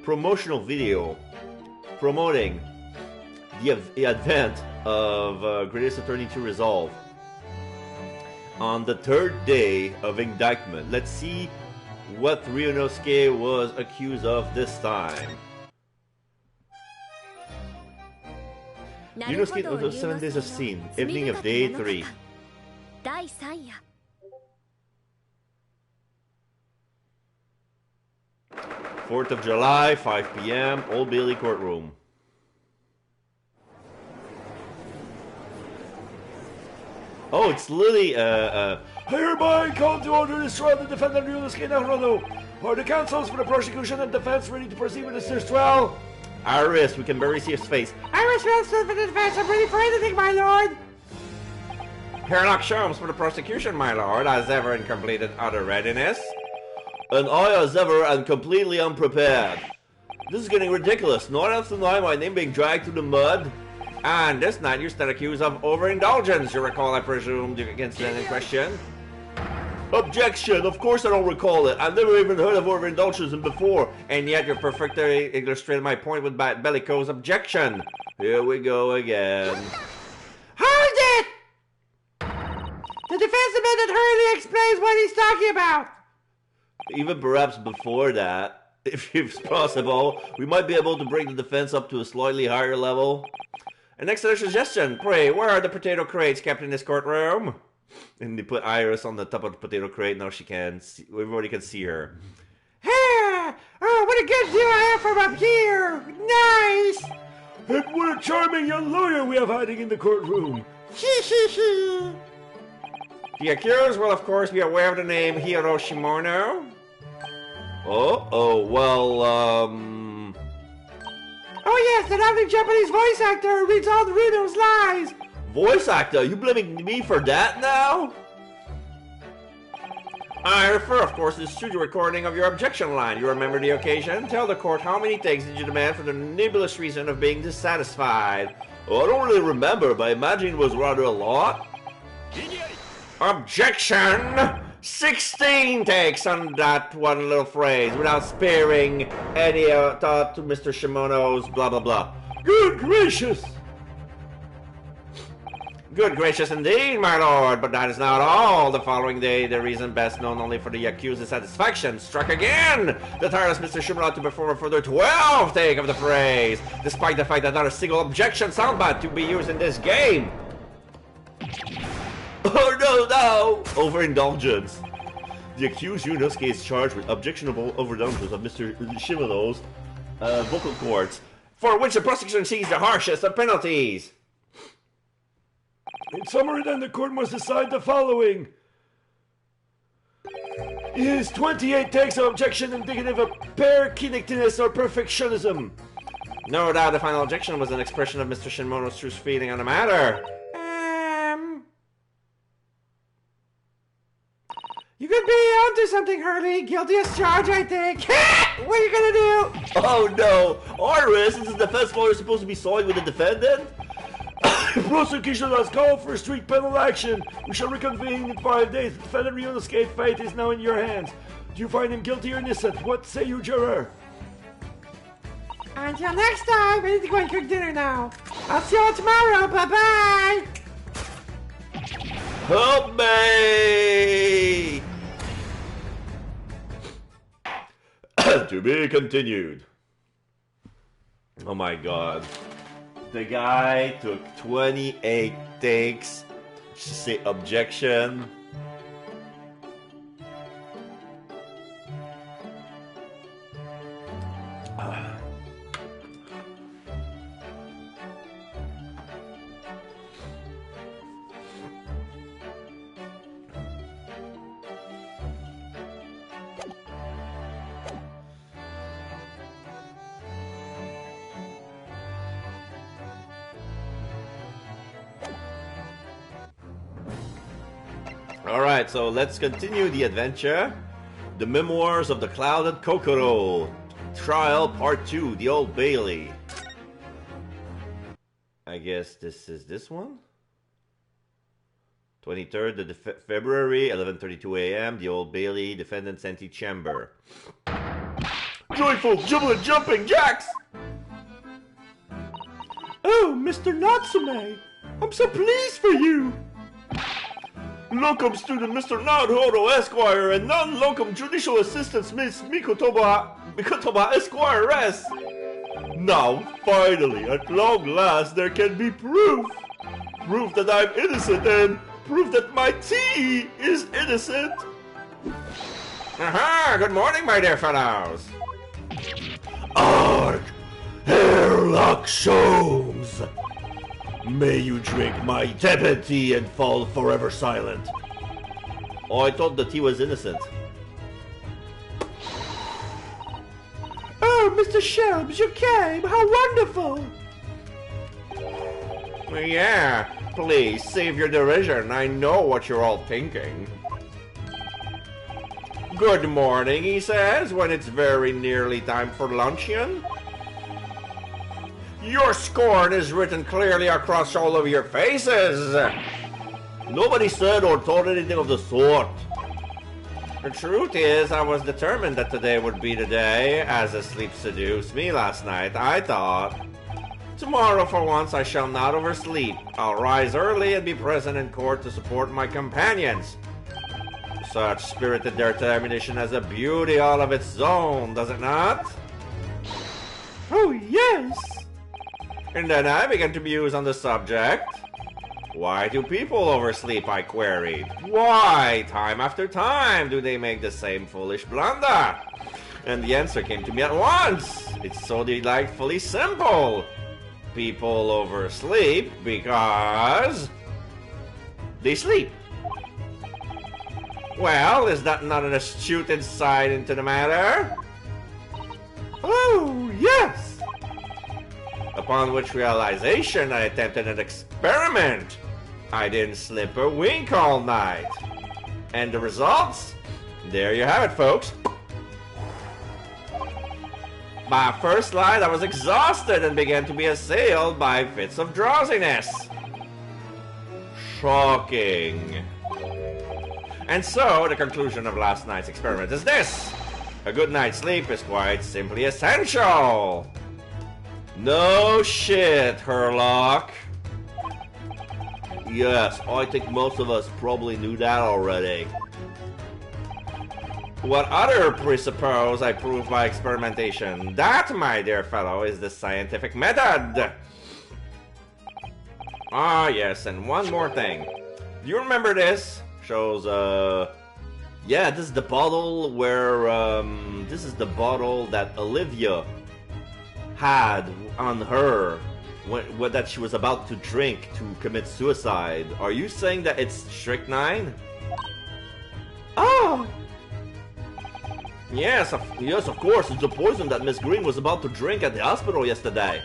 promotional video promoting the advent of Greatest Attorney to Resolve on the third day of indictment. Let's see what Ryunosuke was accused of this time. Ryunosuke of 7 days of scene, evening of day 3. 4th of July, 5 p.m., Old Bailey courtroom. Oh, it's literally, hereby called to order this trial the defendant Ryunosuke Naruto. Are the counsels for the prosecution and defense ready to proceed with this trial? Iris, we can barely see his face. Iris Wilson for the defense, I'm ready for anything, my lord. Herlock Sholmes for the prosecution, my lord, as ever in completed utter readiness. And I, as ever, am completely unprepared. This is getting ridiculous. Not enough to know my name being dragged through the mud. And this night you're still accused of overindulgence, you recall, I presume, the incident in question. Objection! Of course I don't recall it. I've never even heard of overindulgence before. And yet you're perfectly illustrating my point with bellicose objection. Here we go again. Hold it! The defense amendment hurriedly explains what he's talking about. Even perhaps before that, if it's possible, we might be able to bring the defense up to a slightly higher level. An excellent suggestion. Pray, where are the potato crates kept in this courtroom? And they put Iris on the top of the potato crate. Now she can see, everybody can see her. Ah, oh, what a good view I have from up here. Nice. And what a charming young lawyer we have hiding in the courtroom. The accused will, of course, be aware of the name Hiro Shimono. Oh yes, the lovely Japanese voice actor who reads all the Runo's lies. Voice actor? You blaming me for that now? I refer, of course, to the studio recording of your objection line. You remember the occasion? Tell the court how many takes did you demand for the nebulous reason of being dissatisfied? Oh, I don't really remember, but I imagine it was rather a lot. Objection! 16 takes on that one little phrase without sparing any thought to Mr. Shimono's blah blah blah. Good gracious! Good gracious indeed, my lord, but that is not all. The following day, the reason best known only for the accused's satisfaction struck again. The tireless Mr. Shimono to perform a further 12 take of the phrase, despite the fact that not a single objection soundbite to be used in this game. Oh no! Overindulgence. The accused Ryunosuke is charged with objectionable overindulgence of Mr. Shimono's vocal cords, for which the prosecution sees the harshest of penalties. In summary, then, the court must decide the following. Is 28 takes of objection indicative of parakineticness or perfectionism? No doubt the final objection was an expression of Mr. Shimono's true feeling on the matter. You could be onto something, Hurley. Guilty as charged, I think. What are you gonna do? Oh no! Iris, is the defense lawyer supposed to be siding with the defendant? The prosecution has called for street penal action. We shall reconvene in 5 days. The defendant Ryunosuke's fate is now in your hands. Do you find him guilty or innocent? What say you, juror? Until next time, I need to go and cook dinner now. I'll see you all tomorrow. Bye-bye. Help me! To be continued. Oh my god. The guy took 28 takes to say objection. Alright, so let's continue the adventure. The Memoirs of the Clouded Kokoro. Trial Part 2, the Old Bailey. I guess this is this one? 23rd of February, 11:32 a.m. The Old Bailey, Defendant's Antechamber. joyful, jubilant, jumping jacks! Oh, Mr. Natsume, I'm so pleased for you. Locum student Mr. Naruhodo Esquire and non-locum judicial assistant Miss Mikotoba Esquire-S. Now, finally, at long last, there can be proof. Proof that I'm innocent and proof that my tea is innocent. Aha! Good morning, my dear fellows. Arg! Herlock Sholmes! May you drink my tepid tea and fall forever silent. Oh, I thought the tea was innocent. Oh, Mr. Sholmes, you came! How wonderful! Yeah, please save your derision. I know what you're all thinking. Good morning, he says, when it's very nearly time for luncheon. Your scorn is written clearly across all of your faces. Nobody said or thought anything of the sort. The truth is, I was determined that today would be the day. As the sleep seduced me last night, I thought, tomorrow for once I shall not oversleep. I'll rise early and be present in court to support my companions. Such spirited determination has a beauty all of its own, does it not? Oh, yes! And then I began to muse on the subject. Why do people oversleep, I queried. Why, time after time, do they make the same foolish blunder? And the answer came to me at once. It's so delightfully simple. People oversleep because they sleep. Well, is that not an astute insight into the matter? Oh, yes! Upon which realization, I attempted an experiment. I didn't slip a wink all night. And the results? There you have it, folks. By first light, I was exhausted and began to be assailed by fits of drowsiness. Shocking. And so, the conclusion of last night's experiment is this. A good night's sleep is quite simply essential. No shit, Herlock. Yes, I think most of us probably knew that already. What other presuppose I prove by experimentation? That, my dear fellow, is the scientific method. Ah, yes, and one more thing. Do you remember this? Shows, yeah, this is the bottle where, this is the bottle that Olivia had on her when that she was about to drink to commit suicide. Are you saying that it's strychnine? Oh! Yes, of course, it's the poison that Miss Green was about to drink at the hospital yesterday.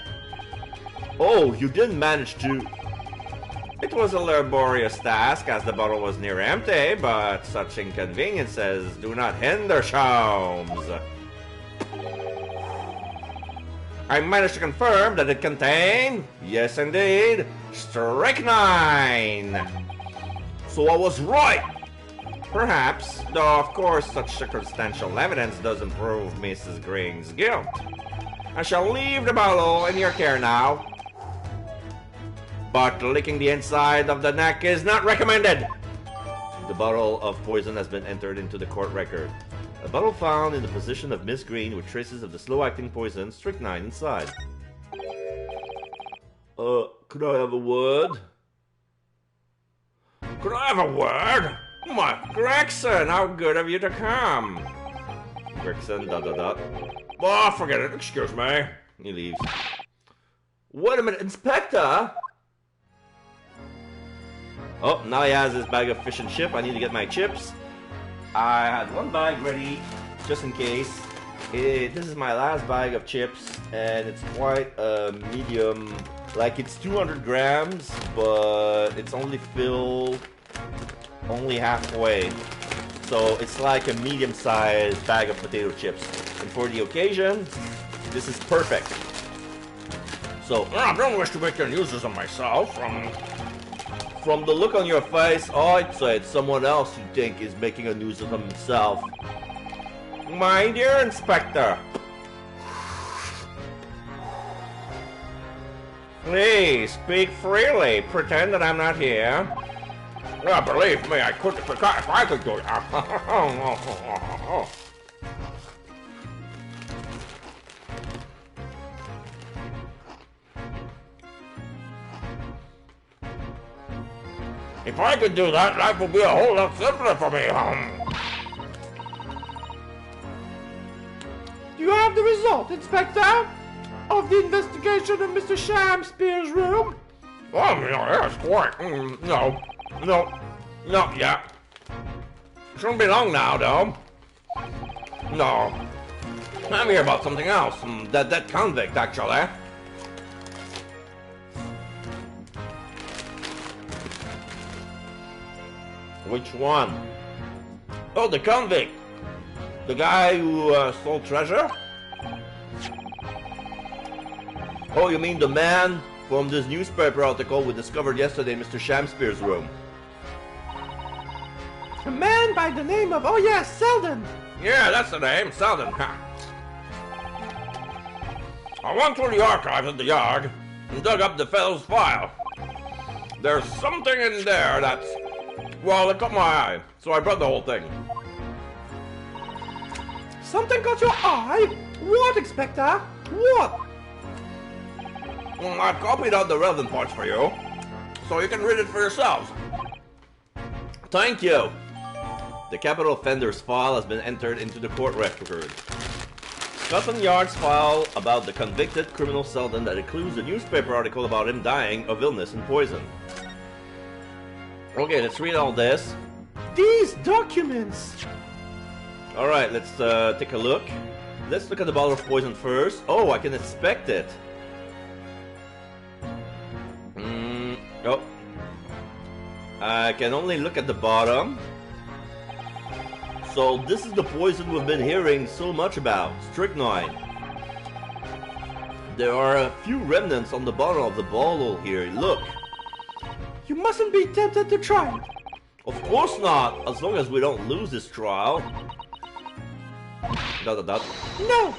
Oh, you didn't manage to... It was a laborious task as the bottle was near empty, but such inconveniences do not hinder Sholmes. I managed to confirm that it contained, yes indeed, strychnine. So I was right. Perhaps, though of course such circumstantial evidence doesn't prove Mrs. Green's guilt. I shall leave the bottle in your care now. But licking the inside of the neck is not recommended. The bottle of poison has been entered into the court record. A bottle found in the possession of Miss Green with traces of the slow-acting poison strychnine inside. Could I have a word? Could I have a word? My Gregson, how good of you to come. Gregson, ... Oh, forget it, excuse me. He leaves. Wait a minute, Inspector! Oh, now he has his bag of fish and chip. I need to get my chips. I had one bag ready, just in case. This is my last bag of chips, and it's quite a medium. Like, it's 200 grams, but it's only filled only halfway. So it's like a medium-sized bag of potato chips. And for the occasion, this is perfect. So, I don't wish to make any uses of myself. From the look on your face, I'd say it's someone else you think is making a nuisance of himself. My dear Inspector, Please, speak freely. Pretend that I'm not here. Well, believe me, I couldn't forget if I could do it. If I could do that, life would be a whole lot simpler for me. Do you have the result, Inspector, of the investigation of Mr. Shamspear's room? Oh, yes, quite. No, not yet. Shouldn't be long now, though. No. I'm here about something else. That convict, actually. Which one? Oh, the convict. The guy who stole treasure? Oh, you mean the man from this newspaper article we discovered yesterday in Mr. Shamspear's room? A man by the name of, oh yes, Selden. Yeah, that's the name, Selden. I went through the archives at the yard and dug up the fellow's file. There's something in there that's, well, it caught my eye, so I brought the whole thing. Something caught your eye? What, Inspector? What? I've copied out the relevant parts for you, so you can read it for yourselves. Thank you. The capital offender's file has been entered into the court record. Scotland Yard's file about the convicted criminal Selden that includes a newspaper article about him dying of illness and poison. Okay, let's read all this. These documents! Alright, let's take a look. Let's look at the bottle of poison first. Oh, I can inspect it. Oh. I can only look at the bottom. So this is the poison we've been hearing so much about, strychnine. There are a few remnants on the bottom of the bottle here, look. You mustn't be tempted to try it. Of course not, as long as we don't lose this trial. No.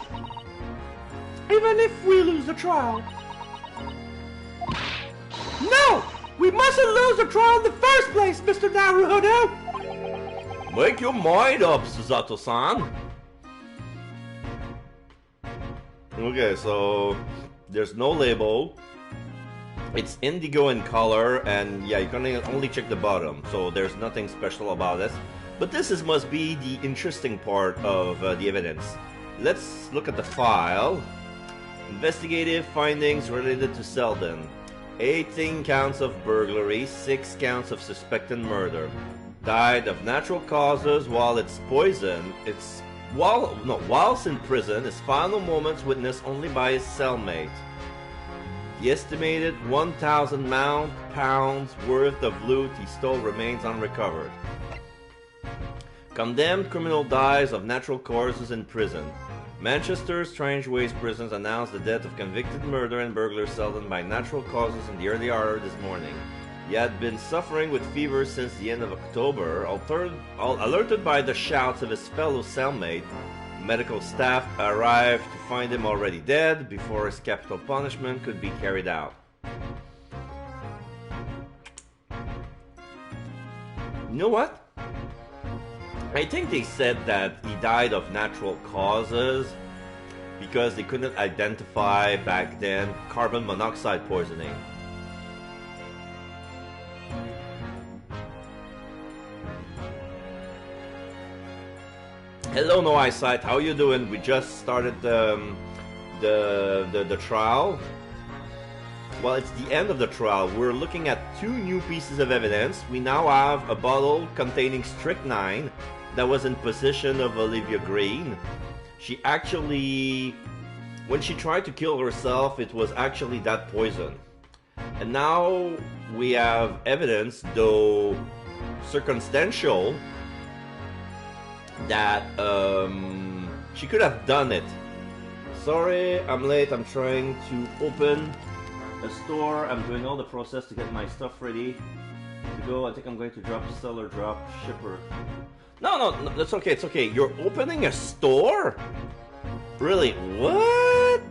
Even if we lose the trial. No! We mustn't lose the trial in the first place, Mr. Naruhodo! Make your mind up, Susato-san. Okay, so there's no label. It's indigo in color, and yeah, you can only check the bottom, so there's nothing special about this. But must be the interesting part of the evidence. Let's look at the file. Investigative findings related to Selden. 18 counts of burglary, 6 counts of suspected murder. Died of natural causes while it's poisoned. Whilst in prison, his final moments witnessed only by his cellmate. The estimated 1,000 pounds worth of loot he stole remains unrecovered. Condemned criminal dies of natural causes in prison. Manchester's Strangeways prisons announced the death of convicted murderer and burglar Selden by natural causes in the early hour this morning. He had been suffering with fever since the end of October. Alerted by the shouts of his fellow cellmate, medical staff arrived to find him already dead before his capital punishment could be carried out. You know what? I think they said that he died of natural causes because they couldn't identify back then carbon monoxide poisoning. Hello, No Eyesight. How you doing? We just started the trial. Well, it's the end of the trial. We're looking at 2 new pieces of evidence. We now have a bottle containing strychnine that was in possession of Olivia Green. She actually, when she tried to kill herself, it was actually that poison. And now we have evidence, though circumstantial, that she could have done it. Sorry, I'm late. I'm trying to open a store. I'm doing all the process to get my stuff ready to go. I think I'm going to drop seller, drop shipper. No, that's okay. It's okay. You're opening a store? Really? What?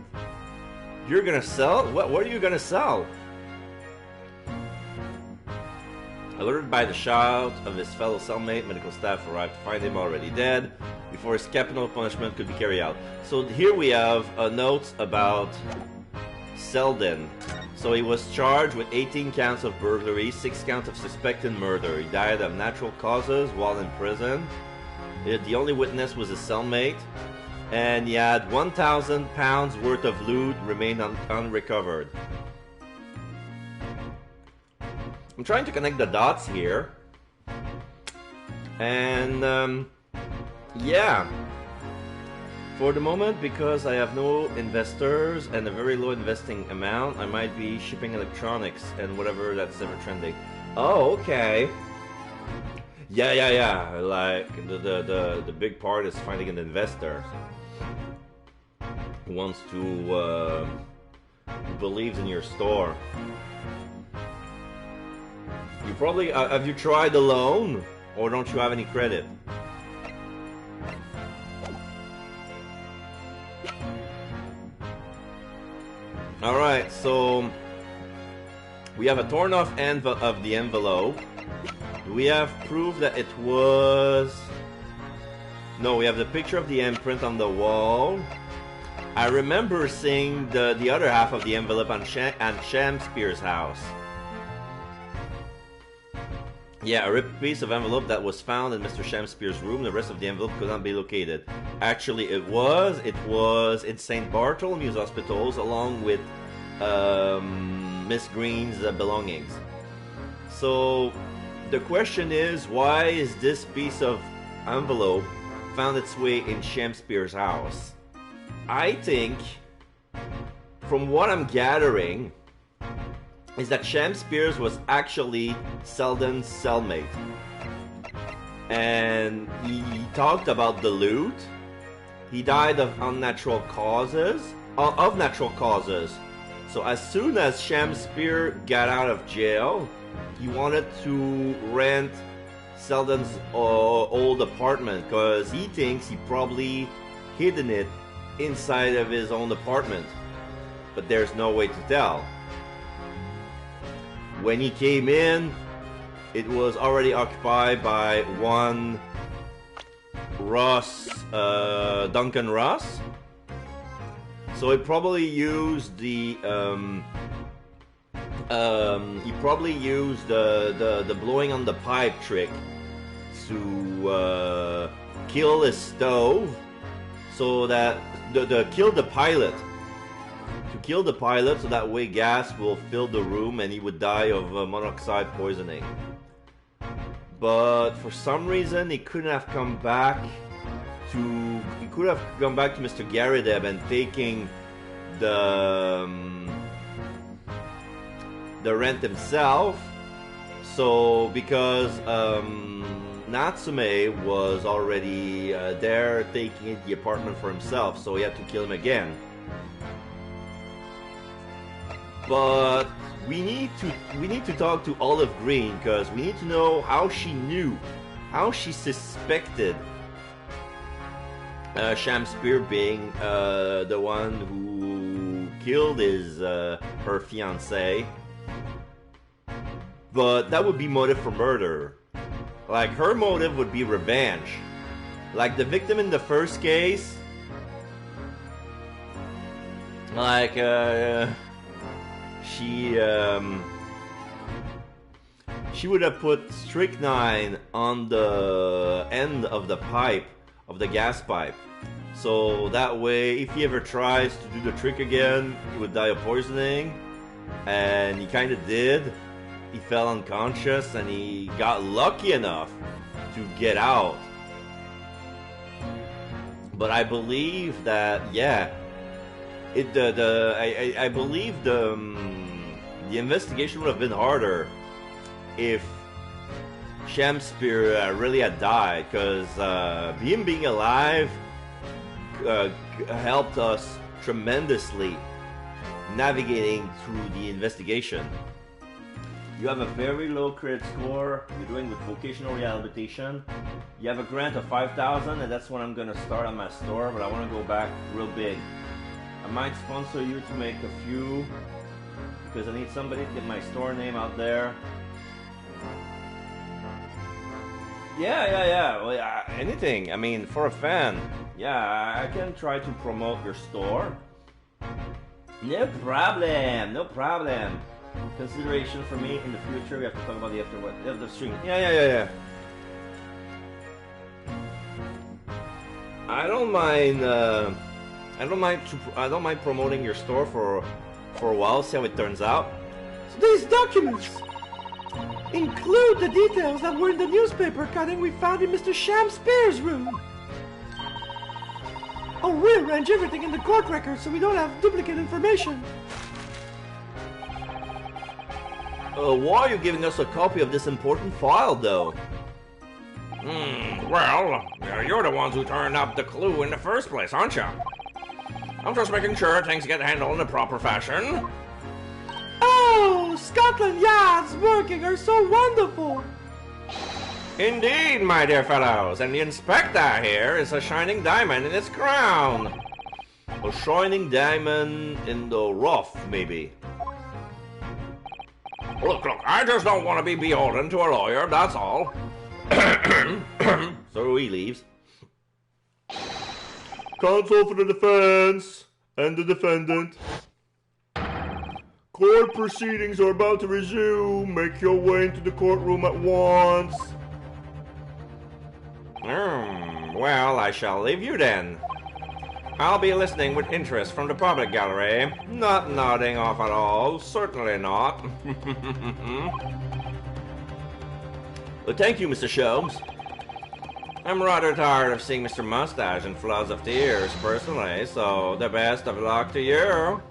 You're gonna sell? What are you gonna sell? Alerted by the shout of his fellow cellmate, medical staff arrived to find him already dead before his capital punishment could be carried out. So here we have a note about Selden. So he was charged with 18 counts of burglary, 6 counts of suspected murder. He died of natural causes while in prison. The only witness was his cellmate, and he had 1,000 pounds worth of loot remained unrecovered. I'm trying to connect the dots here, and yeah, for the moment, because I have no investors and a very low investing amount, I might be shipping electronics and whatever that's ever trending. Oh, okay. Yeah. Like the big part is finding an investor who wants to who believes in your store. You probably have you tried the loan, or don't you have any credit? All right, so we have a torn off end of the envelope. We have proof that it was... No, we have the picture of the imprint on the wall. I remember seeing the other half of the envelope on Shamspeare's house. Yeah, a ripped piece of envelope that was found in Mr. Shamspeare's room. The rest of the envelope could not be located. Actually, it was in St. Bartholomew's Hospitals along with Miss Green's belongings. So the question is, why is this piece of envelope found its way in Shamspeare's house? I think, from what I'm gathering, is that Shamspeare's was actually Selden's cellmate. And he talked about the loot. He died of natural causes. So as soon as Shamspeare got out of jail, he wanted to rent Selden's old apartment because he thinks he probably hidden it inside of his own apartment. But there's no way to tell. When he came in, it was already occupied by one Ross, Duncan Ross. So he probably used the the blowing on the pipe trick to kill his stove, so that kill the pilot. To kill the pilot, so that way gas will fill the room and he would die of monoxide poisoning. But for some reason he couldn't have come back to Mr. Garadeb and taking the rent himself. So because Natsume was already there taking the apartment for himself, so he had to kill him again. But we need to talk to Olive Green, because we need to know how she knew, how she suspected Shamspeare being the one who killed her fiancé. But that would be motive for murder. Like, her motive would be revenge. Like the victim in the first case. Like, she would have put strychnine on the end of the pipe, of the gas pipe. So that way, if he ever tries to do the trick again, he would die of poisoning. And he kind of did. He fell unconscious and he got lucky enough to get out. But I believe that, yeah, I believe the investigation would have been harder if Shamspeare really had died, because him being alive helped us tremendously navigating through the investigation. You have a very low credit score. You're doing with vocational rehabilitation. You have a grant of $5,000, and that's when I'm gonna start on my store. But I want to go back real big. I might sponsor you to make a few, because I need somebody to get my store name out there. Yeah. Well, anything. I mean, for a fan. Yeah, I can try to promote your store. No problem. Consideration for me in the future. We have to talk about the after stream. Yeah. I don't mind promoting your store for a while. See how it turns out. So these documents include the details that were in the newspaper cutting we found in Mr. Shakespeare's room. I'll rearrange everything in the court record so we don't have duplicate information. Why are you giving us a copy of this important file, though? Well, you're the ones who turned up the clue in the first place, aren't you? I'm just making sure things get handled in the proper fashion. Oh, Scotland Yard's working are so wonderful. Indeed, my dear fellows, and the inspector here is a shining diamond in its crown. A shining diamond in the rough, maybe. Look, I just don't want to be beholden to a lawyer, that's all. So he leaves. Counsel for the defense and the defendant. Court proceedings are about to resume. Make your way into the courtroom at once. Well, I shall leave you then. I'll be listening with interest from the public gallery. Not nodding off at all. Certainly not. Well, thank you, Mr. Sholmes. I'm rather tired of seeing Mr. Mustache in floods of tears, personally, so the best of luck to you.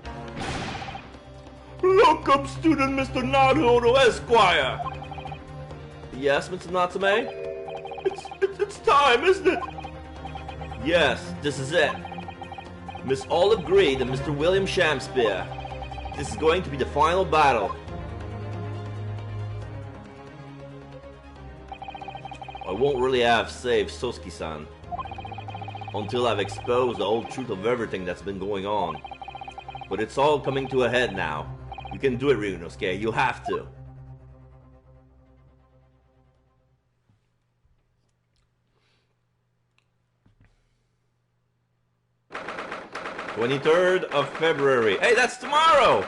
Look up, student Mr. Naruto Esquire. Yes, Mr. Natsume? It's time, isn't it? Yes, this is it. Miss Olive Greed and Mr. William Shakespeare. This is going to be the final battle. I won't really have saved Sosuke-san until I've exposed the whole truth of everything that's been going on. But it's all coming to a head now. You can do it, Ryunosuke. You have to. "23rd of February. Hey, that's tomorrow!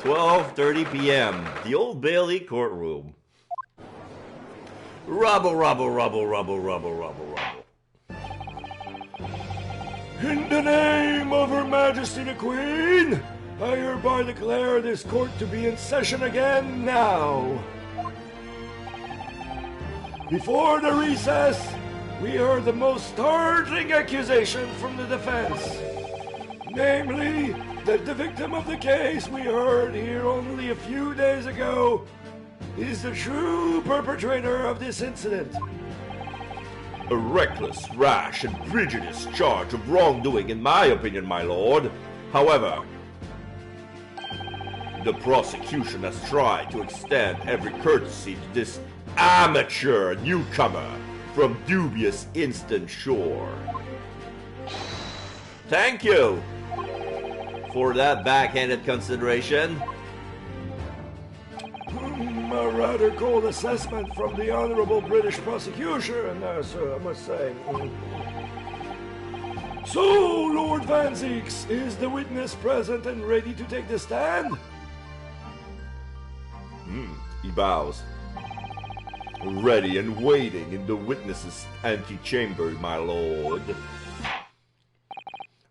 12:30 p.m. The Old Bailey courtroom. Rubble. In the name of Her Majesty the Queen, I hereby declare this court to be in session again now. Before the recess, we heard the most startling accusation from the defense. Namely, that the victim of the case we heard here only a few days ago is the true perpetrator of this incident. A reckless, rash, and prejudiced charge of wrongdoing, in my opinion, my lord. However, the prosecution has tried to extend every courtesy to this amateur newcomer from dubious instant shore. Thank you for that backhanded consideration. A rather cold assessment from the Honorable British Prosecution, sir, I must say. So, Lord Van Zieks, is the witness present and ready to take the stand? He bows. Ready and waiting in the witness's antechamber, my lord.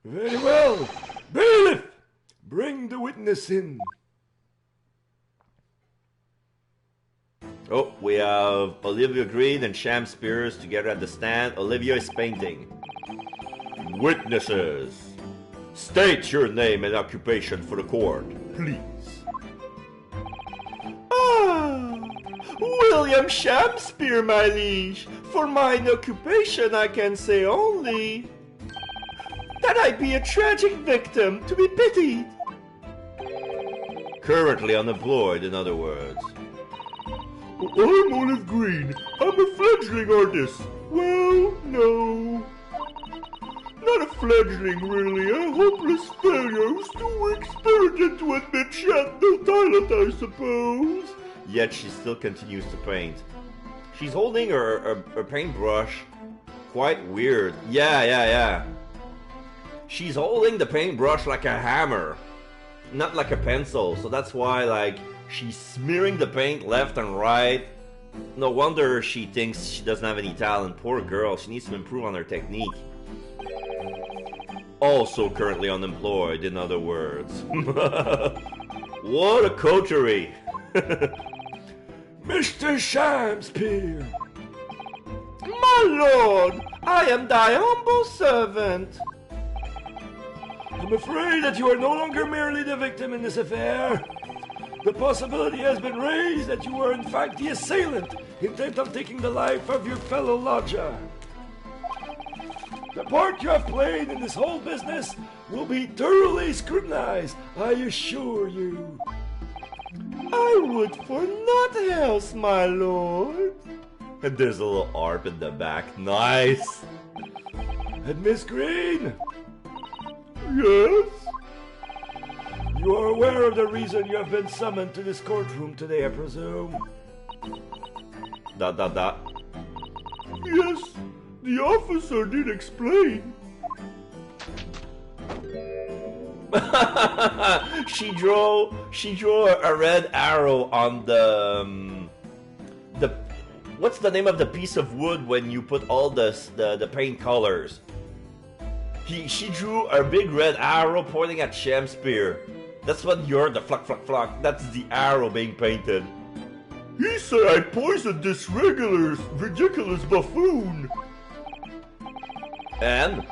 Very well. Bailiff, bring the witness in. Oh, we have Olivia Greed and Sham Spears together at the stand. Olivia is painting. Witnesses, state your name and occupation for the court, please. William Shakespeare, my liege. For mine occupation I can say only that I be a tragic victim to be pitied. Currently unemployed, in other words. I'm Olive Green. I'm a fledgling artist. Well, no. Not a fledgling, really. A hopeless failure who's too weak-spirited to admit she had no talent, I suppose. Yet she still continues to paint. She's holding her paintbrush. Quite weird. Yeah. She's holding the paintbrush like a hammer, not like a pencil. So that's why, like, she's smearing the paint left and right. No wonder she thinks she doesn't have any talent. Poor girl, she needs to improve on her technique. Also currently unemployed, in other words. What a coterie! Mr. Shamspere! My lord, I am thy humble servant. I'm afraid that you are no longer merely the victim in this affair. The possibility has been raised that you are in fact the assailant, intent on taking the life of your fellow lodger. The part you have played in this whole business will be thoroughly scrutinized, I assure you. I would for naught else, my lord. And there's a little ARP in the back. Nice! And Miss Green, Yes? you are aware of the reason you have been summoned to this courtroom today, I presume? ... Yes, the officer did explain. she drew a red arrow on the what's the name of the piece of wood when you put all the paint colors? She drew a big red arrow pointing at Shamspere. That's what you're, the flock. That's the arrow being painted. He said I poisoned this ridiculous buffoon. And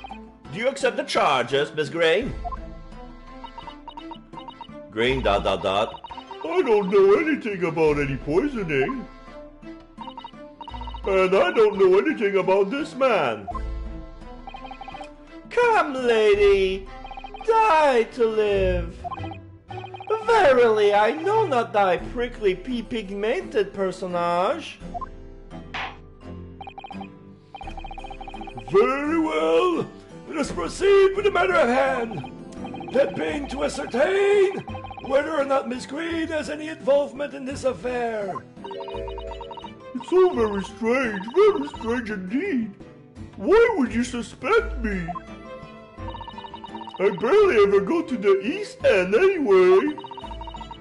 do you accept the charges, Miss Grain? Grain ... I don't know anything about any poisoning. And I don't know anything about this man. Come, lady, die to live. Verily, I know not thy prickly pigmented personage. Very well. Let us proceed with the matter at hand. That being to ascertain whether or not Miss Green has any involvement in this affair. It's so very strange indeed. Why would you suspect me? I barely ever go to the East End anyway.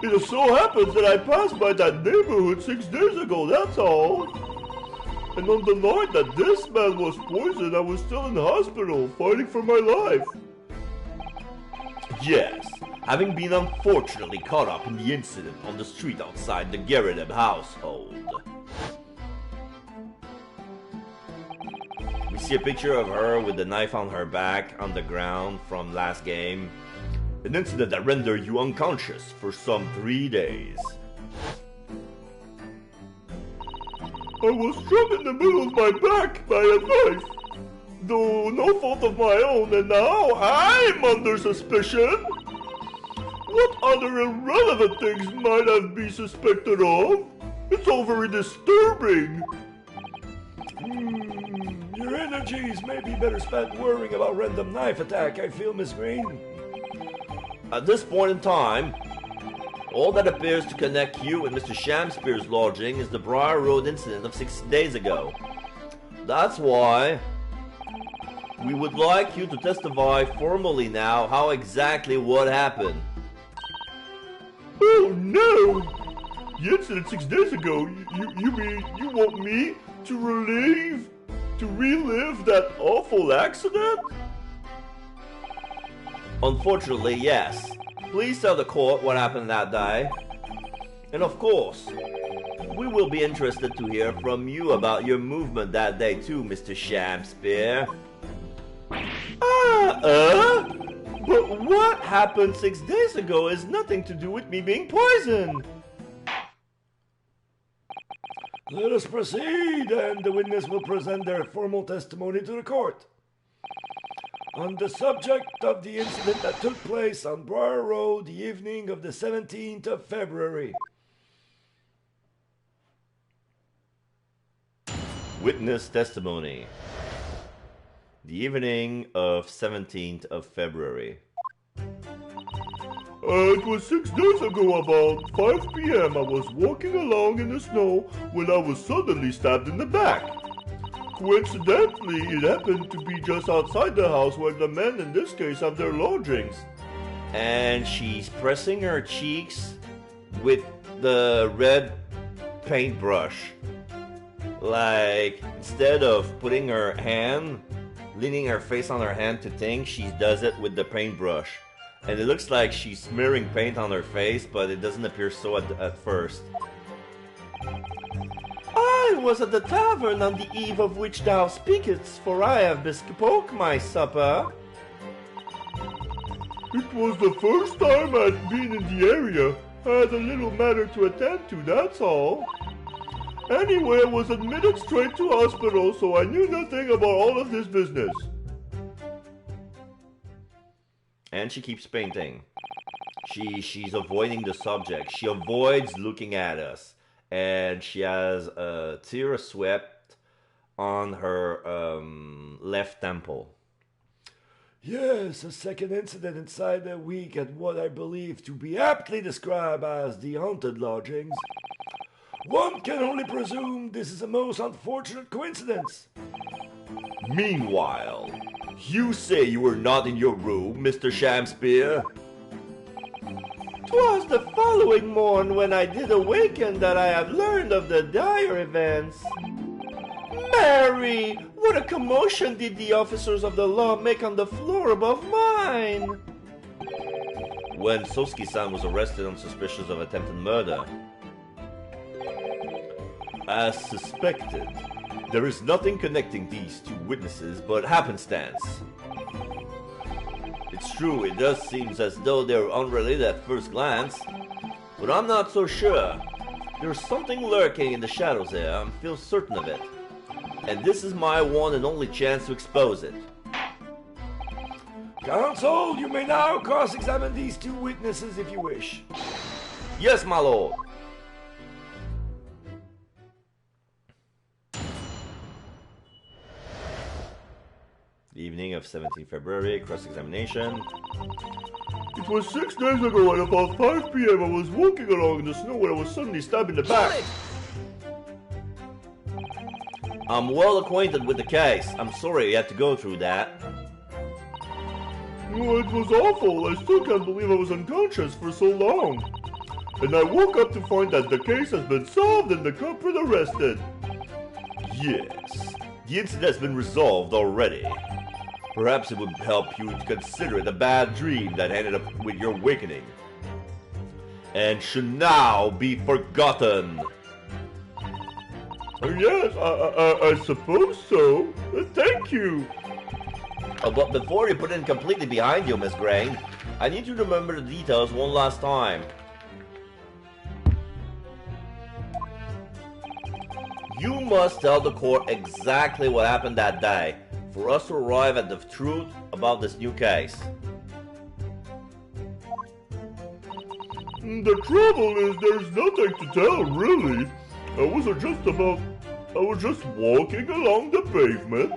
It just so happens that I passed by that neighborhood 6 days ago, that's all. And on the night that this man was poisoned, I was still in the hospital, fighting for my life. Yes, having been unfortunately caught up in the incident on the street outside the Garrett household. We see a picture of her with the knife on her back on the ground from last game. An incident that rendered you unconscious for some 3 days. I was struck in the middle of my back by a knife, though no fault of my own, and now I'm under suspicion. What other irrelevant things might I be suspected of? It's all very disturbing. Your energies may be better spent worrying about random knife attack, I feel, Miss Green. At this point in time, all that appears to connect you with Mr. Shamspere's lodging is the Briar Road incident of 6 days ago. That's why we would like you to testify formally now how exactly what happened. Oh no! The incident 6 days ago, you mean you want me to relive that awful accident? Unfortunately, yes. Please tell the court what happened that day. And of course, we will be interested to hear from you about your movement that day too, Mr. Shamspere. But what happened 6 days ago has nothing to do with me being poisoned. Let us proceed, and the witness will present their formal testimony to the court. On the subject of the incident that took place on Briar Road the evening of the 17th of February. Witness testimony. The evening of 17th of February. It was 6 days ago, about 5 p.m. I was walking along in the snow when I was suddenly stabbed in the back. Coincidentally, it happened to be just outside the house where the men in this case have their lodgings. And she's pressing her cheeks with the red paintbrush. Like, instead of putting her hand, leaning her face on her hand to think, she does it with the paintbrush. And it looks like she's smearing paint on her face, but it doesn't appear so at first. I was at the tavern on the eve of which thou speakest, for I have bespoke my supper. It was the first time I'd been in the area. I had a little matter to attend to, that's all. Anyway, I was admitted straight to hospital, so I knew nothing about all of this business. And she keeps painting. She's avoiding the subject. She avoids looking at us. And she has a tear of sweat on her left temple. Yes, a second incident inside a week at what I believe to be aptly described as the haunted lodgings. One can only presume this is a most unfortunate coincidence. Meanwhile, you say you were not in your room, Mr. Shamspeare? 'Twas the following morn when I did awaken that I have learned of the dire events. Mary, what a commotion did the officers of the law make on the floor above mine! When Sosuke-san was arrested on suspicion of attempted murder. As suspected, there is nothing connecting these two witnesses but happenstance. It's true, it does seem as though they're unrelated at first glance, but I'm not so sure. There's something lurking in the shadows there, I feel certain of it. And this is my one and only chance to expose it. Counsel, you may now cross-examine these two witnesses if you wish. Yes, my lord. The evening of 17th February, cross-examination. It was 6 days ago at about 5 p.m. I was walking along in the snow when I was suddenly stabbed in the back. I'm well acquainted with the case. I'm sorry you had to go through that. Oh, it was awful. I still can't believe I was unconscious for so long. And I woke up to find that the case has been solved and the culprit arrested. Yes, the incident has been resolved already. Perhaps it would help you to consider it a bad dream that ended up with your awakening. And should now be forgotten. Yes, I suppose so. Thank you. But before you put it completely behind you, Miss Grain, I need you to remember the details one last time. You must tell the court exactly what happened that day for us to arrive at the truth about this new case. The trouble is there's nothing to tell, really. I was just walking along the pavement.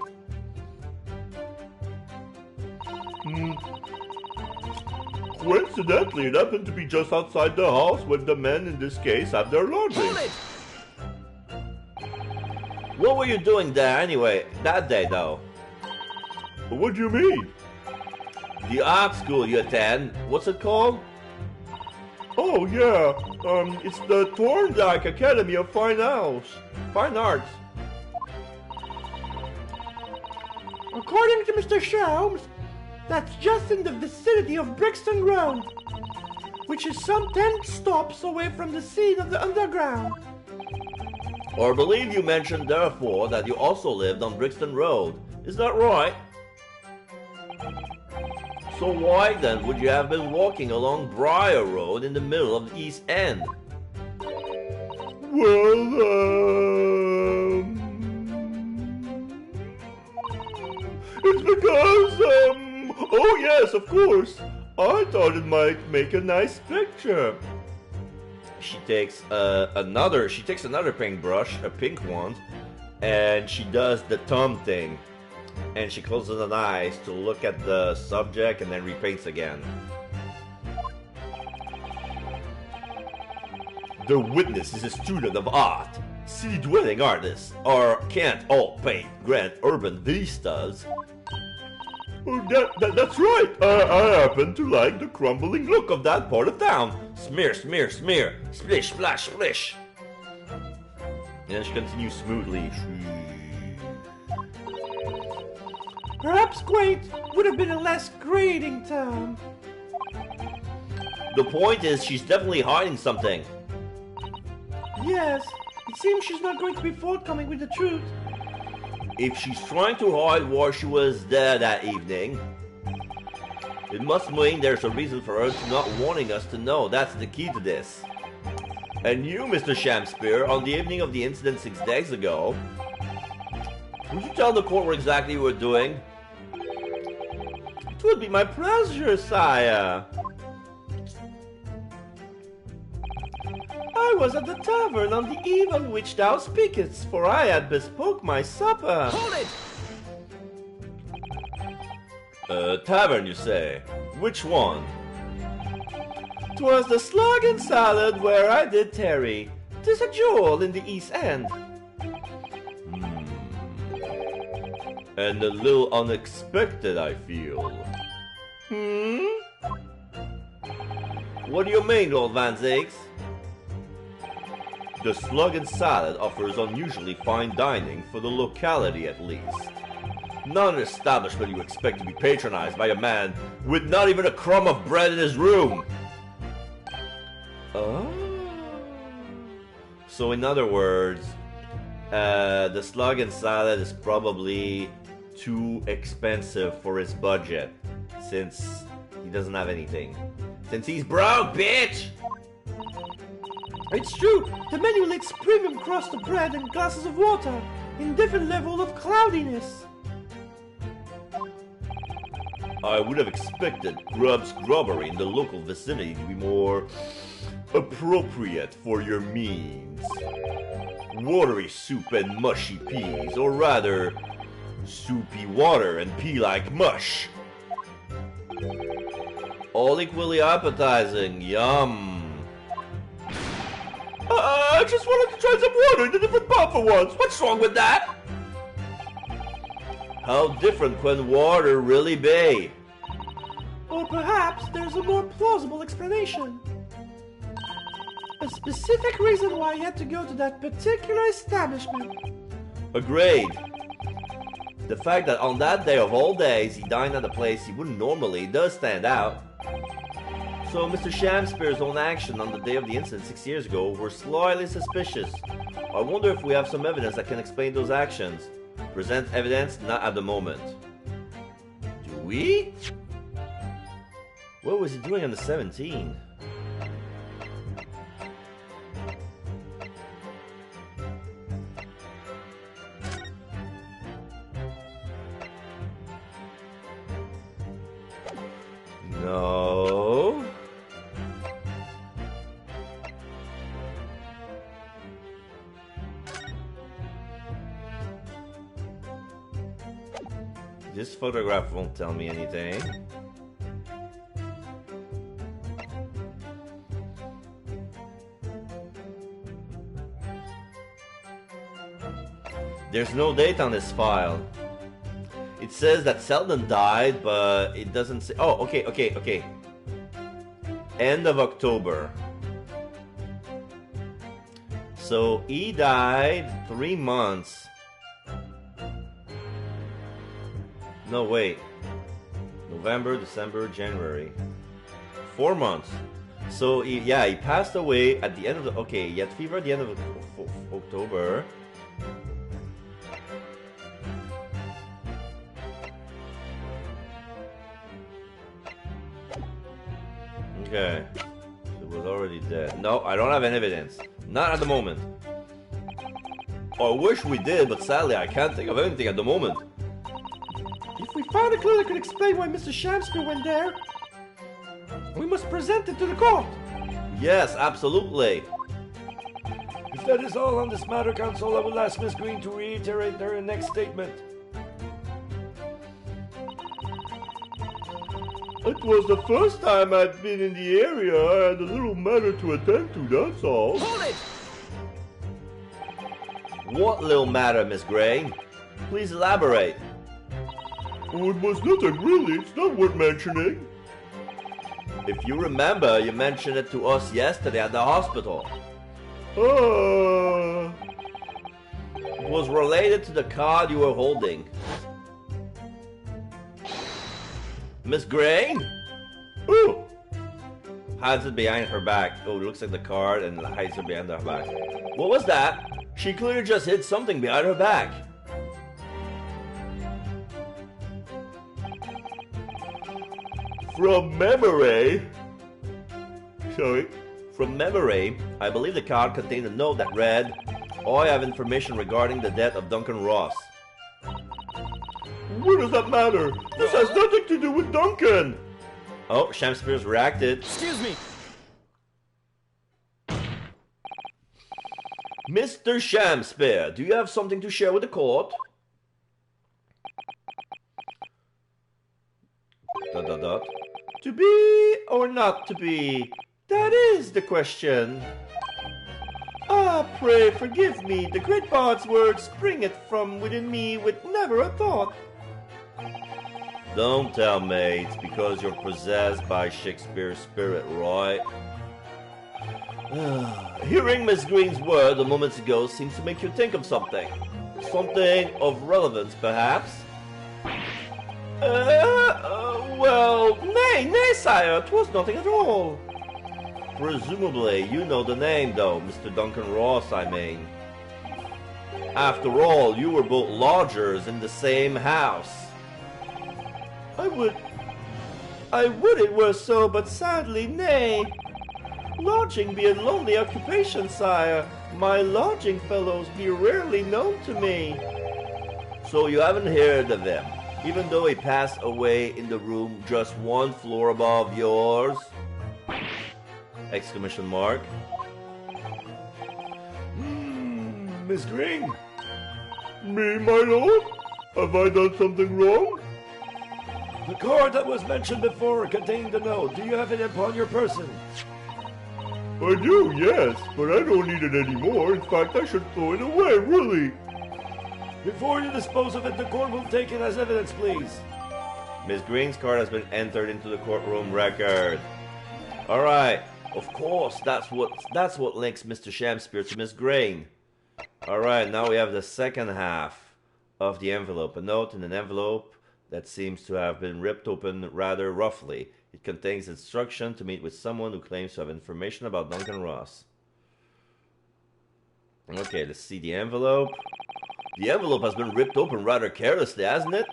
Coincidentally, it happened to be just outside the house when the men in this case have their lodgings. What were you doing there anyway, that day though? What do you mean? The art school you attend, what's it called? Oh yeah, it's the Thorndike Academy of Fine Arts. According to Mr. Sholmes, that's just in the vicinity of Brixton Road, which is some 10 stops away from the scene of the underground. Or I believe you mentioned therefore that you also lived on Brixton Road. Is that right? So why then would you have been walking along Briar Road in the middle of the East End? Well, it's because, oh yes, of course. I thought it might make a nice picture. She takes another paintbrush, a pink one, and she does the thumb thing. And she closes her eyes to look at the subject and then repaints again. The witness is a student of art. City-dwelling artists can't all paint grand urban vistas. Oh, that's right. I happen to like the crumbling look of that part of town. Smear, smear, smear. Splish, splash, splish. And she continues smoothly. Perhaps quaint would have been a less grating term. The point is, she's definitely hiding something. Yes, it seems she's not going to be forthcoming with the truth. If she's trying to hide why she was there that evening, it must mean there's a reason for her to not wanting us to know. That's the key to this. And you, Mr. Shamspear, on the evening of the incident 6 days ago, would you tell the court what exactly you were doing? It would be my pleasure, sire. I was at the tavern on the eve on which thou speakest, for I had bespoke my supper. Hold it! Tavern, you say? Which one? 'Twas the Slug and Salad where I did tarry. 'Tis a jewel in the East End. And a little unexpected, I feel. What do you mean, Lord Van Zakes? The Slug and Salad offers unusually fine dining for the locality, at least. Not an establishment you expect to be patronized by a man with not even a crumb of bread in his room. Oh. So in other words, the Slug and Salad is probably too expensive for his budget, since he doesn't have anything. Since he's broke, bitch! It's true, the menu lists premium crusted bread and glasses of water in different level of cloudiness. I would have expected Grub's Grubbery in the local vicinity to be more appropriate for your means. Watery soup and mushy peas, or rather, soupy water and pea-like mush. All equally appetizing, yum. I just wanted to try some water in a different pot for once. What's wrong with that? How different can water really be? Or perhaps there's a more plausible explanation. A specific reason why he had to go to that particular establishment. Agreed. The fact that on that day of all days he dined at a place he wouldn't normally does stand out. So Mr. Shamspear's own action on the day of the incident 6 years ago were slightly suspicious. I wonder if we have some evidence that can explain those actions. Present evidence, not at the moment. Do we? What was he doing on the 17th? No. This photograph won't tell me anything. There's no date on this file. It says that Selden died, but it doesn't say... Oh, okay. End of October. So he died 3 months. No, wait. November, December, January. 4 months. So, he passed away at the end of the... Okay, he had fever at the end of October. Okay. So it was already dead. No, I don't have any evidence. Not at the moment. I wish we did, but sadly I can't think of anything at the moment. If we found a clue that could explain why Mr. Shamspear went there, we must present it to the court. Yes, absolutely. If that is all on this matter, counsel, I will ask Miss Green to reiterate her next statement. It was the first time I'd been in the area. I had a little matter to attend to, that's all. Hold it! What little matter, Miss Gray? Please elaborate. Oh, it was nothing really. It's not worth mentioning. If you remember, you mentioned it to us yesterday at the hospital. It was related to the card you were holding. Miss Gray? Oh, Hides it behind her back. Oh, it looks like the card and hides it behind her back. What was that? She clearly just hid something behind her back. from memory. Sorry. From memory, I believe the card contained a note that read, "Oh, I have information regarding the death of Duncan Ross." What does that matter? This has nothing to do with Duncan. Oh, Shamspears reacted. Excuse me. Mr. Shamspear, do you have something to share with the court? Dot dot dot. To be or not to be? That is the question. Ah, pray forgive me. The great bard's words springeth from within me with never a thought. Don't tell me it's because you're possessed by Shakespeare's spirit, Roy. Hearing Miss Green's word a moment ago seems to make you think of something. Something of relevance, perhaps? Well, nay, sire, 'twas nothing at all. Presumably, you know the name, though, Mr. Duncan Ross, I mean. After all, you were both lodgers in the same house. I would it were so, but sadly, nay. Lodging be a lonely occupation, sire. My lodging fellows be rarely known to me. So you haven't heard of him, even though he passed away in the room just one floor above yours? Exclamation mark. Miss Green? Me, my lord? Have I done something wrong? The card that was mentioned before contained the note. Do you have it upon your person? I do, yes, but I don't need it anymore. In fact, I should throw it away, really. Before you dispose of it, the court will take it as evidence, please. Miss Green's card has been entered into the courtroom record. Alright, of course, that's what links Mr. Shamspear to Miss Green. Alright, now we have the second half of the envelope. A note in an envelope that seems to have been ripped open rather roughly. It contains instruction to meet with someone who claims to have information about Duncan Ross. Okay, let's see the envelope. The envelope has been ripped open rather carelessly, hasn't it?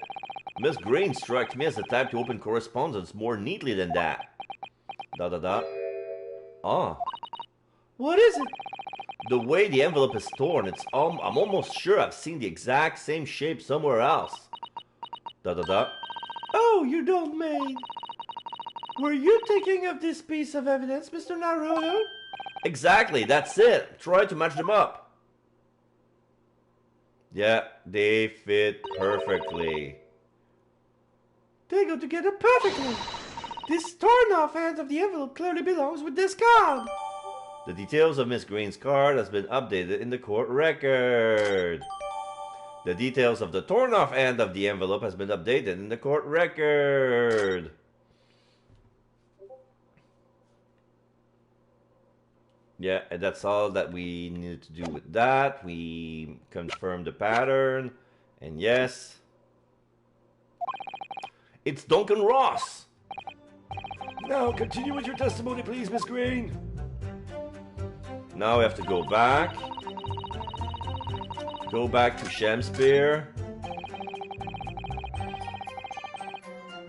Miss Green strikes me as the type to open correspondence more neatly than that. Dot dot dot. Ah. What is it? The way the envelope is torn, I'm almost sure I've seen the exact same shape somewhere else. Dot dot dot. Oh, you don't mean. Were you thinking of this piece of evidence, Mr. Naruto? Exactly, that's it. Try to match them up. Yeah, they fit perfectly. They go together perfectly. This torn off end of the envelope clearly belongs with this card. The details of Miss Green's card has been updated in the court record. The details of the torn off end of the envelope has been updated in the court record. Yeah, and that's all that we needed to do with that. We confirmed the pattern. And yes, it's Duncan Ross. Now, continue with your testimony, please, Miss Green. Now we have to go back. Go back to Shamspear.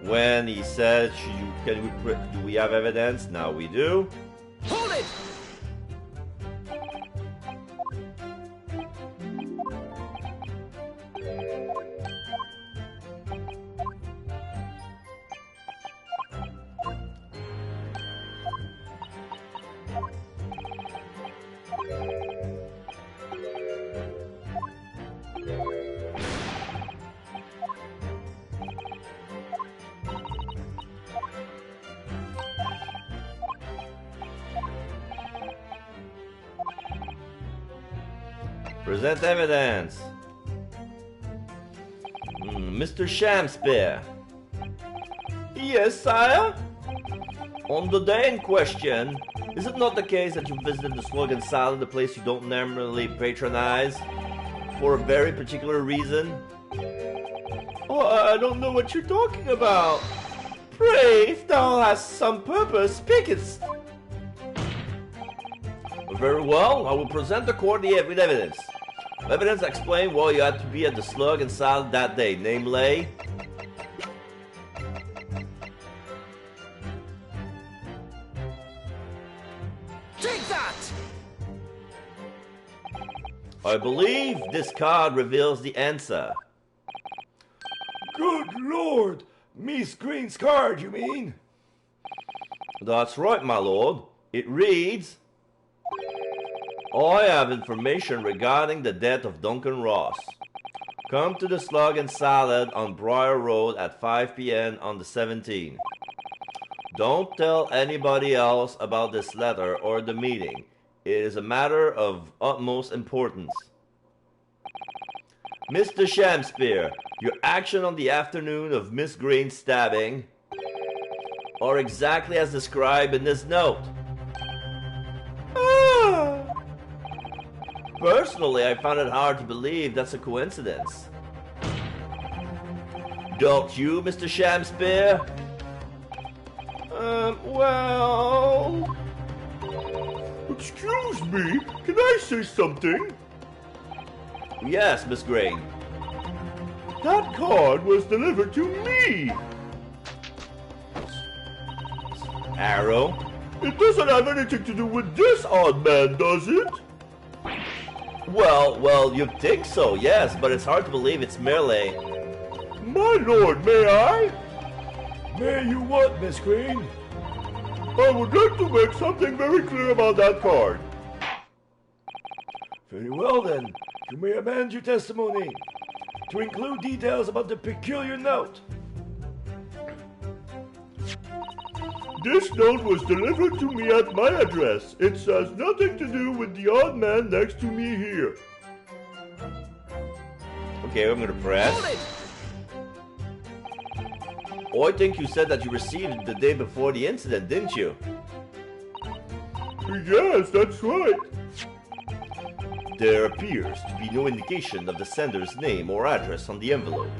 When he said, do we have evidence? Now we do. Hold it! Present evidence. Mr. Shamspeare. Yes, sire? On the day in question, is it not the case that you visited the Slug and Salad, a place you don't normally patronize, for a very particular reason? Oh, I don't know what you're talking about. Pray, if thou hast some purpose, speak it. Very well, I will present the court with evidence. Evidence explain why you had to be at the Slug and Salad that day, namely... Take that! I believe this card reveals the answer. Good Lord! Miss Green's card, you mean? That's right, my lord. It reads... I have information regarding the death of Duncan Ross. Come to the Slug and Salad on Briar Road at 5 p.m. on the 17th. Don't tell anybody else about this letter or the meeting. It is a matter of utmost importance. Mr. Shamspeare, your action on the afternoon of Miss Green's stabbing are exactly as described in this note. Personally, I found it hard to believe that's a coincidence. Don't you, Mr. Shamspeare? Well... Excuse me, can I say something? Yes, Miss Green. That card was delivered to me! Arrow? It doesn't have anything to do with this odd man, does it? Well, you'd think so, yes, but it's hard to believe it's merely... My lord, may I? May you what, Miss Green? I would like to make something very clear about that card. Very well then, you may amend your testimony to include details about the peculiar note. This note was delivered to me at my address. It has nothing to do with the odd man next to me here. Okay, I'm gonna press. Hold it! Oh, I think you said that you received it the day before the incident, didn't you? Yes, that's right. There appears to be no indication of the sender's name or address on the envelope.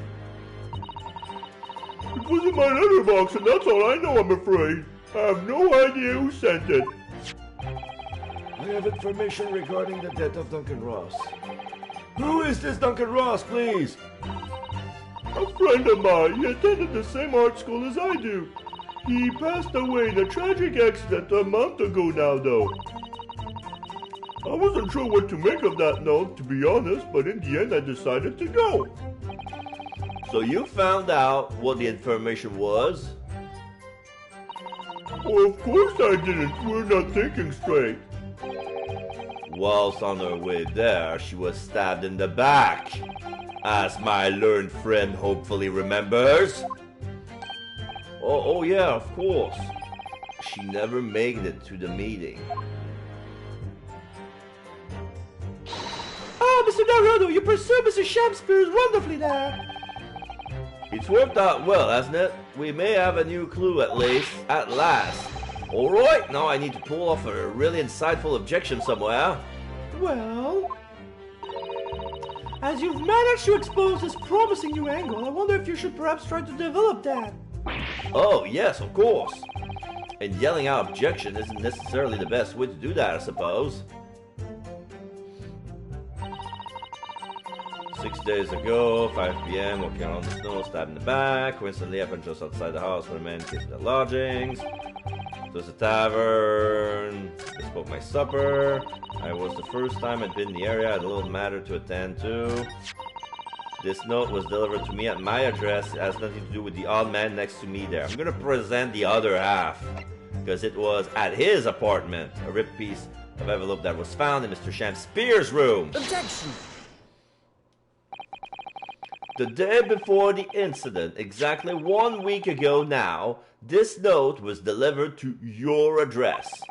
It was in my letterbox and that's all I know, I'm afraid. I have no idea who sent it. I have information regarding the death of Duncan Ross. Who is this Duncan Ross, please? A friend of mine. He attended the same art school as I do. He passed away in a tragic accident a month ago now, though. I wasn't sure what to make of that note, to be honest, but in the end I decided to go. So you found out what the information was? Oh, of course I didn't. We're not thinking straight. Whilst on her way there, she was stabbed in the back, as my learned friend hopefully remembers. Oh yeah, of course. She never made it to the meeting. Oh, Mr. Naruto, you pursued Mr. Shamspeare wonderfully there. It's worked out well, hasn't it? We may have a new clue at least, at last. Alright, now I need to pull off a really insightful objection somewhere. Well, as you've managed to expose this promising new angle, I wonder if you should perhaps try to develop that. Oh, yes, of course. And yelling out objection isn't necessarily the best way to do that, I suppose. 6 days ago, 5 p.m., walking around the snow, stabbed in the back. Coincidentally, happened just outside the house when a man came to the lodgings. There's a tavern. I spoke my supper. I was the first time I'd been in the area. I had a little matter to attend to. This note was delivered to me at my address. It has nothing to do with the odd man next to me there. I'm gonna present the other half, because it was at his apartment. A ripped piece of envelope that was found in Mr. Shamspeare's room. Objection! The day before the incident, exactly 1 week ago now, this note was delivered to your address.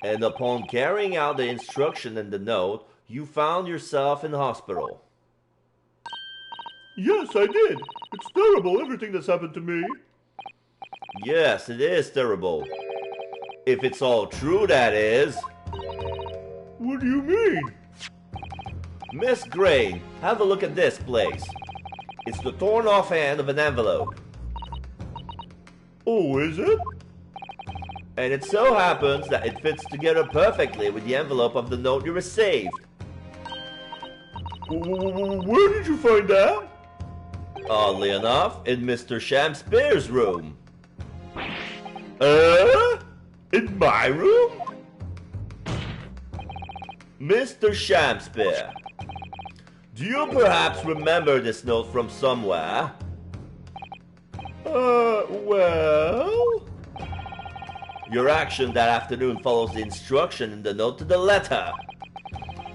And upon carrying out the instruction in the note, you found yourself in the hospital. Yes, I did. It's terrible, everything that's happened to me. Yes, it is terrible. If it's all true, that is. What do you mean? Miss Gray, have a look at this, please. It's the torn off end of an envelope. Oh, is it? And it so happens that it fits together perfectly with the envelope of the note you received. Where did you find that? Oddly enough, in Mr. Shakespeare's room. In my room? Mr. Shakespeare, do you perhaps remember this note from somewhere? Well... Your action that afternoon follows the instruction in the note to the letter.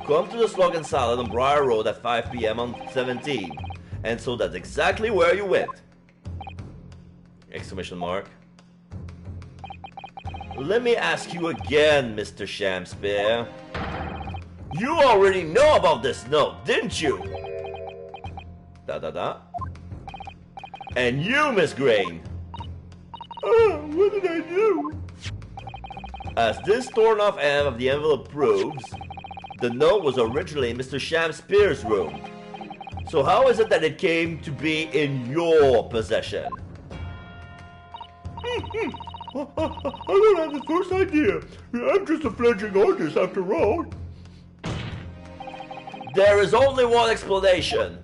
Come to the Slug and Salad on Briar Road at 5 p.m. on 17. And so that's exactly where you went. Exclamation mark. Let me ask you again, Mr. Shakespeare. You already know about this note, didn't you? And you, Miss Grain. What did I do? As this torn off end of the envelope proves, the note was originally in Mr. Shakespeare's room. So how is it that it came to be in your possession? I don't have the first idea. I'm just a fledgling artist after all. There is only one explanation.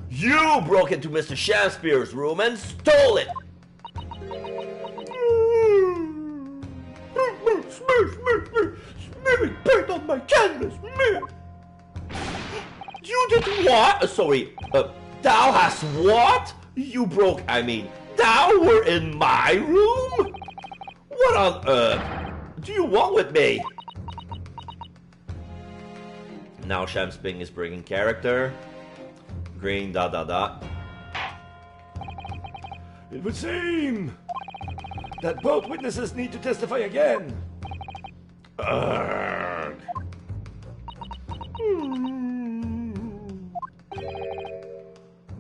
You broke into Mr. Shakespeare's room and stole it! Smearing paint on my canvas! You did what? Sorry, thou hast what? You broke, thou were in my room? What on earth do you want with me? Now Shamsping is bringing character. Green ... It would seem that both witnesses need to testify again. Urgh.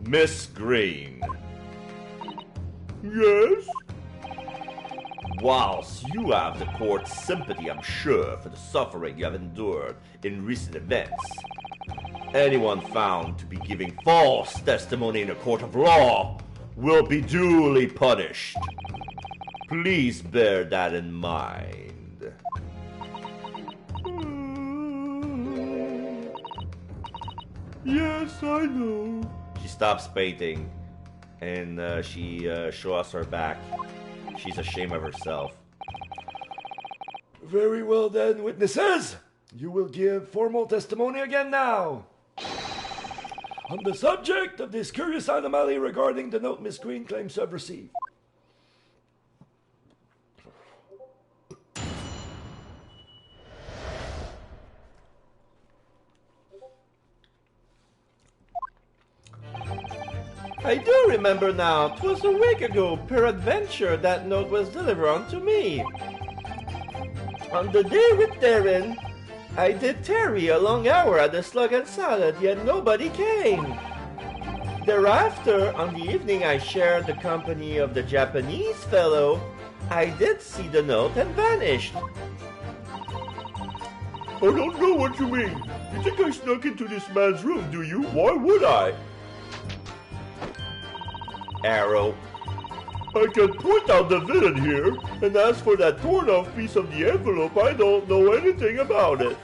Miss Green. Yes? Whilst you have the court's sympathy, I'm sure, for the suffering you have endured in recent events, anyone found to be giving false testimony in a court of law will be duly punished. Please bear that in mind. Yes, I know. She stops painting, and she shows her back. She's ashamed of herself. Very well then, witnesses. You will give formal testimony again now. On the subject of this curious anomaly regarding the note Miss Green claims to have received. I do remember now. 'Twas a week ago, peradventure, that note was delivered unto me. On the day with therein, I did tarry a long hour at the Slug and Salad, yet nobody came. Thereafter, on the evening I shared the company of the Japanese fellow, I did see the note and vanished. I don't know what you mean. You think I snuck into this man's room, do you? Why would I? Arrow. I can point out the villain here, and as for that torn off piece of the envelope, I don't know anything about it.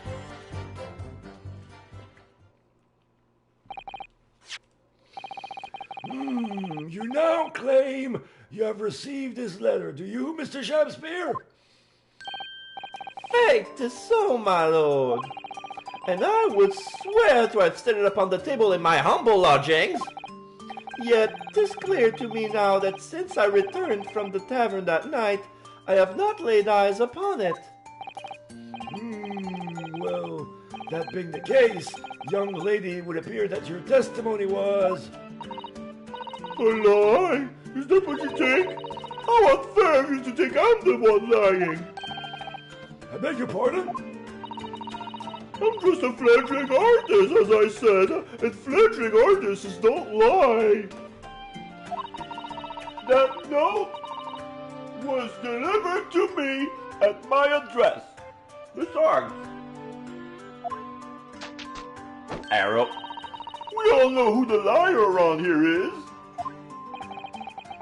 You now claim you have received this letter, do you, Mr. Shakespeare? Faith is so, my lord. And I would swear to have set it upon the table in my humble lodgings. Yet 'tis clear to me now that since I returned from the tavern that night, I have not laid eyes upon it. Well, that being the case, young lady, it would appear that your testimony was... A lie? Is that what you think? How unfair of you to think I'm the one lying? I beg your pardon? I'm just a fledgling artist, as I said, and fledgling artists don't lie. That note was delivered to me at my address. Besides, Arrow. we all know who the liar around here is.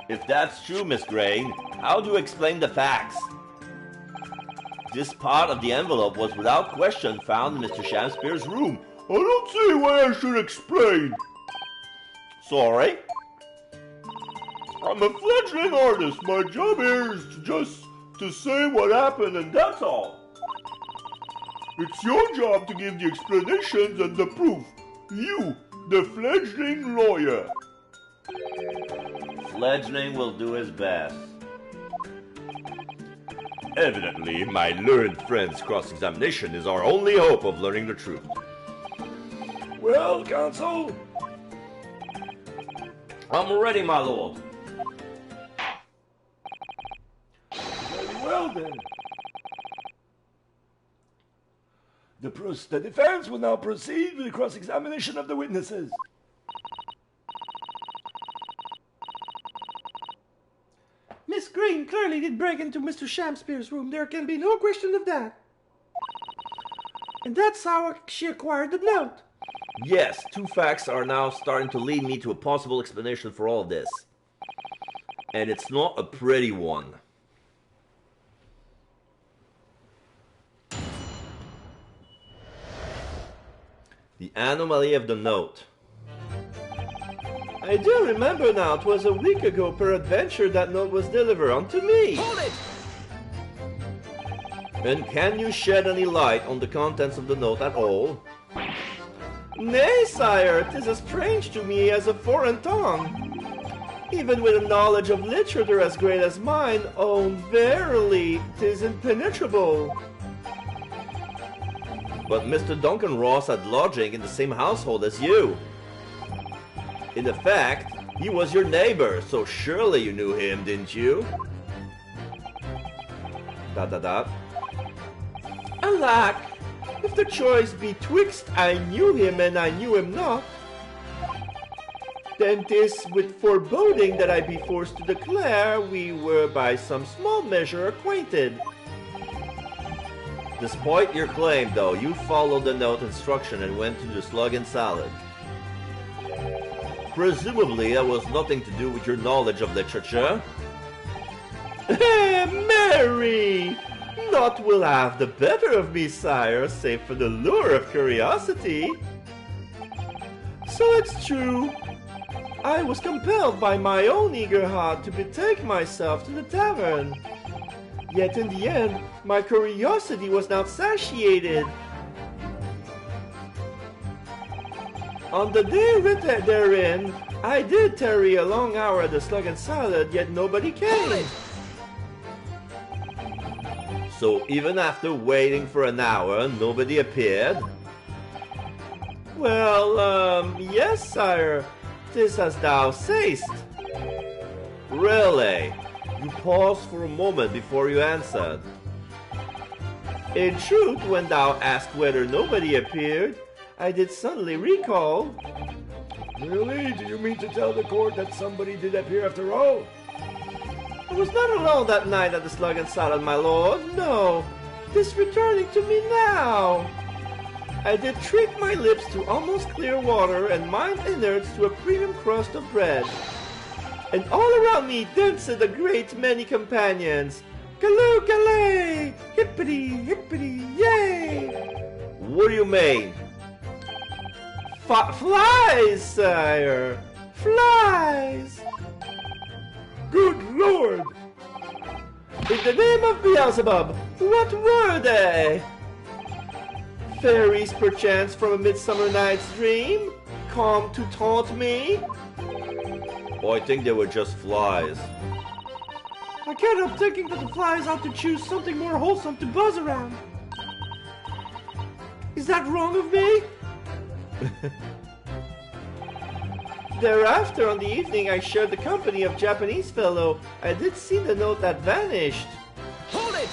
If that's true, Miss Grain, how do you explain the facts? This part of the envelope was without question found in Mr. Shakespeare's room. I don't see why I should explain. Sorry? I'm a fledgling artist. My job here is just to say what happened, and that's all. It's your job to give the explanations and the proof. You, the fledgling lawyer. Fledgling will do his best. Evidently, my learned friend's cross-examination is our only hope of learning the truth. Well, counsel, I'm ready, my lord. very well then. The defense will now proceed with the cross-examination of the witnesses. Miss Green clearly did break into Mr. Shakespeare's room. There can be no question of that. And that's how she acquired the note. Yes, two facts are now starting to lead me to a possible explanation for all of this. And it's not a pretty one. The anomaly of the note. I do remember now, 'twas a week ago, peradventure, that note was delivered unto me. Hold it! And can you shed any light on the contents of the note at all? Nay, sire, 'tis as strange to me as a foreign tongue. Even with a knowledge of literature as great as mine, oh, verily, 'tis impenetrable. But Mr. Duncan Ross had lodging in the same household as you. In effect, he was your neighbor, so surely you knew him, didn't you? ... Alack, if the choice betwixt I knew him and I knew him not, then 'tis with foreboding that I be forced to declare we were by some small measure acquainted. Despite your claim, though, you followed the note instruction and went to the Slug and Salad. Presumably that was nothing to do with your knowledge of literature. Mary! Naught will have the better of me, sire, save for the lure of curiosity. So it's true. I was compelled by my own eager heart to betake myself to the tavern. Yet in the end, my curiosity was not satiated. On the day written therein, I did tarry a long hour at the Slug and Salad, yet nobody came. So even after waiting for an hour, nobody appeared? Well, yes, sire, 'tis as thou sayst. Really? You paused for a moment before you answered. In truth, when thou asked whether nobody appeared, I did suddenly recall. Really? Do you mean to tell the court that somebody did appear after all? I was not alone that night at the Slug and Salad, my lord. No, 'tis returning to me now. I did trick my lips to almost clear water and mine innards to a premium crust of bread. And all around me danced a great many companions. Galoo, galay! Hippity, hippity, yay! What do you mean? Flies, sire! Flies! Good Lord! In the name of Beelzebub, what were they? Fairies, perchance, from a midsummer night's dream? Come to taunt me? Oh, I think they were just flies. I can't help thinking that the flies ought to choose something more wholesome to buzz around. Is that wrong of me? Thereafter, on the evening I shared the company of Japanese fellow, I did see the note that vanished. Hold it!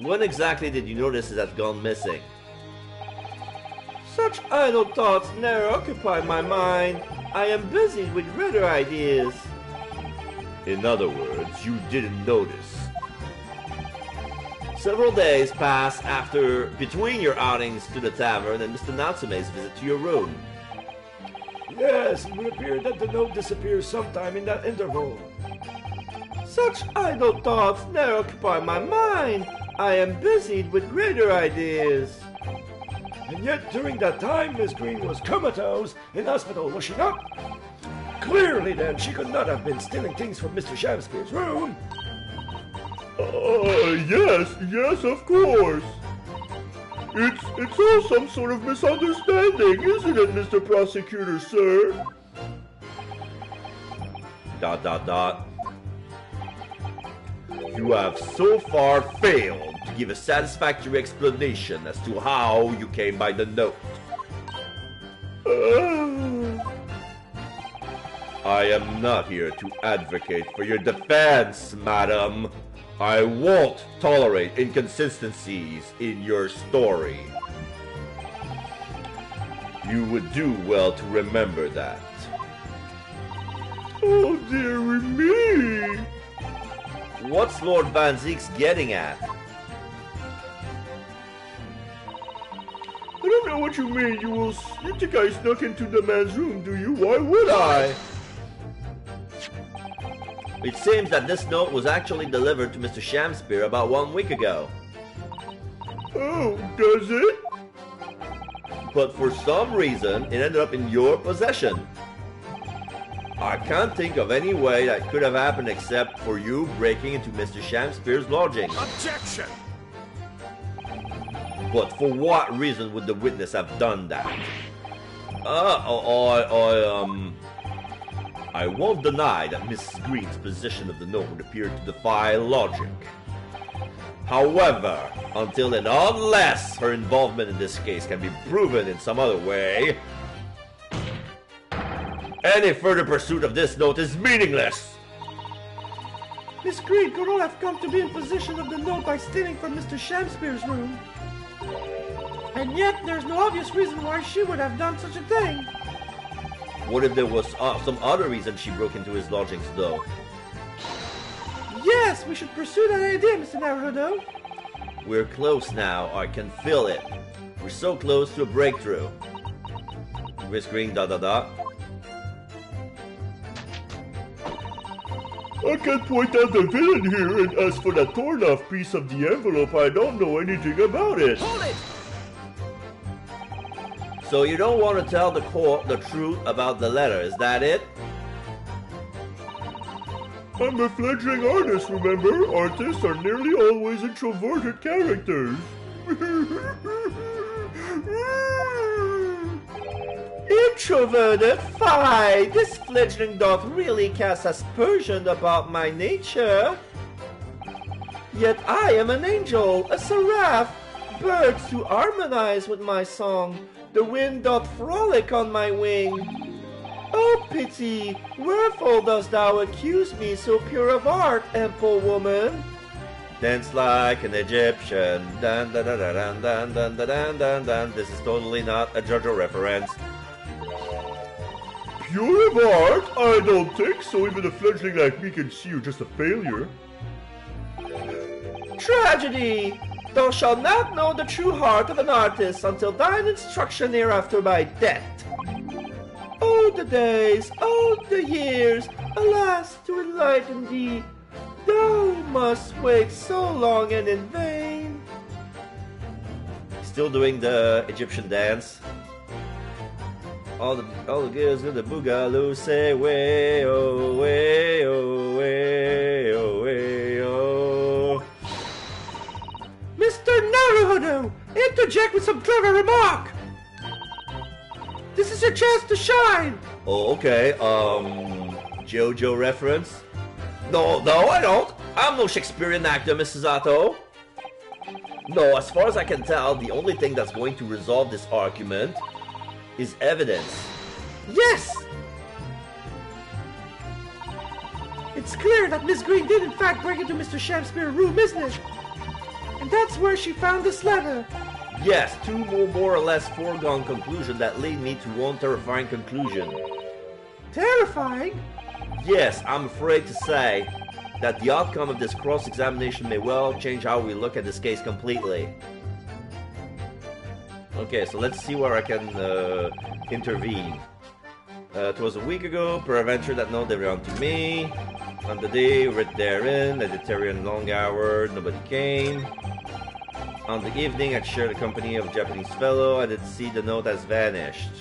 When exactly did you notice it had gone missing? Such idle thoughts never occupy my mind. I am busy with greater ideas. In other words, you didn't notice. Several days pass between your outings to the tavern and Mr. Natsume's visit to your room. Yes, it would appear that the note disappears sometime in that interval. Such idle thoughts never occupy my mind. I am busied with greater ideas. And yet, during that time, Miss Green was comatose in hospital, was she not? Clearly, then, she could not have been stealing things from Mr. Shamspeare's room. Yes, of course. It's all some sort of misunderstanding, isn't it, Mr. Prosecutor, sir? ... You have so far failed to give a satisfactory explanation as to how you came by the note. I am not here to advocate for your defense, madam. I won't tolerate inconsistencies in your story. You would do well to remember that. Oh, dearie me! What's Lord Van Zeek's getting at? I don't know what you mean. You think I snuck into the man's room, do you? Why would I? It seems that this note was actually delivered to Mr. Shamspeare about 1 week ago. Oh, does it? But for some reason, it ended up in your possession. I can't think of any way that could have happened except for you breaking into Mr. Shamspeare's lodging. Objection! But for what reason would the witness have done that? I won't deny that Mrs. Green's possession of the note would appear to defy logic. However, until and unless her involvement in this case can be proven in some other way, any further pursuit of this note is meaningless. Miss Green could all have come to be in possession of the note by stealing from Mr. Shamspeare's room. And yet, there's no obvious reason why she would have done such a thing. What if there was some other reason she broke into his lodgings, though? Yes, we should pursue that idea, Mr. Naruto. We're close now. I can feel it. We're so close to a breakthrough. Miss Green, ... I can't point out the villain here, and as for that torn-off piece of the envelope, I don't know anything about it. Hold it! So you don't want to tell the court the truth about the letter, is that it? I'm a fledgling artist, remember? Artists are nearly always introverted characters. Introverted? Fie! This fledgling doth really cast aspersion about my nature. Yet I am an angel, a seraph. Birds do harmonize with my song. The wind doth frolic on my wing. Oh pity, wherefore dost thou accuse me so pure of art, ample woman? Dance like an Egyptian. Dun, dun, dun, dun, dun, dun, dun, dun, dun, dun. This is totally not a JoJo reference. Pure of art? I don't think so. Even a fledgling like me can see you're just a failure. Tragedy! Thou shalt not know the true heart of an artist until thine instruction hereafter by death. Oh, the days, oh, the years, alas, to enlighten thee, thou must wait so long and in vain. Still doing the Egyptian dance. All the girls in the boogaloo say way oh way oh way oh way oh. Mr. Naruhodo, interject with some clever remark. This is your chance to shine. Oh, okay. JoJo reference? No, I don't. I'm no Shakespearean actor, Mrs. Zato. No, as far as I can tell, the only thing that's going to resolve this argument is evidence. Yes! It's clear that Miss Green did in fact break into Mr. Shamspeare's room, isn't it? And that's where she found this letter. Yes, two more or less foregone conclusions that lead me to one terrifying conclusion. Terrifying? Yes, I'm afraid to say that the outcome of this cross-examination may well change how we look at this case completely. Okay, so let's see where I can intervene. It was a week ago, per adventure that known everyone to me. On the day writ therein, I did tarry in long hour, nobody came. On the evening, I shared the company of a Japanese fellow. I did see the note has vanished.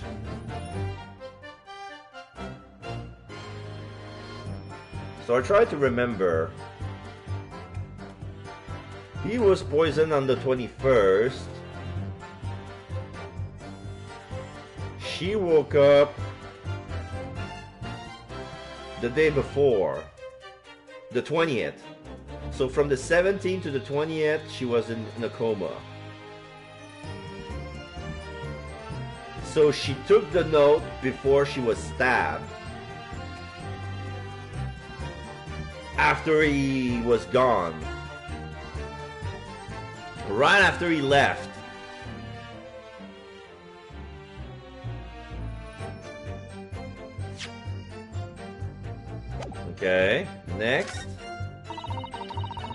So I tried to remember. He was poisoned on the 21st. She woke up the day before, the 20th. So from the 17th to the 20th, she was in a coma. So she took the note before she was stabbed. After he was gone. Right after he left. Okay, next.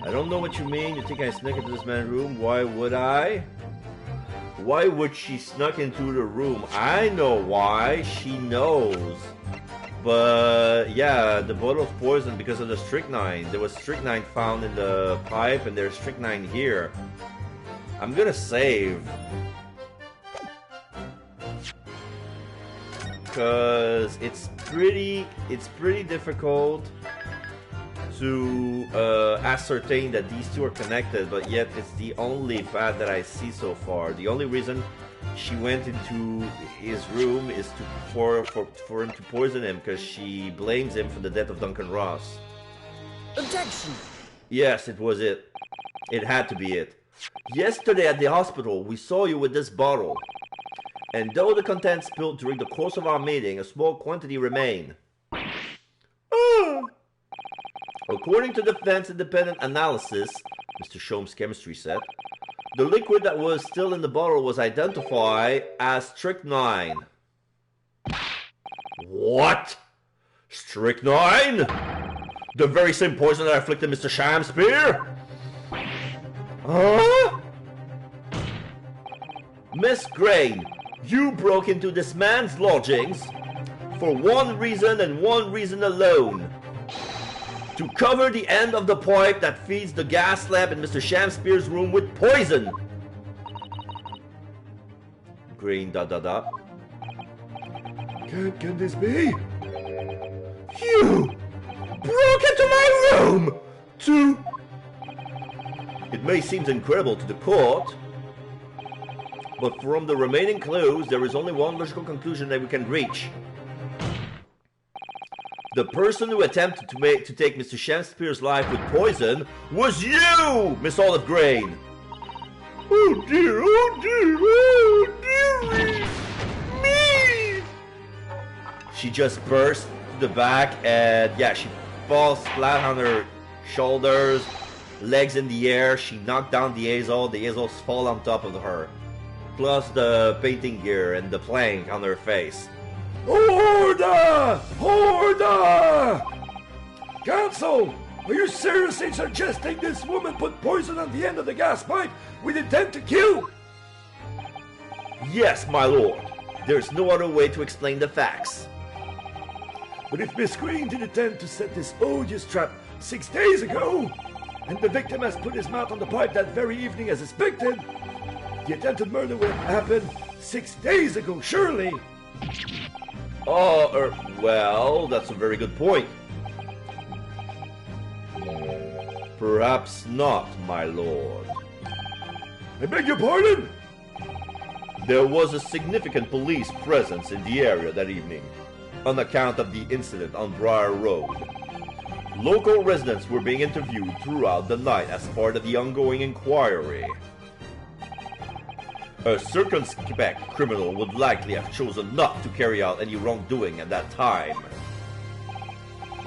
I don't know what you mean. You think I snuck into this man's room? Why would I? Why would she snuck into the room? I know why. She knows. But yeah, the bottle of poison because of the strychnine. There was strychnine found in the pipe and there's strychnine here. I'm gonna save. Because it's pretty difficult to ascertain that these two are connected, but yet it's the only path that I see so far. The only reason she went into his room is for him to poison him, because she blames him for the death of Duncan Ross. Objection! Yes, it was it. It had to be it. Yesterday at the hospital, we saw you with this bottle. And though the contents spilled during the course of our meeting, a small quantity remained. According to defense independent analysis, Mr. Sholmes' chemistry said, the liquid that was still in the bottle was identified as strychnine. What? Strychnine? The very same poison that afflicted Mr. Shamspeare? Huh? Miss Crane, you broke into this man's lodgings for one reason and one reason alone. To cover the end of the pipe that feeds the gas lamp in Mr. Shamspeare's room with poison. Green ... Can this be? You broke into my room to... It may seem incredible to the court, but from the remaining clues, there is only one logical conclusion that we can reach. The person who attempted to take Mr. Shamspeare's life with poison was you, Miss Olive Grain. Oh dear, oh dearie, me! She just burst to the back and yeah, she falls flat on her shoulders, legs in the air. She knocked down the easels fall on top of her. Plus the painting gear and the plank on her face. Order! Order! Counsel, are you seriously suggesting this woman put poison on the end of the gas pipe with intent to kill? Yes, my lord. There's no other way to explain the facts. But if Miss Green did intend to set this odious trap 6 days ago, and the victim has put his mouth on the pipe that very evening as expected, the attempted murder would have happened 6 days ago, surely. Oh, well, that's a very good point. Perhaps not, my lord. I beg your pardon? There was a significant police presence in the area that evening, on account of the incident on Briar Road. Local residents were being interviewed throughout the night as part of the ongoing inquiry. A circumspect criminal would likely have chosen not to carry out any wrongdoing at that time.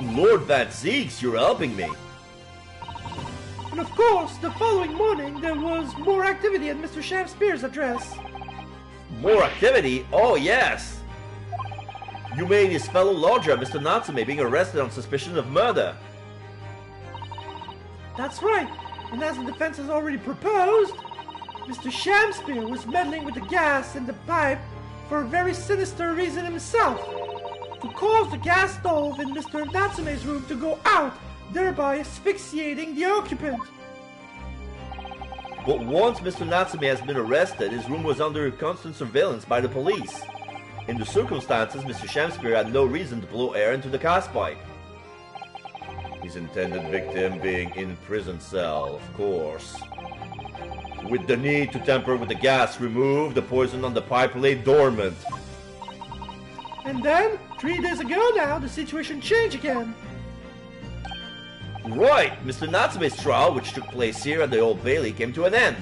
Lord Van Zeeks, you're helping me. And of course, the following morning, there was more activity at Mr. Shakespeare's address. More activity? Oh, yes! You mean his fellow lodger, Mr. Natsume, being arrested on suspicion of murder? That's right. And as the defense has already proposed, Mr. Shakespeare was meddling with the gas in the pipe for a very sinister reason himself. To cause the gas stove in Mr. Natsume's room to go out, thereby asphyxiating the occupant. But once Mr. Natsume has been arrested, his room was under constant surveillance by the police. In the circumstances, Mr. Shakespeare had no reason to blow air into the gas pipe. His intended victim being in prison cell, of course. With the need to tamper with the gas removed, the poison on the pipe lay dormant. And then, 3 days ago now, the situation changed again. Right, Mr. Natsume's trial, which took place here at the Old Bailey, came to an end.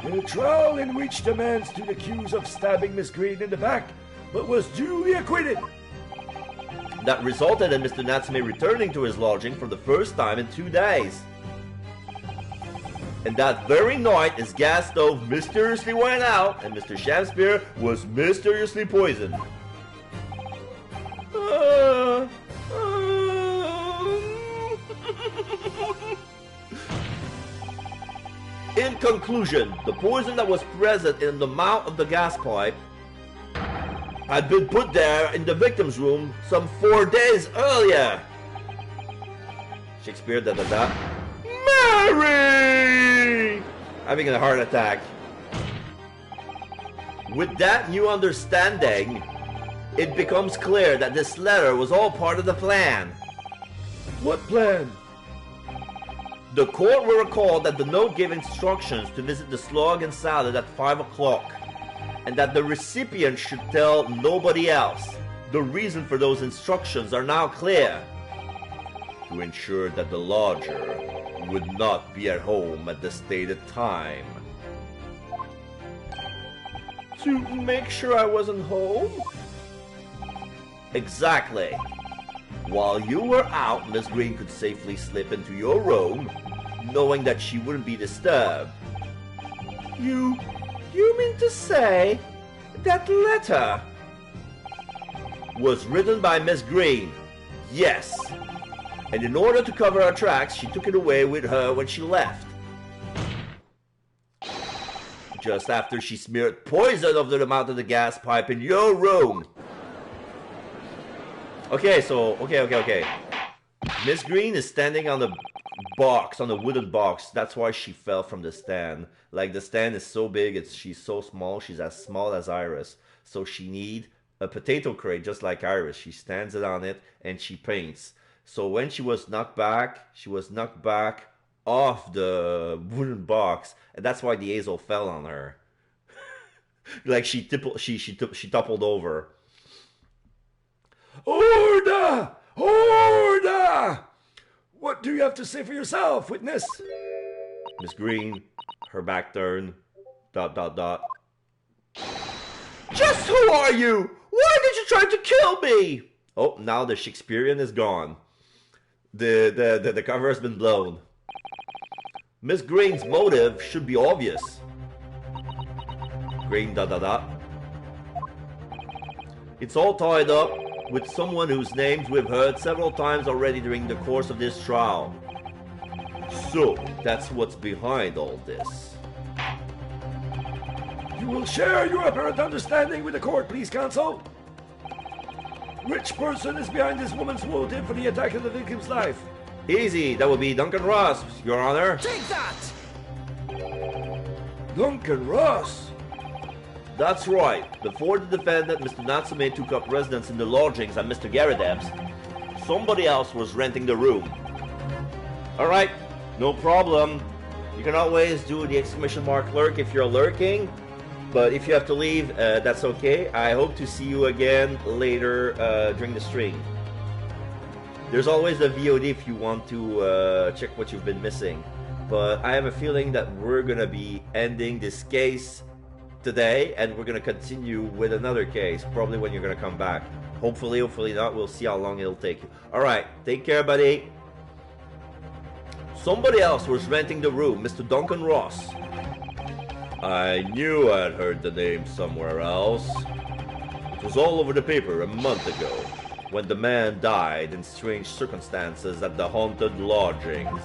The trial in which the man stood accused of stabbing Miss Green in the back, but was duly acquitted. That resulted in Mr. Natsume returning to his lodging for the first time in 2 days. And that very night, his gas stove mysteriously went out, and Mr. Shakespeare was mysteriously poisoned. In conclusion, the poison that was present in the mouth of the gas pipe had been put there in the victim's room some 4 days earlier. Shakespeare da-da-da. Mary! Having a heart attack. With that new understanding, it becomes clear that this letter was all part of the plan. What plan? The court will recall that the note gave instructions to visit the Slug and Salad at 5 o'clock, and that the recipient should tell nobody else. The reason for those instructions are now clear. To ensure that the lodger would not be at home at the stated time. To make sure I wasn't home? Exactly. While you were out, Miss Green could safely slip into your room, knowing that she wouldn't be disturbed. You mean to say that letter was written by Miss Green? Yes. And in order to cover her tracks, she took it away with her when she left. Just after she smeared poison over the mouth of the gas pipe in your room. Okay, okay. Miss Green is standing on the box, on the wooden box. That's why she fell from the stand. Like, the stand is so big, she's so small, she's as small as Iris. So she need a potato crate just like Iris. She stands it on it and she paints. So when she was knocked back off the wooden box, and that's why the easel fell on her. Like she toppled over. Order! Order! What do you have to say for yourself, witness? Miss Green, her back turned, ... Just who are you? Why did you try to kill me? Oh, now the Shakespearean is gone. The cover has been blown. Miss Green's motive should be obvious. Green ... It's all tied up with someone whose names we've heard several times already during the course of this trial. So, that's what's behind all this. You will share your apparent understanding with the court, please, counsel. Which person is behind this woman's motive for the attack of the victim's life? Easy, that would be Duncan Ross, Your Honor. Take that! Duncan Ross? That's right. Before the defendant, Mr. Natsume, took up residence in the lodgings at Mr. Garadeb's, somebody else was renting the room. Alright, no problem. You can always do the exclamation mark lurk if you're lurking. But if you have to leave, that's okay. I hope to see you again later during the stream. There's always the VOD if you want to check what you've been missing. But I have a feeling that we're going to be ending this case today, and we're going to continue with another case, probably when you're going to come back. Hopefully, hopefully not. We'll see how long it'll take you. Alright, take care, buddy. Somebody else was renting the room, Mr. Duncan Ross. I knew I'd heard the name somewhere else. It was all over the paper a month ago, when the man died in strange circumstances at the haunted lodgings.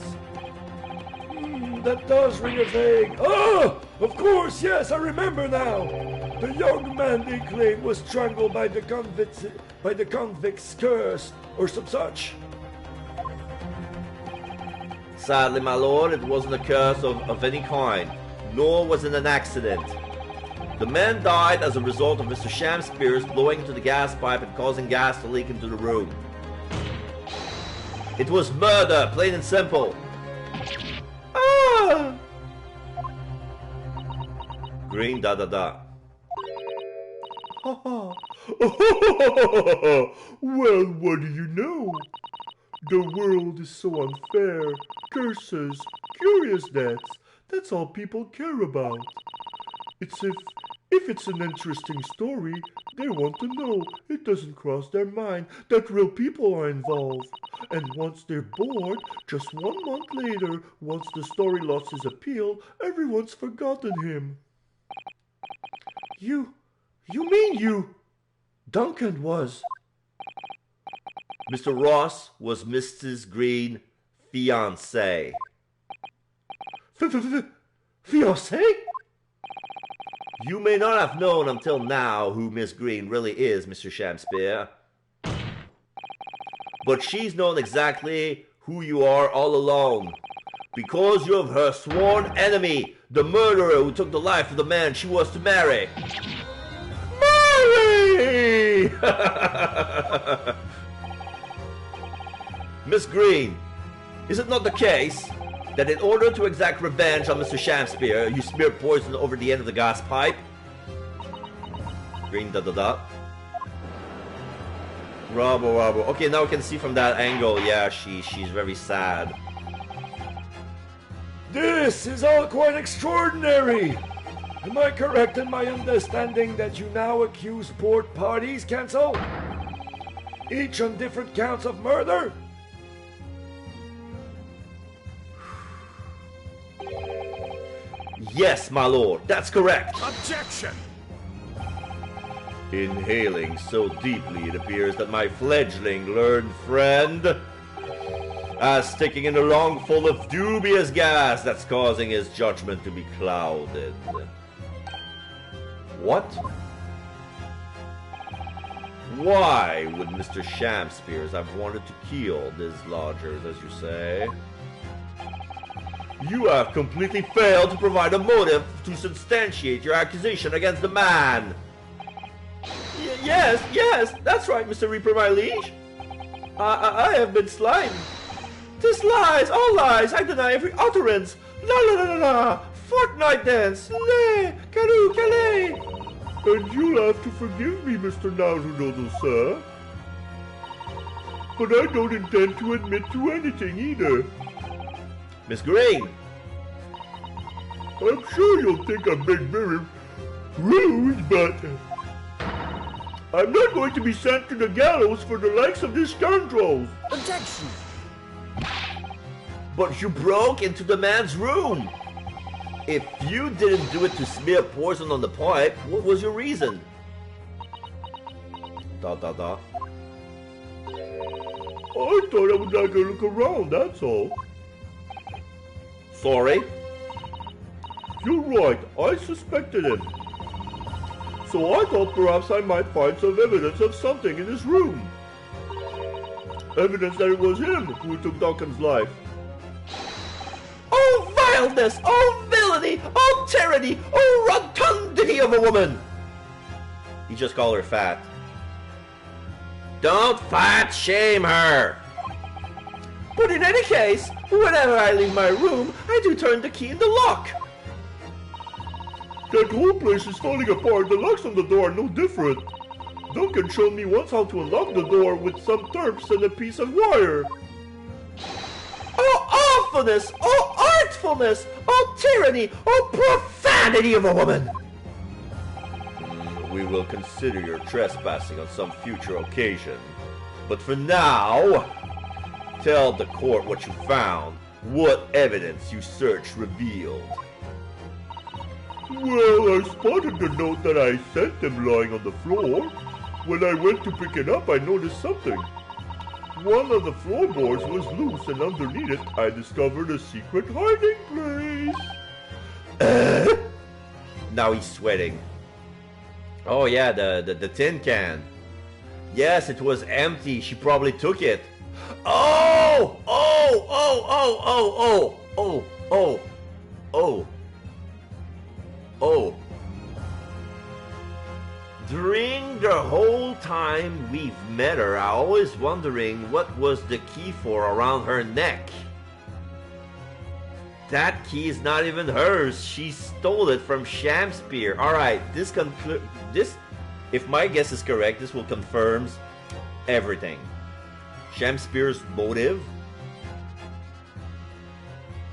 That does ring a vague. Oh, of course, yes, I remember now. The young man they claim was strangled by the convict's curse, or some such. Sadly, my lord, it wasn't a curse of any kind, nor was it an accident. The man died as a result of Mr. Shamspears blowing into the gas pipe and causing gas to leak into the room. It was murder, plain and simple. Ah! Green da-da-da. Ha ha. Well, what do you know? The world is so unfair. Curses, curious deaths, that's all people care about. It's if it's an interesting story, they want to know. It doesn't cross their mind that real people are involved. And once they're bored, just 1 month later, once the story lost his appeal, everyone's forgotten him. You mean Duncan was... Mr. Ross was Mrs. Green's fiancé. Fiancé? You may not have known until now who Miss Green really is, Mr. Shamspear. But she's known exactly who you are all along. Because you're her sworn enemy, the murderer who took the life of the man she was to marry. Marry! Miss Green, is it not the case that in order to exact revenge on Mr. Shamspear, you smeared poison over the end of the gas pipe? Green da-da-da. Robbo. Okay, now we can see from that angle, yeah, she's very sad. This is all quite extraordinary. Am I correct in my understanding that you now accuse both parties, Cancel? Each on different counts of murder? Yes, my lord, that's correct. Objection! Inhaling so deeply, it appears that my fledgling learned friend is taking in a lungful of dubious gas that's causing his judgment to be clouded. What? Why would Mr. Shamspears have wanted to kill these lodgers, as you say? You have completely failed to provide a motive to substantiate your accusation against the man. Yes, that's right, Mr. Reaper, my liege. I have been slimed. 'Tis lies, all lies, I deny every utterance. La, fortnight dance, le, carou, calais. And you'll have to forgive me, Mr. Narunodo, sir. But I don't intend to admit to anything either. Miss Green! I'm sure you'll think I'm being very rude, but I'm not going to be sent to the gallows for the likes of these scoundrels. Objection! But you broke into the man's room! If you didn't do it to smear poison on the pipe, what was your reason? I thought I would like to look around, that's all. Sorry? You're right, I suspected him. So I thought perhaps I might find some evidence of something in his room. Evidence that it was him who took Duncan's life. Oh vileness! Oh villainy! Oh tyranny! Oh rotundity of a woman! You just call her fat. Don't fat shame her! But in any case, whenever I leave my room, I do turn the key in the lock. That whole place is falling apart. The locks on the door are no different. Duncan showed me once how to unlock the door with some terps and a piece of wire. Oh awfulness! Oh artfulness! Oh tyranny! Oh profanity of a woman! We will consider your trespassing on some future occasion. But for now, tell the court what you found What evidence you searched revealed? Well, I spotted the note that I sent them lying on the floor. When I went to pick it up, I noticed something. One of the floorboards was loose, and underneath it, I discovered a secret hiding place. Now he's sweating. Oh yeah, the tin can. Yes, it was empty. She probably took it. Oh! Oh! Oh! Oh! Oh! Oh! Oh! Oh! Oh! During the whole time we've met her, I always wondering what was the key for around her neck. That key is not even hers. She stole it from Shamspear. Alright, this, if my guess is correct, this will confirm everything. Shamspear's motive?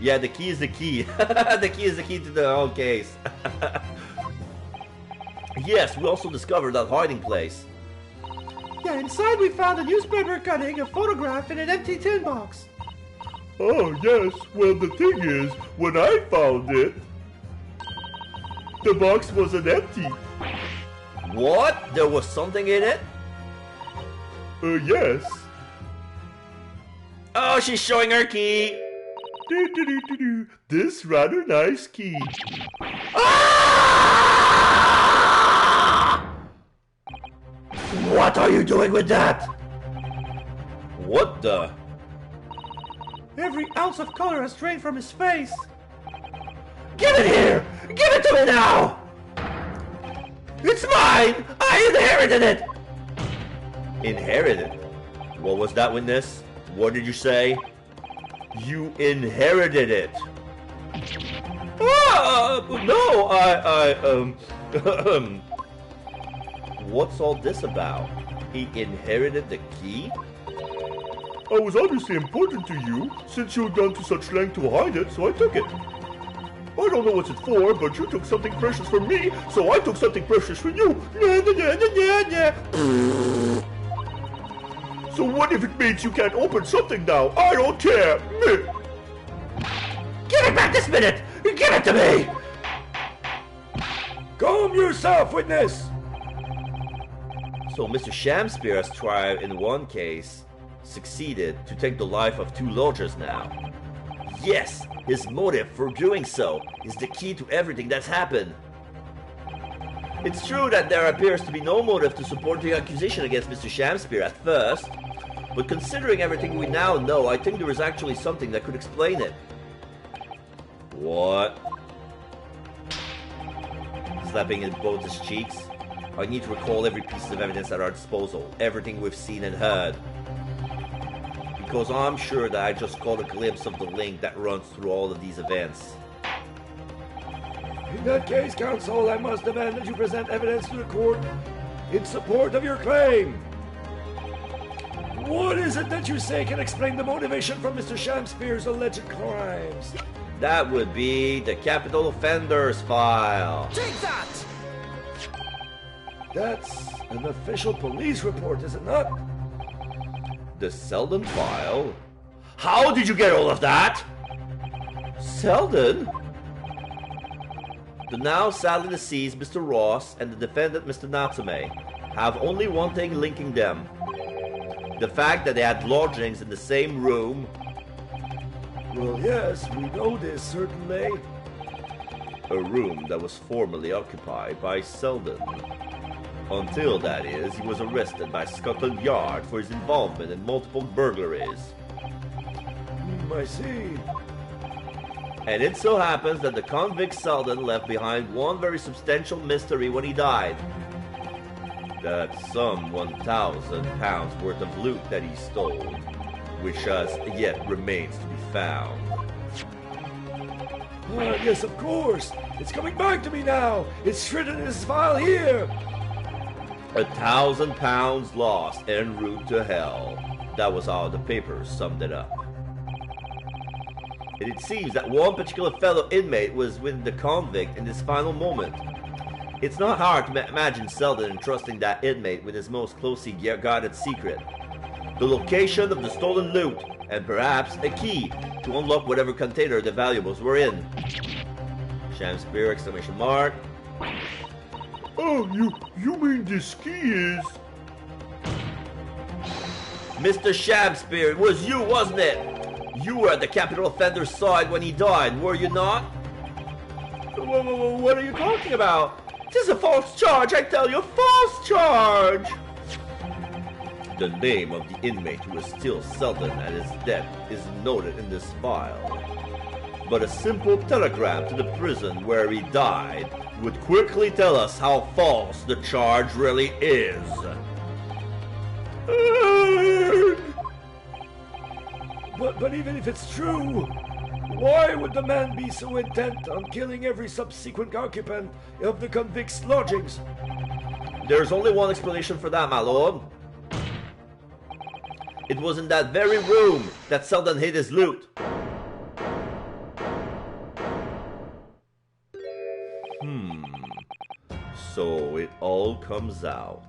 Yeah, the key is the key. The key is the key to the whole case. Yes, we also discovered that hiding place. Yeah, inside we found a newspaper cutting, a photograph, and an empty tin box. Oh, yes. Well, the thing is, when I found it, the box wasn't empty. What? There was something in it? Yes. Oh, she's showing her key. This rather nice key. What are you doing with that? What the? Every ounce of color has drained from his face. Give it here! Give it to me now! It's mine! I inherited it! Inherited? What was that, witness? What did you say? You inherited it. No, what's all this about? He inherited the key? I was obviously important to you, since you had gone to such length to hide it, so I took it. I don't know what it's for, but you took something precious from me, so I took something precious from you. So what if it means you can't open something now? I don't care. Give it back this minute! Give it to me! Calm yourself, witness! So Mr. Shamspear has tried in one case, succeeded to take the life of 2 lodgers now. Yes, his motive for doing so is the key to everything that's happened. It's true that there appears to be no motive to support the accusation against Mr. Shamspear at first, but considering everything we now know, I think there is actually something that could explain it. What? Slapping in both his cheeks? I need to recall every piece of evidence at our disposal, everything we've seen and heard. Because I'm sure that I just caught a glimpse of the link that runs through all of these events. In that case, counsel, I must demand that you present evidence to the court in support of your claim. What is it that you say can explain the motivation for Mr. Shamspear's alleged crimes? That would be the capital offenders file. Take that! That's an official police report, is it not? The Selden file? How did you get all of that? Selden? The now sadly deceased Mr. Ross and the defendant Mr. Natsume have only one thing linking them. The fact that they had lodgings in the same room. Well, yes, we know this, certainly. A room that was formerly occupied by Selden. Until, that is, he was arrested by Scotland Yard for his involvement in multiple burglaries. I see. And it so happens that the convict Selden left behind one very substantial mystery when he died. That some £1,000 worth of loot that he stole, which as yet remains to be found. Yes, of course. It's coming back to me now. It's written in this file here. £1,000 lost en route to hell. That was how the papers summed it up. And it seems that one particular fellow inmate was with the convict in this final moment. It's not hard to imagine Selden entrusting that inmate with his most closely guarded secret. The location of the stolen loot, and perhaps a key to unlock whatever container the valuables were in. Shamspear, exclamation mark. Oh, you mean this key is... Mr. Shamspear, it was you, wasn't it? You were at the capital offender's side when he died, were you not? What are you talking about? This is a false charge, I tell you, false charge! The name of the inmate who is still Selden at his death is noted in this file. But a simple telegram to the prison where he died would quickly tell us how false the charge really is. But even if it's true, why would the man be so intent on killing every subsequent occupant of the convict's lodgings? There's only one explanation for that, my lord. It was in that very room that Selden hid his loot. So it all comes out.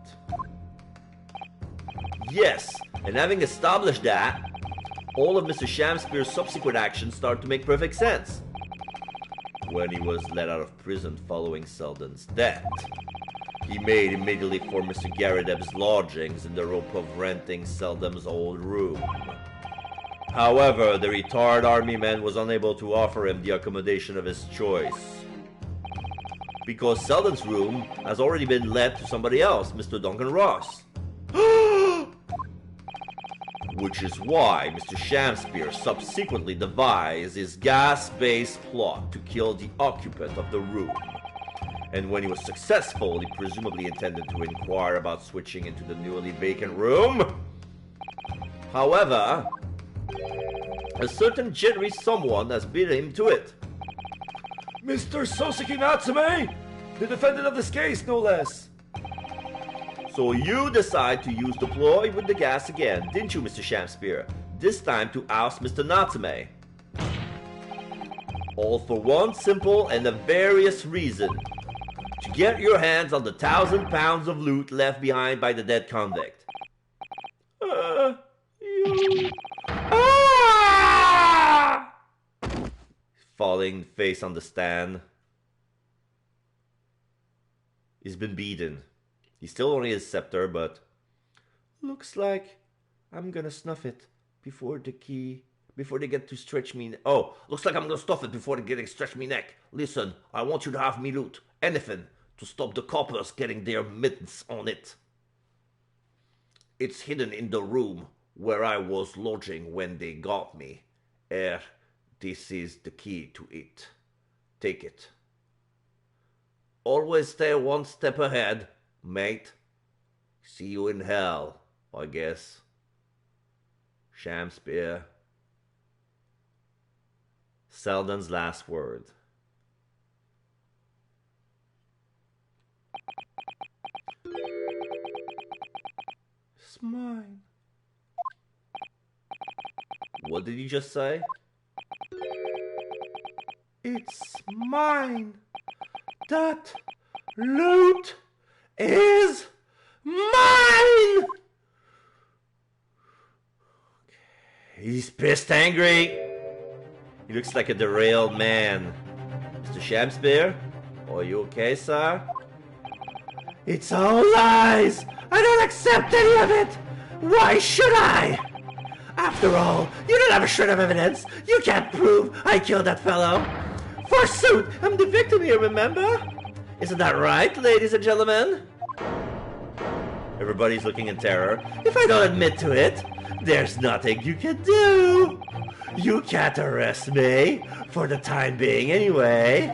Yes, and having established that, all of Mr. Shamspear's subsequent actions start to make perfect sense. When he was let out of prison following Selden's death, he made immediately for Mr. Garrideb's lodgings in the hope of renting Selden's old room. However, the retired army man was unable to offer him the accommodation of his choice, because Selden's room has already been let to somebody else, Mr. Duncan Ross. Which is why Mr. Shamspear subsequently devised his gas-based plot to kill the occupant of the room. And when he was successful, he presumably intended to inquire about switching into the newly vacant room. However, a certain jittery someone has beat him to it. Mr. Soseki Natsume, the defendant of this case, no less. So you decide to use the ploy with the gas again, didn't you, Mr. Shamspear? This time to oust Mr. Natsume. All for one simple and a various reason. To get your hands on the 1,000 pounds of loot left behind by the dead convict. Falling face on the stand. He's been beaten. He still only has scepter, but looks like I'm gonna snuff it before they get to stretch me. Oh, looks like I'm gonna stuff it before they get to stretch me neck. Listen, I want you to have me loot anything to stop the coppers getting their mittens on it. It's hidden in the room where I was lodging when they got me. This is the key to it. Take it. Always stay one step ahead, mate. See you in hell, I guess. Shamspear. Selden's last word. It's mine. What did you just say? It's mine. That loot is mine! He's pissed angry. He looks like a derailed man. Mr. Shamspear? Are you okay, sir? It's all lies! I don't accept any of it! Why should I? After all, you don't have a shred of evidence. You can't prove I killed that fellow. Forsooth, I'm the victim here, remember? Isn't that right, ladies and gentlemen? Everybody's looking in terror. If I don't admit to it, there's nothing you can do. You can't arrest me, for the time being anyway.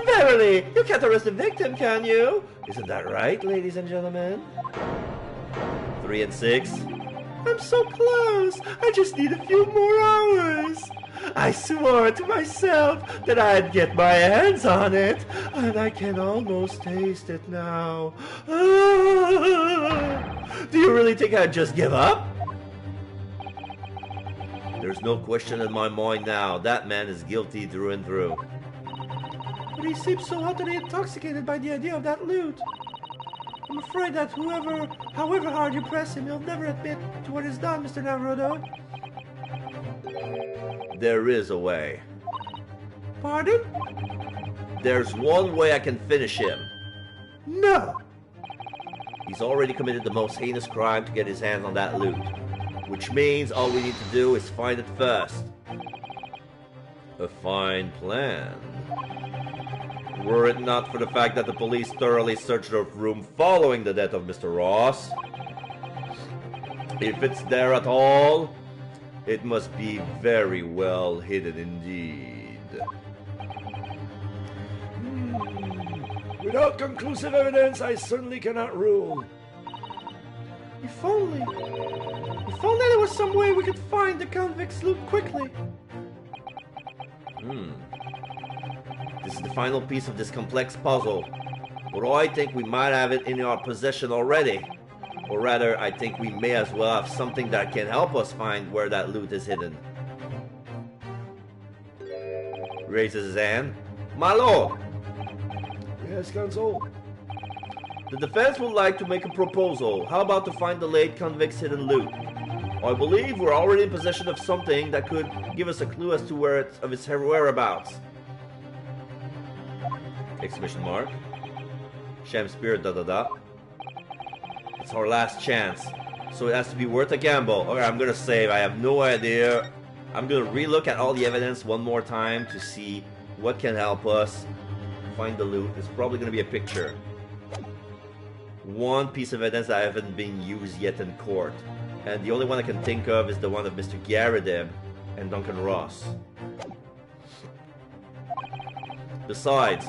Verily, you can't arrest the victim, can you? Isn't that right, ladies and gentlemen? 3 and 6. I'm so close. I just need a few more hours. I swore to myself that I'd get my hands on it, and I can almost taste it now. Do you really think I'd just give up? There's no question in my mind now. That man is guilty through and through. But he seems so utterly intoxicated by the idea of that loot. I'm afraid that however hard you press him, he'll never admit to what is done, Mr. Naruto. There is a way. Pardon? There's one way I can finish him. No. He's already committed the most heinous crime to get his hands on that loot. Which means all we need to do is find it first. A fine plan. Were it not for the fact that the police thoroughly searched the room following the death of Mr. Ross. If it's there at all, it must be very well hidden indeed. Without conclusive evidence, I certainly cannot rule. If only there was some way we could find the convict's loot quickly. This is the final piece of this complex puzzle. But I think we might have it in our possession already. Or rather, I think we may as well have something that can help us find where that loot is hidden. Raises his hand. My lord! Yes, Consul? The defense would like to make a proposal. How about to find the late convict's hidden loot? I believe we're already in possession of something that could give us a clue as to its whereabouts. Exclamation mark. Shamspear, It's our last chance, so it has to be worth a gamble. Okay, I'm gonna save. I have no idea. I'm gonna relook at all the evidence one more time to see what can help us find the loot. It's probably gonna be a picture. One piece of evidence that haven't been used yet in court. And the only one I can think of is the one of Mr. Garadeb and Duncan Ross. Besides,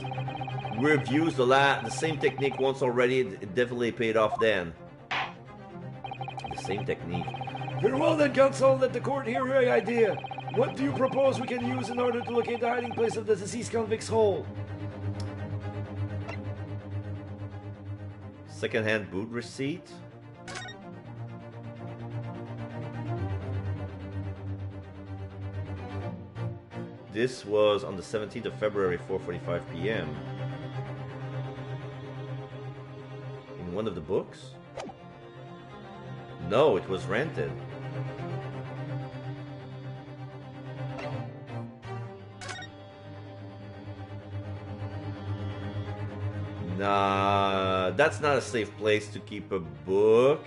we've used the same technique once already. It definitely paid off then. The same technique. Very well then, Consul, let the court hear your idea. What do you propose we can use in order to locate the hiding place of the deceased convict's hole? Second-hand boot receipt. This was on the 17th of February, 4:45 p.m. In one of the books? No, it was rented. Nah, that's not a safe place to keep a book.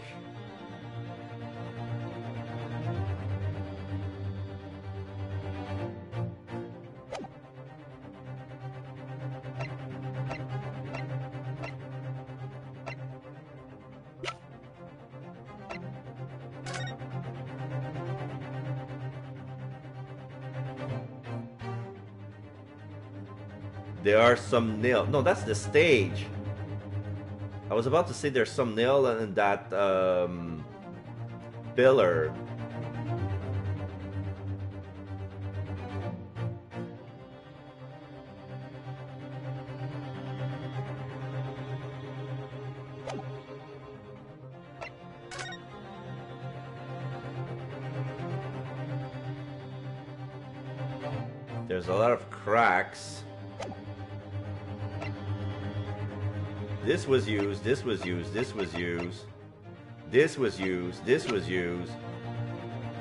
There are some nails. No, that's the stage. I was about to say there's some nail in that pillar. There's a lot of cracks. This was used, this was used, this was used. This was used, this was used.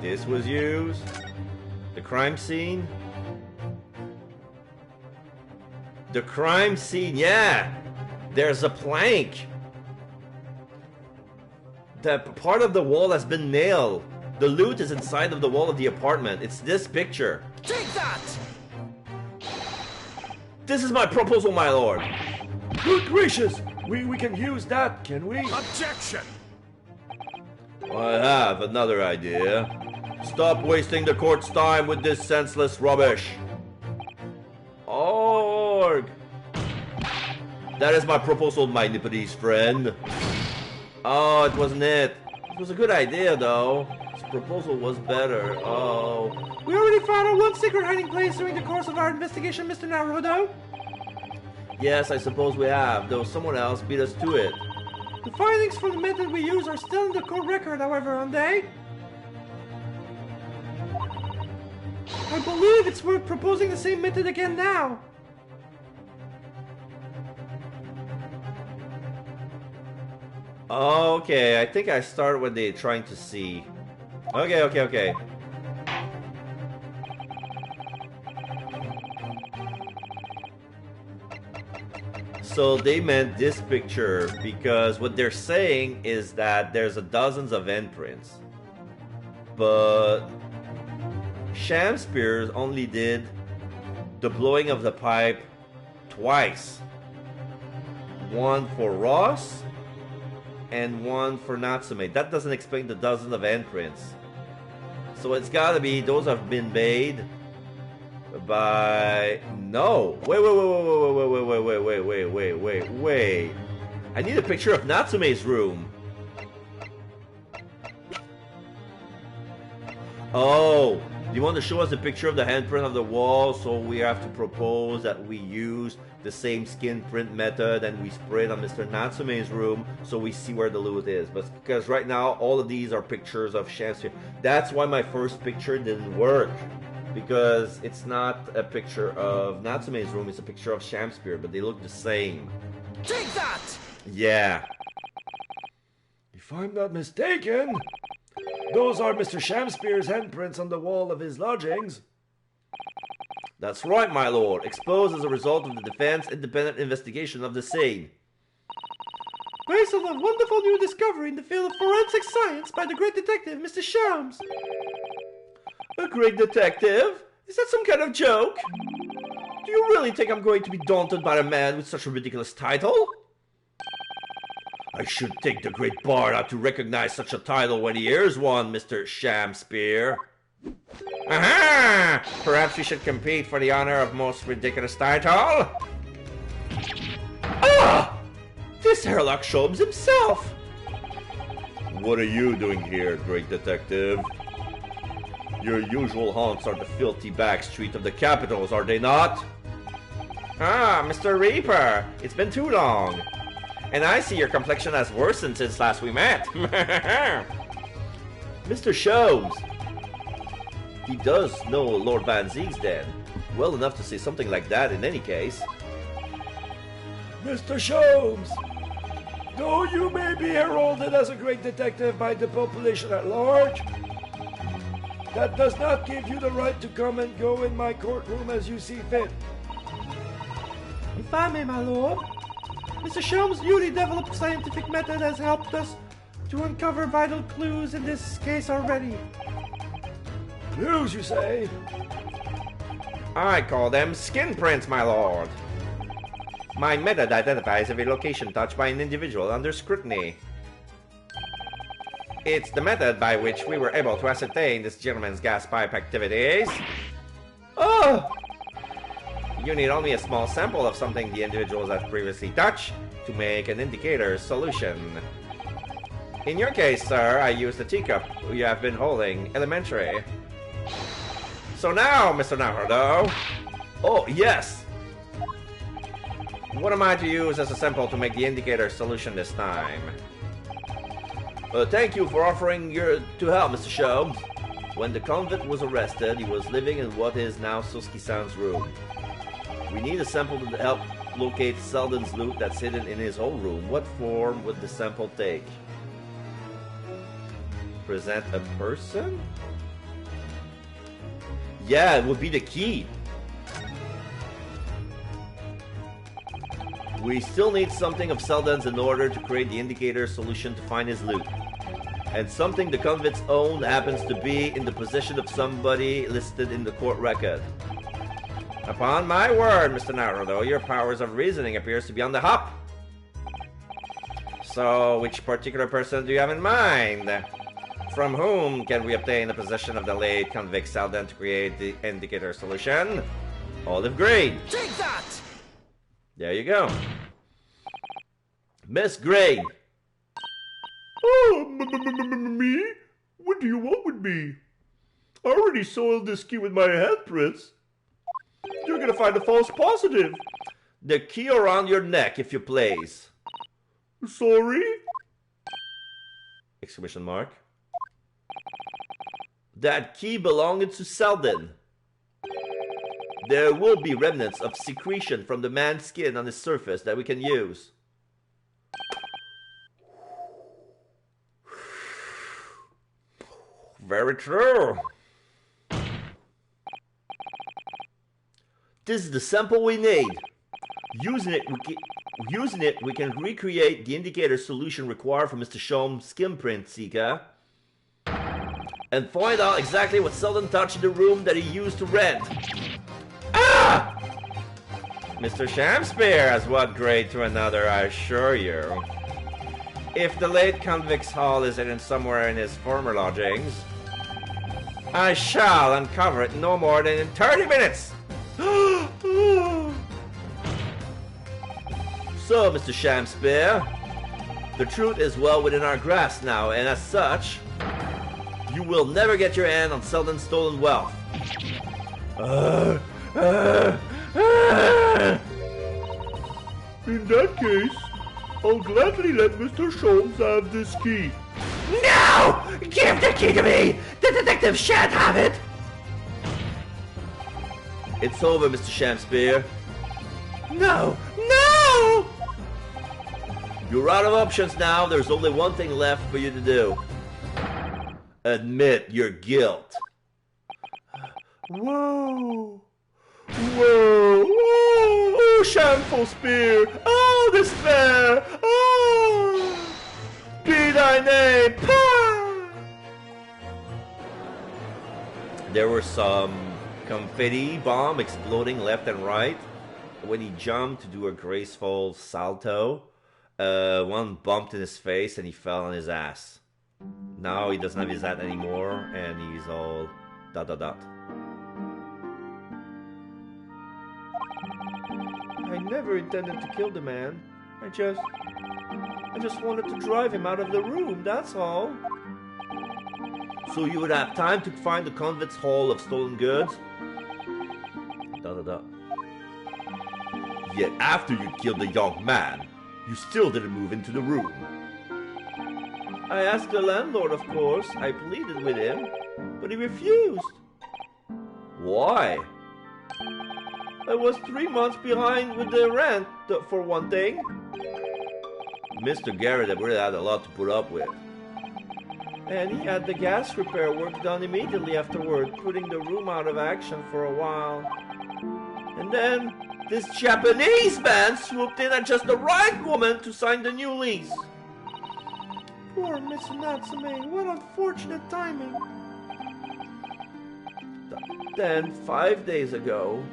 This was used. The crime scene. The crime scene, yeah! There's a plank. The part of the wall has been nailed. The loot is inside of the wall of the apartment. It's this picture. Take that! This is my proposal, my lord. Good gracious! We can use that, can we? Objection! I have another idea. Stop wasting the court's time with this senseless rubbish. Org! That is my proposal, my Nipponese friend. Oh, it wasn't it. It was a good idea, though. His proposal was better. Oh. We already found out one secret hiding place during the course of our investigation, Mr. Naruto. Yes, I suppose we have, though someone else beat us to it. The findings from the method we use are still in the court record, however, aren't they? I believe it's worth proposing the same method again now. Okay, I think I start when they're trying to see. Okay. So they meant this picture because what they're saying is that there's dozens of handprints. But Shamspears only did the blowing of the pipe twice. One for Ross and one for Natsume. That doesn't explain the dozen of handprints. So it's gotta be those have been made by... No. Wait. I need a picture of Natsume's room. Oh, you want to show us a picture of the handprint of the wall, so we have to propose that we use the same skin print method and we spray it on Mr. Natsume's room so we see where the loot is. But because right now all of these are pictures of Shamsphere. That's why my first picture didn't work. Because it's not a picture of Natsume's room, it's a picture of Shamsphere, but they look the same. Take that! Yeah. If I'm not mistaken, those are Mr. Shamspear's handprints on the wall of his lodgings. That's right, my lord. Exposed as a result of the defense independent investigation of the scene. Based on a wonderful new discovery in the field of forensic science by the great detective, Mr. Shams. A great detective? Is that some kind of joke? Do you really think I'm going to be daunted by a man with such a ridiculous title? I should think the great bard ought to recognize such a title when he hears one, Mr. Shamspear. Aha! Perhaps we should compete for the honor of most ridiculous title? Ah! This Herlock Sholmes himself! What are you doing here, great detective? Your usual haunts are the filthy back street of the capitals, are they not? Ah, Mr. Reaper, it's been too long. And I see your complexion has worsened since last we met. Mr. Sholmes. He does know Lord Van Zieg's den. Well enough to say something like that in any case. Mr. Sholmes, though you may be heralded as a great detective by the population at large, that does not give you the right to come and go in my courtroom as you see fit. If I may, my lord, Mr. Sholmes' newly developed scientific method has helped us to uncover vital clues in this case already. Clues, you say? I call them skin prints, my lord. My method identifies every location touched by an individual under scrutiny. It's the method by which we were able to ascertain this gentleman's gas pipe activities. Oh! You need only a small sample of something the individuals have previously touched to make an indicator solution. In your case, sir, I used the teacup you have been holding elementary. So now, Mr. Naruto. Oh, yes! What am I to use as a sample to make the indicator solution this time? Thank you for offering to help, Mr. Sholmes. When the convict was arrested, he was living in what is now Suzuki-san's room. We need a sample to help locate Selden's loot that's hidden in his own room. What form would the sample take? Present a person? Yeah, it would be the key. We still need something of Selden's in order to create the indicator solution to find his loot. And something the convict's own happens to be in the possession of somebody listed in the court record. Upon my word, Mr. Naruto, your powers of reasoning appears to be on the hop. So, which particular person do you have in mind? From whom can we obtain the possession of the late convict Selden to create the indicator solution? Olive Green. Take that! There you go. Miss Green. Oh, me? What do you want with me? I already soiled this key with my handprints. You're gonna find a false positive. The key around your neck, if you please. Sorry? Exclamation mark. That key belonged to Selden. There will be remnants of secretion from the man's skin on his surface that we can use. Very true. This is the sample we need. Using it, Using it, we can recreate the indicator solution required for Mr. Sholm's skin print seeker and find out exactly what Selden touched in the room that he used to rent. Ah! Mr. Shamspeare has one grade to another, I assure you. If the late convict's hall is hidden somewhere in his former lodgings, I shall uncover it no more than in 30 minutes! So, Mr. Shamspeare, the truth is well within our grasp now, and as such, you will never get your hand on Selden's stolen wealth. In that case, I'll gladly let Mr. Sholmes have this key. No! Give the key to me! The detective shan't have it! It's over, Mr. Shamspeare. No! No! You're out of options now. There's only one thing left for you to do. Admit your guilt. Whoa! Whoa! Whoa! Oh, shameful spear! Oh, despair! Oh! Be thy name! Pah! There were some confetti bomb exploding left and right. When he jumped to do a graceful salto, one bumped in his face and he fell on his ass. Now he doesn't have his hat anymore and he's all ... I never intended to kill the man. I just wanted to drive him out of the room, that's all. So you would have time to find the convict's haul of stolen goods? Yet after you killed the young man, you still didn't move into the room. I asked the landlord, of course. I pleaded with him, but he refused. Why? I was 3 months behind with the rent, for one thing. Mr. Garrett really had a lot to put up with. And he had the gas repair work done immediately afterward, putting the room out of action for a while. And then this Japanese man swooped in at just the right moment to sign the new lease. Poor Miss Natsume, what unfortunate timing. Then, 5 days ago,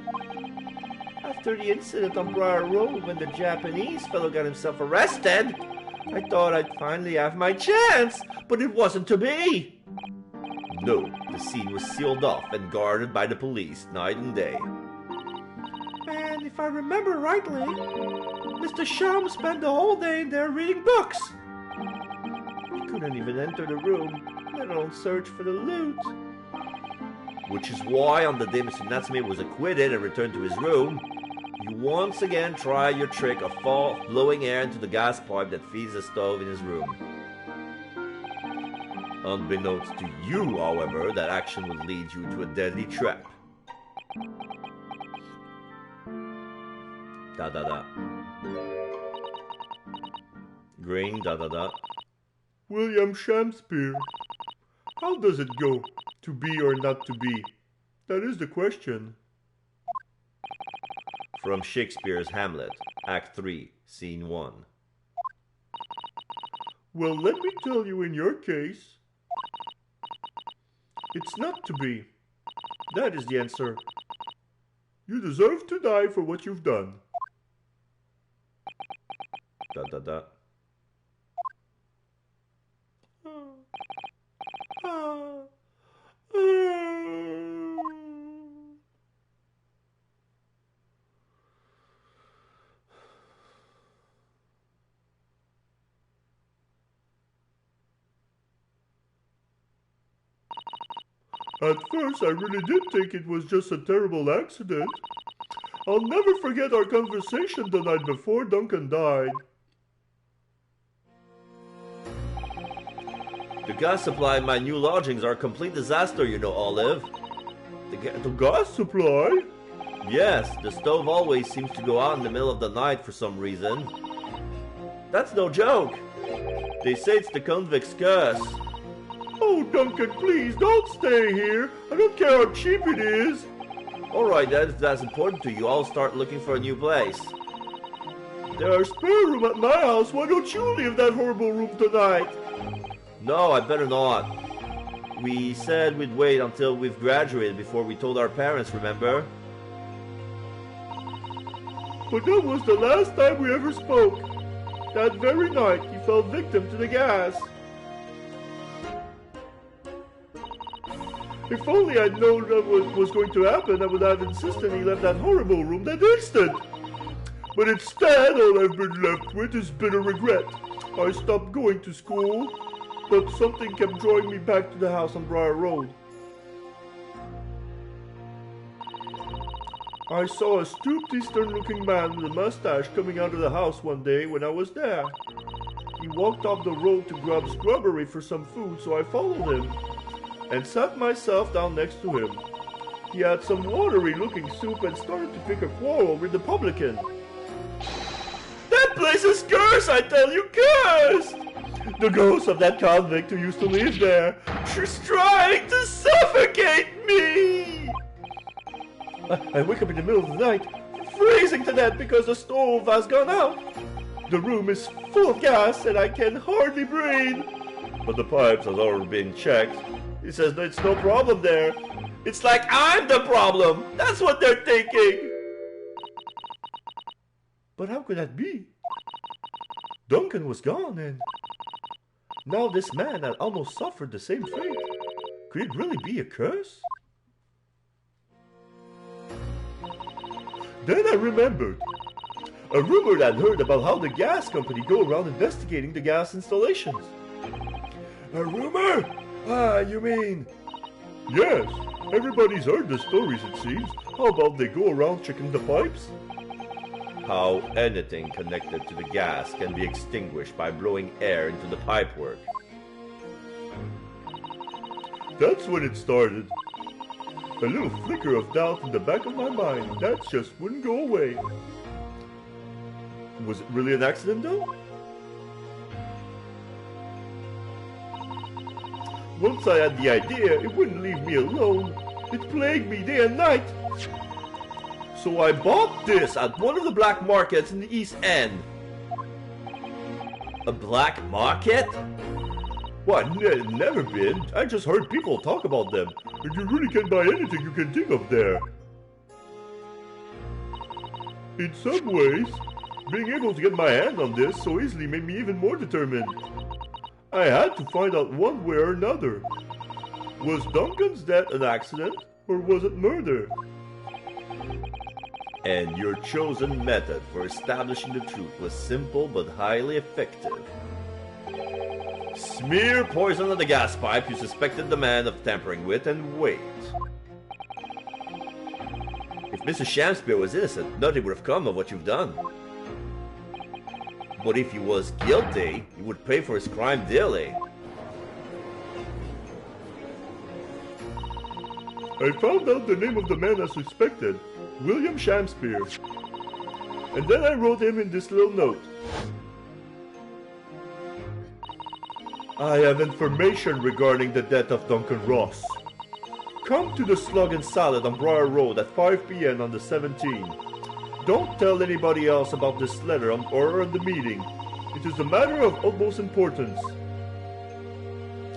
after the incident on Briar Road when the Japanese fellow got himself arrested, I thought I'd finally have my chance, but it wasn't to be. No, the scene was sealed off and guarded by the police night and day. And if I remember rightly, Mr. Sholmes spent the whole day in there reading books. He couldn't even enter the room, let alone search for the loot. Which is why on the day Mr. Natsume was acquitted and returned to his room, you once again try your trick of blowing air into the gas pipe that feeds the stove in his room. Unbeknownst to you, however, that action would lead you to a deadly trap. Green, William Shamspeare. How does it go? To be or not to be? That is the question. From Shakespeare's Hamlet, Act 3, Scene 1. Well, let me tell you in your case, it's not to be. That is the answer. You deserve to die for what you've done. At first, I really did think it was just a terrible accident. I'll never forget our conversation the night before Duncan died. The gas supply in my new lodgings are a complete disaster, you know, Olive. The gas supply? Yes, the stove always seems to go out in the middle of the night for some reason. That's no joke. They say it's the convict's curse. Oh, Duncan, please, don't stay here. I don't care how cheap it is. Alright then, if that's important to you, I'll start looking for a new place. There are spare room at my house. Why don't you leave that horrible room tonight? No, I better not. We said we'd wait until we've graduated before we told our parents, remember? But that was the last time we ever spoke. That very night, he fell victim to the gas. If only I'd known that was going to happen, I would have insisted he left that horrible room that instant. But instead, all I've been left with is bitter regret. I stopped going to school, but something kept drawing me back to the house on Briar Road. I saw a stooped Eastern-looking man with a mustache coming out of the house one day when I was there. He walked off the road to grab scrubbery for some food, so I followed him and sat myself down next to him. He had some watery-looking soup and started to pick a quarrel with the publican. That place is cursed, I tell you, cursed! The ghost of that convict who used to live there. She's trying to suffocate me! I wake up in the middle of the night, freezing to death because the stove has gone out. The room is full of gas and I can hardly breathe. But the pipes has already been checked. He says it's no problem there. It's like I'm the problem. That's what they're thinking. But how could that be? Duncan was gone and now this man had almost suffered the same fate. Could it really be a curse? Then I remembered. A rumor I'd heard about how the gas company go around investigating the gas installations. A rumor? You mean? Yes, everybody's heard the stories it seems. How about they go around checking the pipes? How anything connected to the gas can be extinguished by blowing air into the pipework. That's when it started. A little flicker of doubt in the back of my mind. That just wouldn't go away. Was it really an accident though? Once I had the idea, it wouldn't leave me alone. It plagued me day and night. So I bought this at one of the black markets in the East End. A black market? What? Never been. I just heard people talk about them. And you really can buy anything you can think of there. In some ways, being able to get my hand on this so easily made me even more determined. I had to find out one way or another. Was Duncan's death an accident, or was it murder? And your chosen method for establishing the truth was simple but highly effective. Smear poison on the gas pipe you suspected the man of tampering with and wait. If Mr. Shamspeare was innocent, nothing would have come of what you've done. But if he was guilty, he would pay for his crime dearly. I found out the name of the man I suspected, William Shamspeare. And then I wrote him in this little note. I have information regarding the death of Duncan Ross. Come to the Slug and Salad on Briar Road at 5 p.m. on the 17th. Don't tell anybody else about this letter or on the meeting. It is a matter of utmost importance.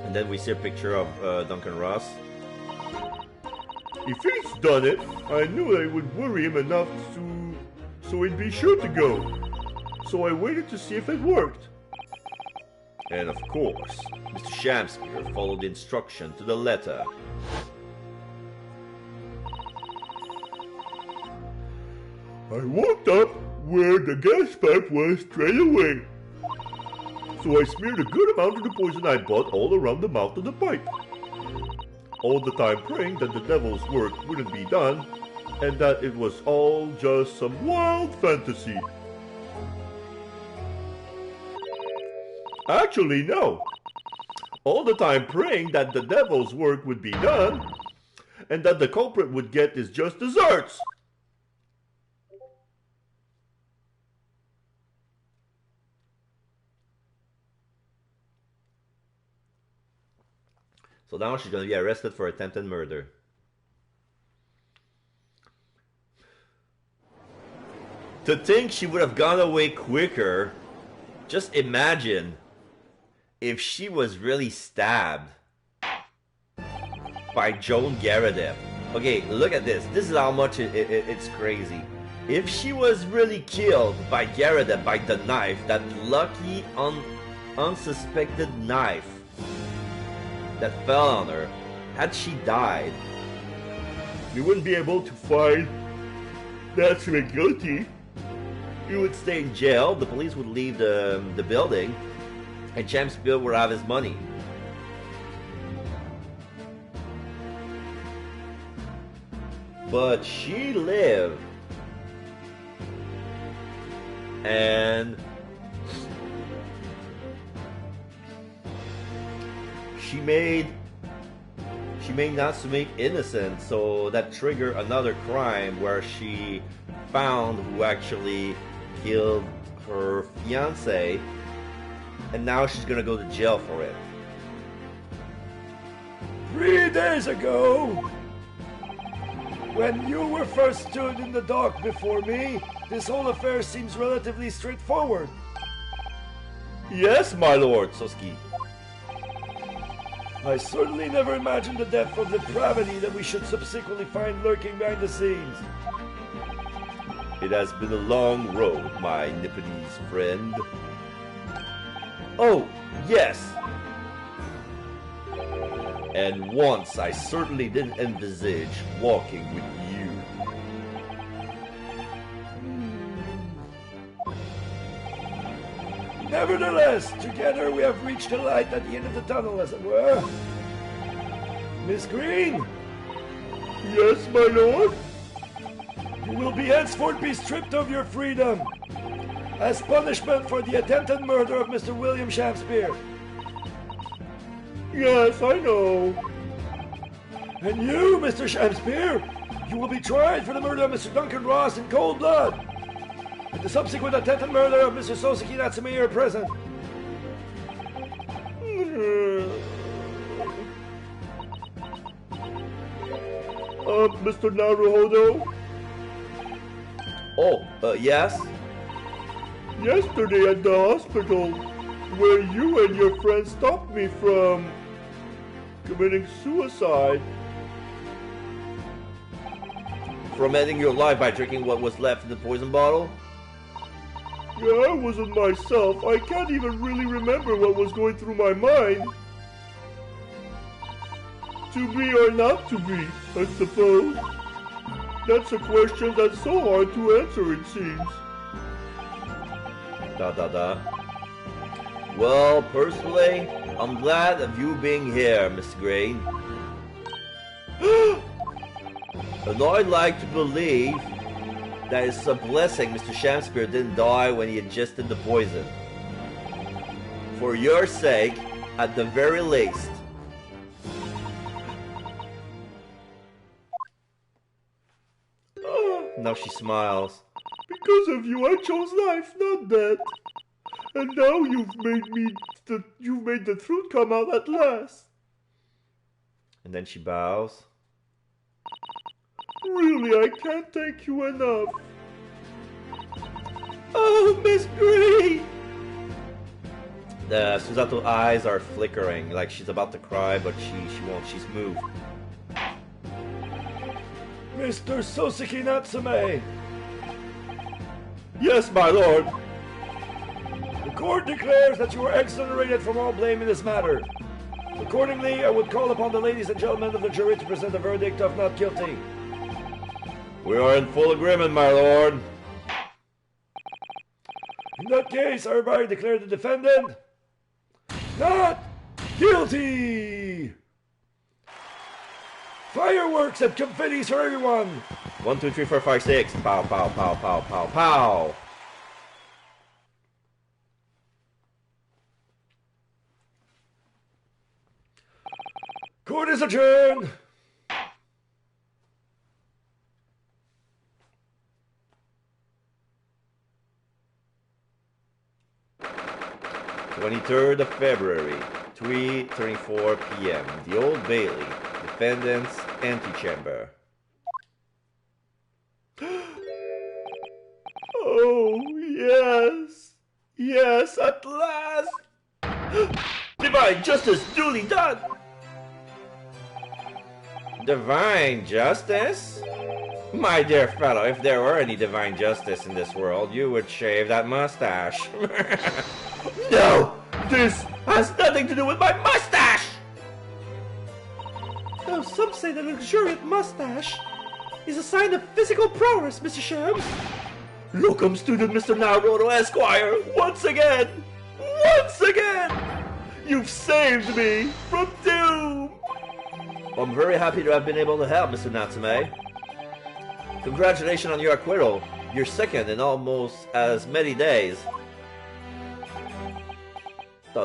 And then we see a picture of Duncan Ross. If he's done it, I knew I would worry him enough so he'd be sure to go. So I waited to see if it worked. And of course, Mr. Shamspeare followed the instruction to the letter. I walked up where the gas pipe was straight away. So I smeared a good amount of the poison I bought all around the mouth of the pipe. All the time praying that the devil's work wouldn't be done, and that it was all just some wild fantasy. Actually, no. All the time praying that the devil's work would be done, and that the culprit would get his just desserts. So now she's going to be arrested for attempted murder. To think she would have gone away quicker. Just imagine if she was really stabbed by Joan Garadeb. Okay, look at this. This is how much it's crazy. If she was really killed by Garadeb, by the knife, that lucky, unsuspected knife that fell on her, had she died, You wouldn't be able to find naturally guilty. he would stay in jail, the police would leave the building, and Shamspeare would have his money. But she lived. And she made Natsume innocent, so that triggered another crime where she found who actually killed her fiance, and now she's gonna go to jail for it. 3 days ago, when you were first stood in the dock before me, this whole affair seems relatively straightforward. Yes, my lord, Sosuke. I certainly never imagined the depth of depravity that we should subsequently find lurking behind the scenes. It has been a long road, my Nipponese friend. Oh, yes! And once I certainly didn't envisage walking with you. Nevertheless, together we have reached the light at the end of the tunnel, as it were. Miss Green, Yes, my lord? you will be henceforth be stripped of your freedom as punishment for the attempted murder of Mr. William Shakespeare. Yes, I know. And you, Mr. Shakespeare, you will be tried for the murder of Mr. Duncan Ross in cold blood. And the subsequent attempted murder of Mr. Sosuke Natsume are present. Mr. Naruhodo? Oh, yes? Yesterday at the hospital, where you and your friend stopped me from committing suicide. From ending your life by drinking what was left in the poison bottle? Yeah, I wasn't myself. I can't even really remember what was going through my mind. To be or not to be, I suppose. That's a question that's so hard to answer, it seems. Well, personally, I'm glad of you being here, Miss Green. And I'd like to believe that it's a blessing Mr. Shakespeare didn't die when he ingested the poison. For your sake, at the very least. Now she smiles. Because of you, I chose life, not death. And now you've made the truth come out at last. And then she bows. Really, I can't thank you enough. Oh, Miss Green! The Susato eyes are flickering, like she's about to cry, but she won't. She's moved. Mr. Sosuke Natsume, Yes, my lord. the court declares that you are exonerated from all blame in this matter. Accordingly, I would call upon the ladies and gentlemen of the jury to present a verdict of not guilty. We are in full agreement, my lord. In that case, I hereby declare the defendant not guilty! Fireworks and confettis for everyone! 1, 2, 3, 4, 5, 6. Pow, pow, pow, pow, pow, pow. Court is adjourned! _23rd of February, 3:24 p.m. The Old Bailey, defendant's antechamber. yes, at last! Divine justice duly done! Divine justice? My dear fellow, if there were any divine justice in this world, you would shave that mustache. No! This has nothing to do with my mustache! Now, some say that a luxuriant mustache is a sign of physical prowess, Mr. Shams. Locum student Mr. Naruto Esquire, once again! Once again! You've saved me from doom! I'm very happy to have been able to help, Mr. Natsume. Congratulations on your acquittal. You're second in almost as many days. I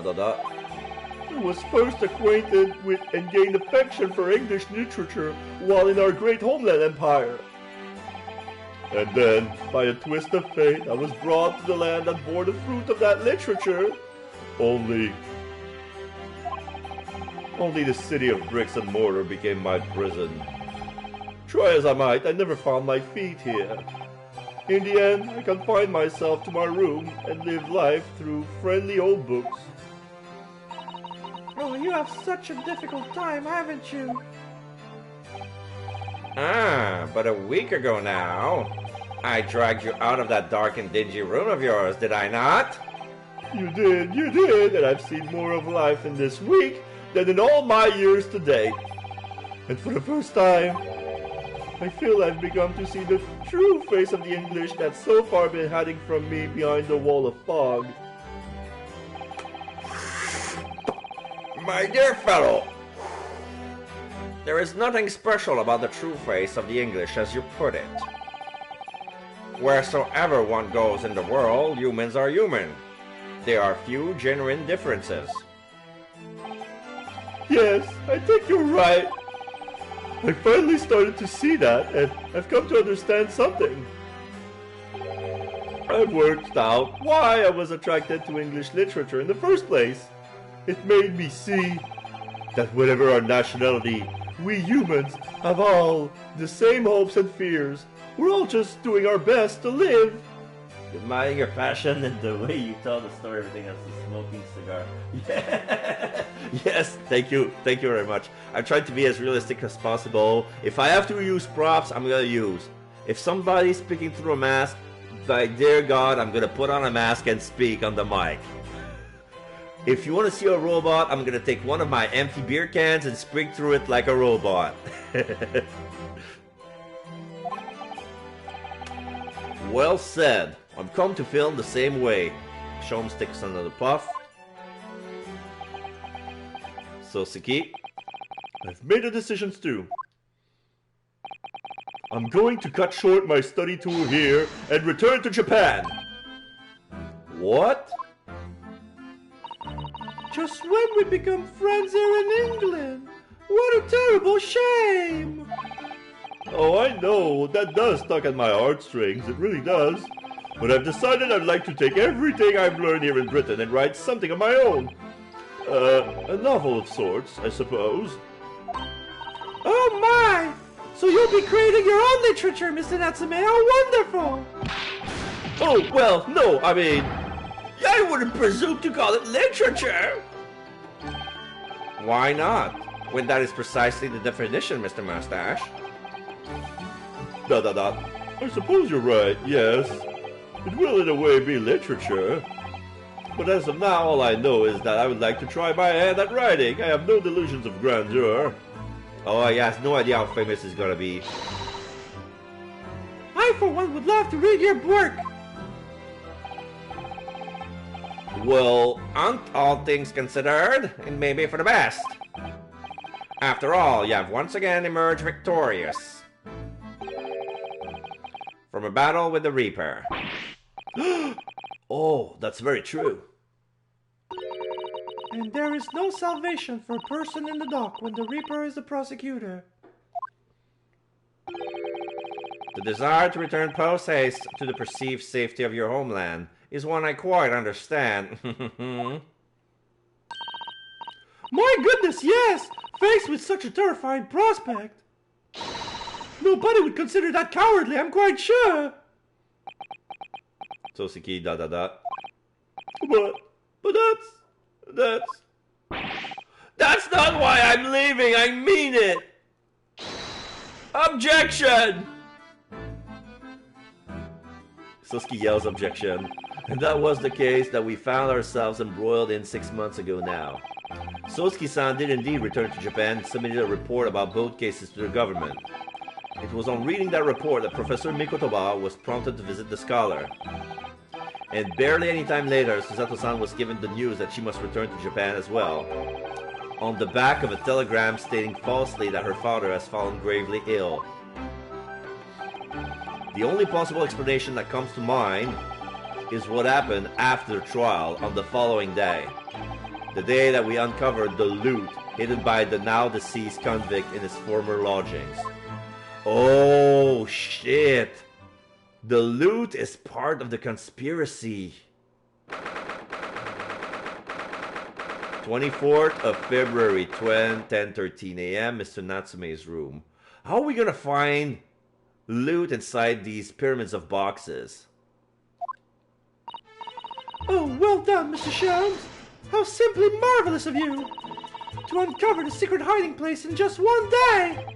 was first acquainted with and gained affection for English literature while in our great homeland empire. And then, by a twist of fate, I was brought to the land and bore the fruit of that literature. Only the city of bricks and mortar became my prison. Try as I might, I never found my feet here. In the end, I confined myself to my room and lived life through friendly old books. Oh, you have such a difficult time, haven't you? Ah, but a week ago now, I dragged you out of that dark and dingy room of yours, did I not? You did, and I've seen more of life in this week than in all my years to date. And for the first time, I feel I've begun to see the true face of the English that's so far been hiding from me behind the wall of fog. My dear fellow, there is nothing special about the true face of the English as you put it. Wheresoever one goes in the world, humans are human. There are few genuine differences. Yes, I think you're right. I finally started to see that, and I've come to understand something. I've worked out why I was attracted to English literature in the first place. It made me see that whatever our nationality, we humans have all the same hopes and fears. We're all just doing our best to live. Admiring your passion and the way you tell the story, everything else is smoking cigar. Yeah. Yes, thank you very much. I tried to be as realistic as possible. If I have to use props, I'm gonna use. If somebody's speaking through a mask, by dear God, I'm gonna put on a mask and speak on the mic. If you want to see a robot, I'm gonna take one of my empty beer cans and speak through it like a robot. Well said. I've come to film the same way. Shom sticks another puff. Soseki. I've made a decision too. I'm going to cut short my study tour here and return to Japan. What? Just when we become friends here in England. What a terrible shame! Oh, I know, that does tug at my heartstrings, it really does. But I've decided I'd like to take everything I've learned here in Britain and write something of my own. A novel of sorts, I suppose. Oh my! So you'll be creating your own literature, Mr. Natsume, how wonderful! Oh, well, no, I mean... I wouldn't presume to call it literature! Why not? When that is precisely the definition, Mr. Mustache. I suppose you're right, yes. It will in a way be literature. But as of now, all I know is that I would like to try my hand at writing. I have no delusions of grandeur. Oh, he has no idea how famous he's gonna be. I, for one, would love to read your work. Well, aren't all things considered, it may be for the best. After all, you have once again emerged victorious from a battle with the Reaper. Oh, that's very true. And there is no salvation for a person in the dock when the Reaper is the prosecutor. The desire to return post-haste to the perceived safety of your homeland is one I quite understand. My goodness, yes! Faced with such a terrifying prospect. Nobody would consider that cowardly, I'm quite sure. Soseki, But that's not why I'm leaving. I mean it. Objection! Suski yells objection. And that was the case that we found ourselves embroiled in 6 months ago now. Sosuke-san did indeed return to Japan and submitted a report about both cases to the government. It was on reading that report that Professor Mikotoba was prompted to visit the scholar. And barely any time later, Susato-san was given the news that she must return to Japan as well, on the back of a telegram stating falsely that her father has fallen gravely ill. The only possible explanation that comes to mind is what happened after the trial on the following day. The day that we uncovered the loot hidden by the now deceased convict in his former lodgings. Oh shit! The loot is part of the conspiracy. 24th of February, 10:13 a.m., Mr. Natsume's room. How are we gonna find loot inside these pyramids of boxes? Oh, well done, Mr. Shelms. How simply marvelous of you to uncover the secret hiding place in just one day.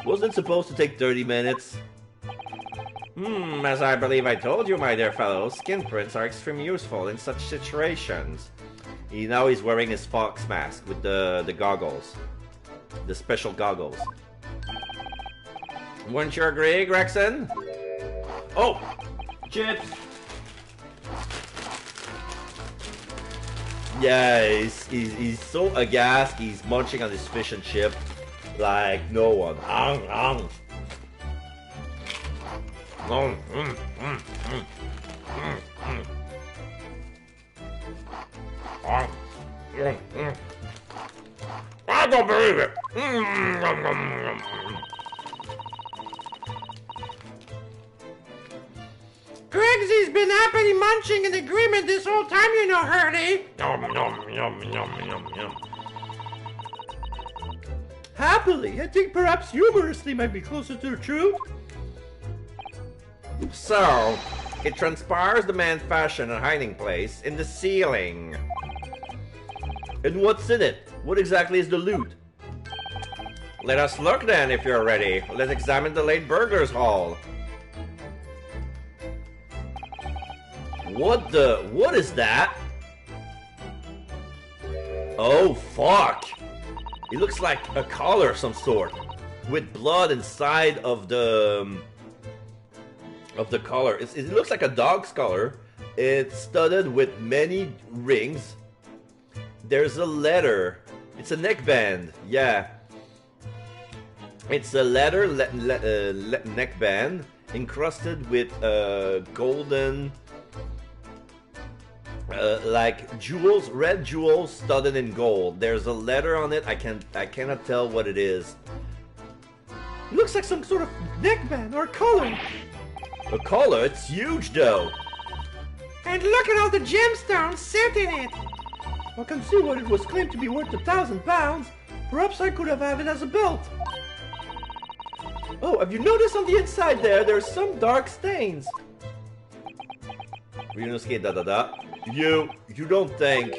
Wasn't it supposed to take 30 minutes? As I believe I told you, my dear fellow, skin prints are extremely useful in such situations. Now he's wearing his fox mask with the goggles. The special goggles. Wouldn't you agree, Gregson? Oh! Chips! Yeah, he's so aghast, he's munching on his fish and chip like no one. I don't believe it. Gregsy's been happily munching in agreement this whole time, you know, Hurley. Yum, yum, yum, yum, yum, yum. Happily? I think perhaps humorously might be closer to the truth. So, it transpires the man fashioned a hiding place in the ceiling. And what's in it? What exactly is the loot? Let us look then, if you're ready. Let's examine the late burglar's hall. What is that? Oh, fuck! It looks like a collar of some sort, with blood inside of the collar. It looks like a dog's collar. It's studded with many rings. There's a letter. It's a neckband. Yeah. It's a leather neckband encrusted with golden, like jewels, red jewels studded in gold. There's a letter on it. I cannot tell what it is. It looks like some sort of neckband or collar. A collar? It's huge though. And look at all the gemstones set in it. I can see what it was claimed to be worth 1,000 pounds. Perhaps I could have it as a belt. Oh, have you noticed on the inside there's some dark stains? Ryunosuke da. You don't think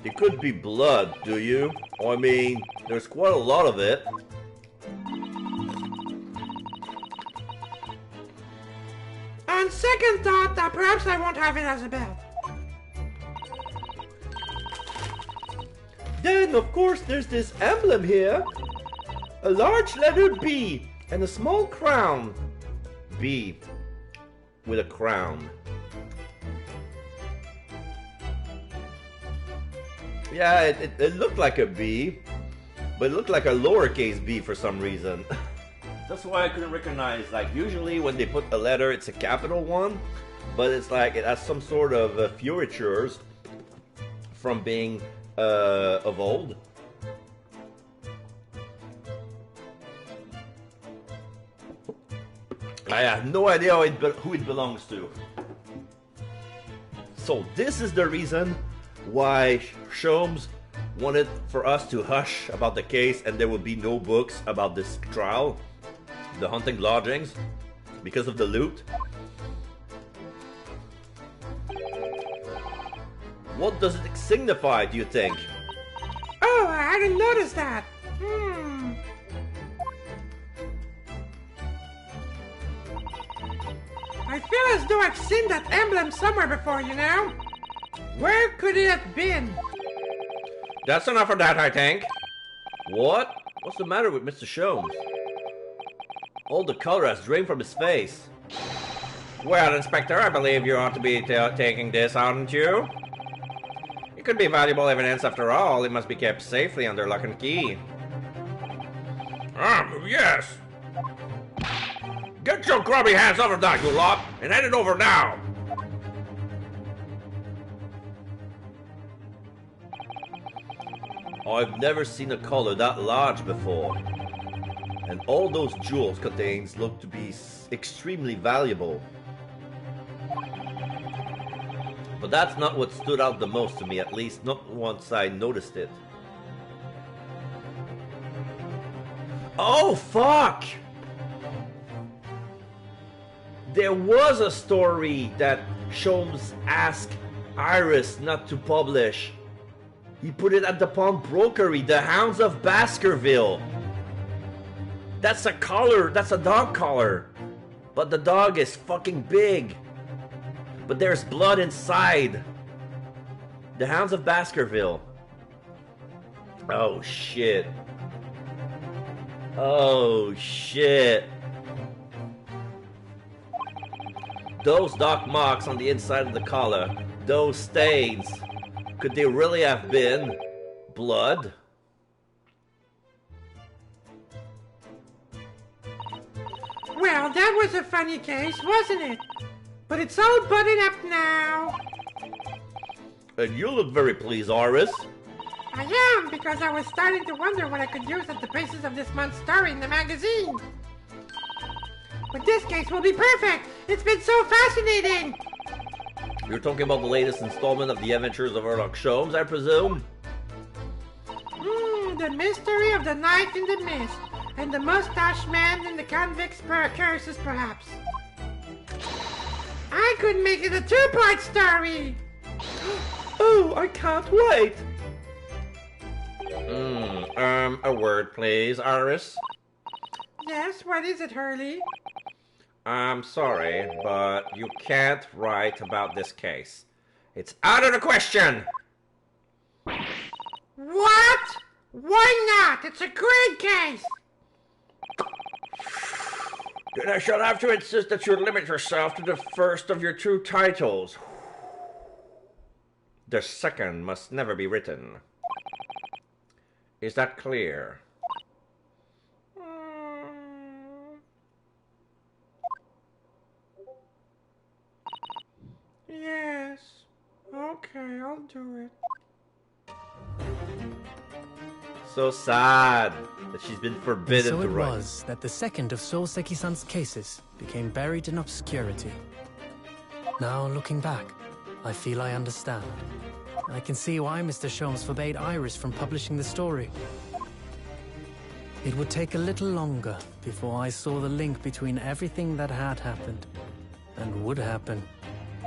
it could be blood, do you? I mean, there's quite a lot of it. On second thought, that perhaps I won't have it as a belt. Then, of course, there's this emblem here. A large letter B and a small crown. B with a crown. Yeah, it looked like a B, but it looked like a lowercase b for some reason. That's why I couldn't recognize. Like, usually when they put a letter, it's a capital one, but it's like it has some sort of fioritures from being of old. I have no idea who it belongs to. So this is the reason why Sholmes wanted for us to hush about the case and there will be no books about this trial, the haunting lodgings, because of the loot. What does it signify, do you think? Oh, I didn't notice that. I feel as though I've seen that emblem somewhere before, you know? Where could it have been? That's enough of that, I think. What? What's the matter with Mr. Sholmes? All the color has drained from his face. Well, Inspector, I believe you ought to be taking this, oughtn't you? It could be valuable evidence after all. It must be kept safely under lock and key. Yes. Get your grubby hands off of that, you lot, and hand it over now. I've never seen a collar that large before. And all those jewels contains look to be extremely valuable. But that's not what stood out the most to me, at least not once I noticed it. Oh, fuck! There was a story that Sholmes asked Iris not to publish. He put it at the pawnbrokery, the Hounds of Baskerville. That's a collar, that's a dog collar. But the dog is fucking big. But there's blood inside. The Hounds of Baskerville. Oh shit. Oh shit. Those dark marks on the inside of the collar, those stains, could they really have been blood? Well, that was a funny case, wasn't it? But it's all buttoned up now. And you look very pleased, Iris. I am, because I was starting to wonder what I could use as the basis of this month's story in the magazine. But this case will be perfect. It's been so fascinating. You're talking about the latest installment of The Adventures of Sherlock Sholmes, I presume? The mystery of the knife in the mist, and the mustache man in the convict's curses, perhaps. I could make it a two-part story. Oh, I can't wait. A word, please, Iris. Yes, what is it, Hurley? I'm sorry, but you can't write about this case. It's out of the question! What? Why not? It's a great case. Then I shall have to insist that you limit yourself to the first of your two titles. The second must never be written. Is that clear? Yes. Okay, I'll do it. So sad that she's been forbidden so to write. So it was that the second of Soseki-san's cases became buried in obscurity. Now, looking back, I feel I understand. I can see why Mr. Sholmes forbade Iris from publishing the story. It would take a little longer before I saw the link between everything that had happened and would happen.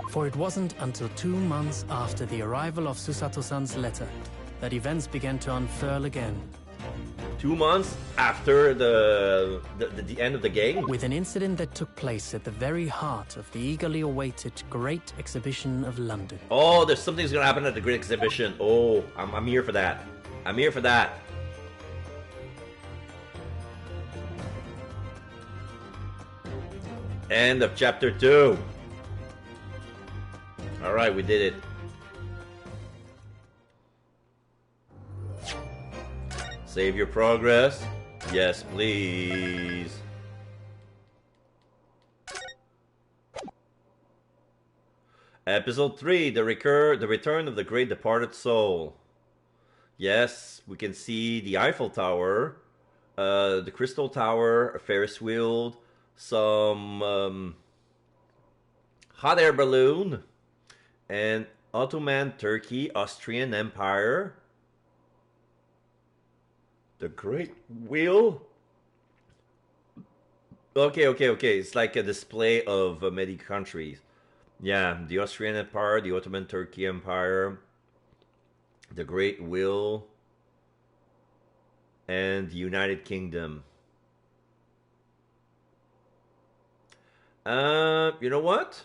For it wasn't until 2 months after the arrival of Susato-san's letter that events began to unfurl again. 2 months after the end of the game? With an incident that took place at the very heart of the eagerly awaited Great Exhibition of London. Oh, there's something's gonna happen at the Great Exhibition. Oh, I'm here for that. I'm here for that. End of chapter 2. Alright, we did it. Save your progress. Yes, please. Episode 3, the return of the great departed soul. Yes, we can see the Eiffel Tower, the Crystal Tower, a Ferris wheel, some hot air balloon, and Ottoman Turkey, Austrian Empire, the Great Wheel. Okay. It's like a display of many countries. Yeah, the Austrian Empire, the Ottoman Turkey Empire, the Great Will, and the United Kingdom. You know what?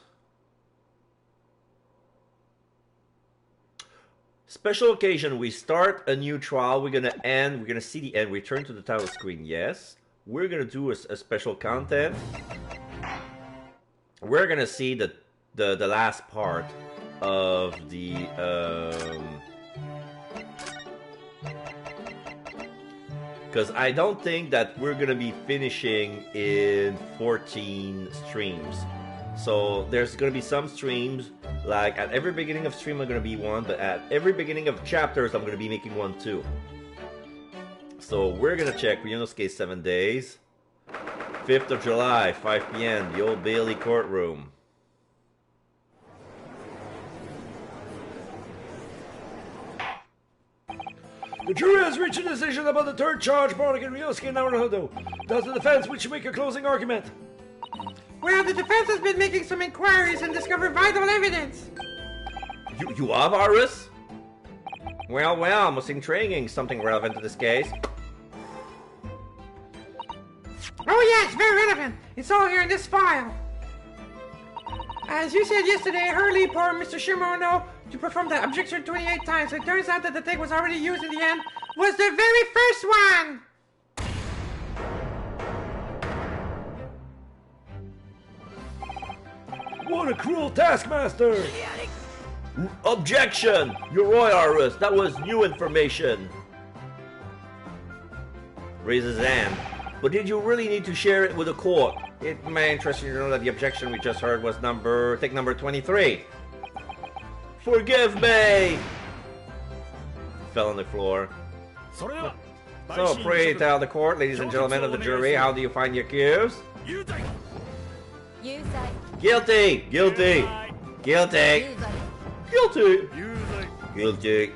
Special occasion, we start a new trial. We're gonna see the end. Return to the title screen, yes. We're gonna do a special content. We're gonna see the last part of the because I don't think that we're gonna be finishing in 14 streams. So there's gonna be some streams, like at every beginning of stream I'm gonna be one, but at every beginning of chapters I'm gonna be making one too. So we're gonna check Ryunosuke 7 days. 5th of July, 5 p.m., the Old Bailey courtroom. The jury has reached a decision about the third charge brought against Ryunosuke Naruhodo. Does the defense wish to make a closing argument? Well, the defense has been making some inquiries and discovered vital evidence. You have, Iris? Well, most intriguing. Something relevant to this case. Oh yes, very relevant. It's all here in this file. As you said yesterday, Hurley poured Mr. Shimono to perform the objection 28 times. It turns out that the thing was already used in the end was the very first one. What a cruel taskmaster! Objection! Your Royal Iris, that was new information. Raises his hand. But did you really need to share it with the court? It may interest you to know that the objection we just heard was number 23. Forgive me! Fell on the floor. So pray tell the court, ladies and gentlemen of the jury, how do you find the accused? Guilty! Guilty! Guilty! Guilty! Guilty!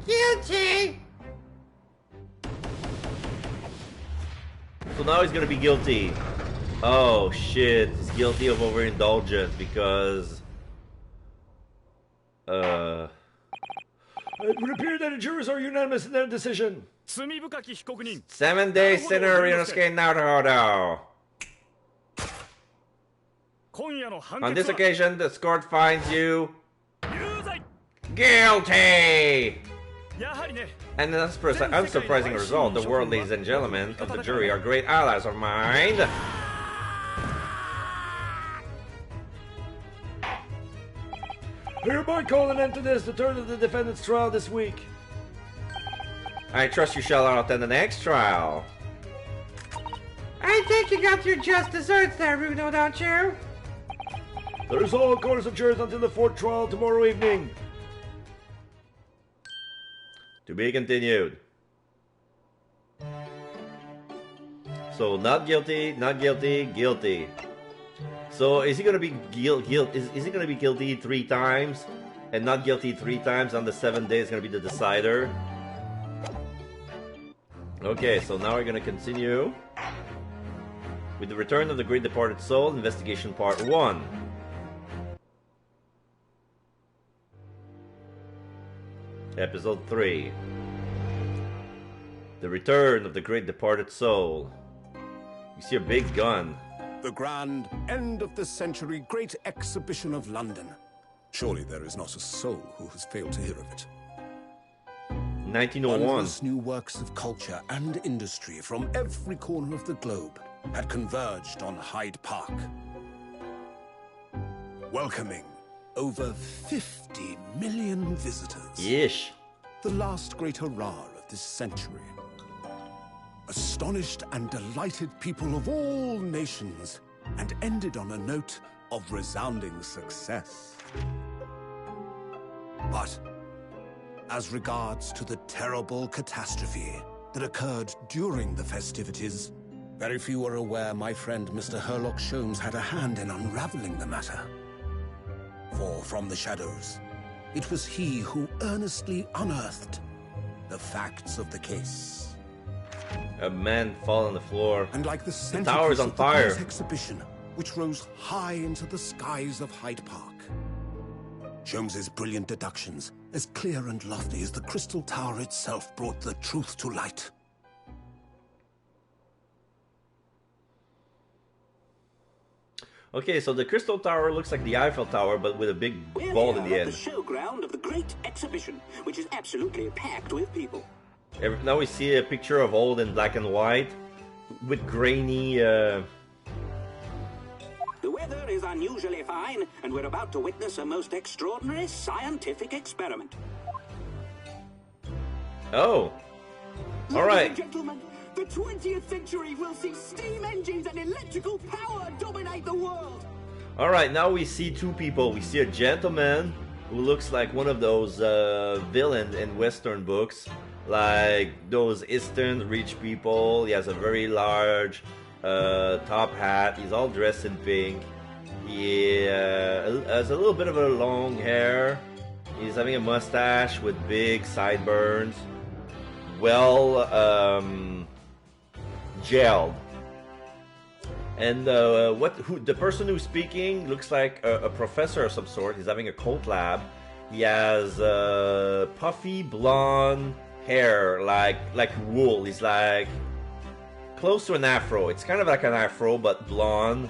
Guilty! So now he's gonna be guilty. Oh shit, he's guilty of overindulgence because... It would appear that the jurors are unanimous in their decision. 7-day sinner Ryunosuke Naruhodo. On this occasion, the court finds you... guilty! And an unsurprising result, the world, ladies and gentlemen of the jury, are great allies of mine. Hereby call an end to this, the turn of the defendant's trial this week. I trust you shall attend the next trial. I think you got your just desserts there, Runo, don't you? There is all courts adjourned until the fourth trial tomorrow evening. To be continued. So not guilty, not guilty, guilty. So is he gonna be is he gonna be guilty 3 times and not guilty 3 times on the 7th day is gonna be the decider? Okay, so now we're gonna continue with the Return of the Great Departed Soul, Investigation Part 1. Episode 3. The Return of the Great Departed Soul. You see a big gun. The grand end of the century great exhibition of London. Surely there is not a soul who has failed to hear of it. 1901. Endless new works of culture and industry from every corner of the globe had converged on Hyde Park, welcoming over 50 million visitors. Ish. The last great hurrah of this century. Astonished and delighted people of all nations, and ended on a note of resounding success. But as regards to the terrible catastrophe that occurred during the festivities, very few are aware my friend Mr. Herlock Sholmes had a hand in unraveling the matter. For from the shadows, it was he who earnestly unearthed the facts of the case. A man fall on the floor. And like the tower's on fire. Exhibition, which rose high into the skies of Hyde Park, Sholmes's brilliant deductions, as clear and lofty as the Crystal Tower itself, brought the truth to light. Okay, so the Crystal Tower looks like the Eiffel Tower, but with a big ball at the end. The showground of the Great Exhibition, which is absolutely packed with people. Now we see a picture of old in black and white, with grainy. The weather is unusually fine, and we're about to witness a most extraordinary scientific experiment. Oh, all right. Ladies and gentlemen, the 20th century will see steam engines and electrical power dominate the world. All right, now we see two people. We see a gentleman who looks like one of those villains in Western books, like those Eastern rich people. He has a very large top hat. He's all dressed in pink. He has a little bit of a long hair. He's having a mustache with big sideburns. Well, gelled. And the person who's speaking looks like a professor of some sort. He's having a coat lab. He has puffy blonde hair, like wool. He's like close to an afro. It's kind of like an afro, but blonde.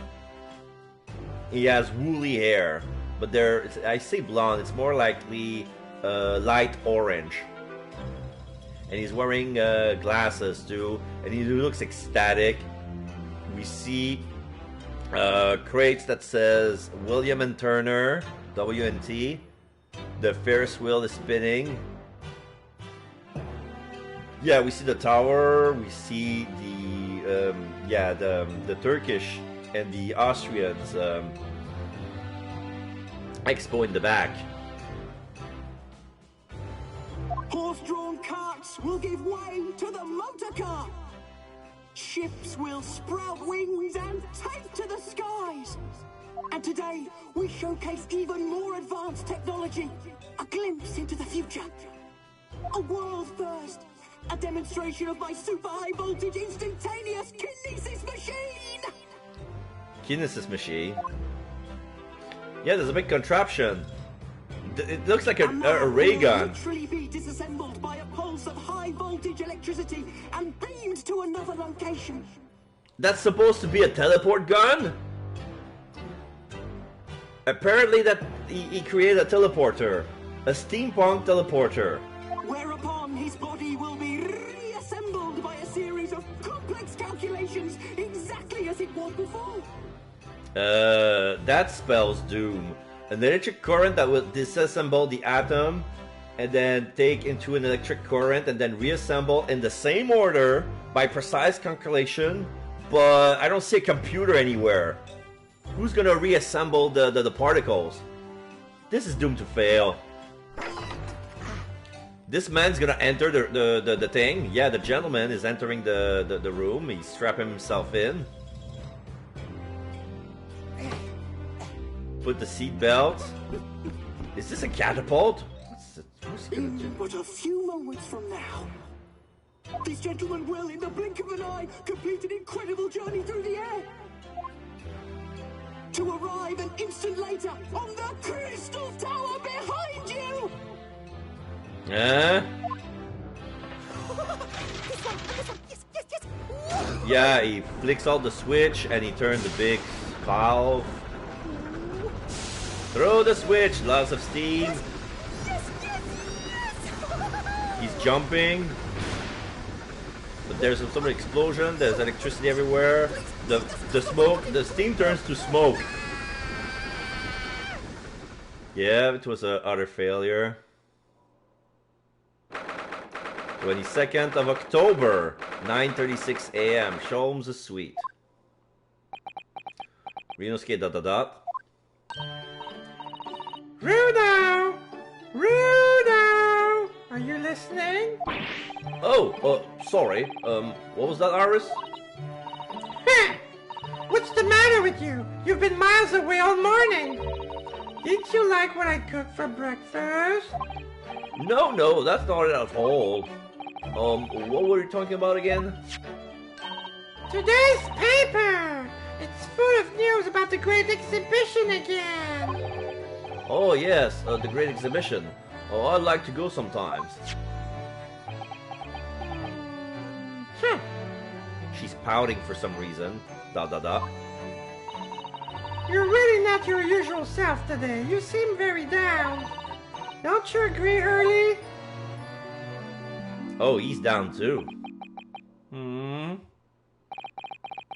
He has woolly hair, but I say blonde. It's more likely light orange. And he's wearing glasses too, and he looks ecstatic. We see crates that says William and Turner, W&T. The Ferris wheel is spinning. Yeah, we see the tower. We see the Turkish and the Austrians expo in the back. Horse-drawn carts will give way to the motor car. Ships will sprout wings and take to the skies. And today, we showcase even more advanced technology. A glimpse into the future. A world first. A demonstration of my super high voltage instantaneous kinesis machine. Kinesis machine? Yeah, there's a big contraption. It looks like a ray gun. Literally be disassembled by a pulse of high voltage electricity and beamed to another location. That's supposed to be a teleport gun? Apparently that he created a teleporter. A steampunk teleporter. Whereupon his body will be reassembled by a series of complex calculations exactly as it was before. That spells doom. An electric current that will disassemble the atom and then take into an electric current and then reassemble in the same order by precise calculation, but I don't see a computer anywhere. Who's gonna reassemble the particles? This is doomed to fail. This man's gonna enter the thing. Yeah, the gentleman is entering the room. He's strapping himself in. Put the seat belt. Is this a catapult? What's he gonna do? But a few moments from now, this gentleman will, in the blink of an eye, complete an incredible journey through the air. To arrive an instant later on the Crystal Tower behind you! Yeah, he flicks out the switch and he turns the big valve. Throw the switch, lots of steam. He's jumping. But there's some sort of explosion, there's electricity everywhere. The smoke, the steam turns to smoke. Yeah, it was a utter failure. 22nd of October, 9:36 a.m. Sholmes' suite. Renosuke ... Rudo! Rudo! Are you listening? Oh, sorry. What was that, Iris? What's the matter with you? You've been miles away all morning. Didn't you like what I cooked for breakfast? No, that's not it at all. What were you talking about again? Today's paper! It's full of news about the Great Exhibition again. Oh yes, the Great Exhibition. Oh, I'd like to go sometimes. She's pouting for some reason. You're really not your usual self today. You seem very down. Don't you agree, Hurley? Oh, he's down too.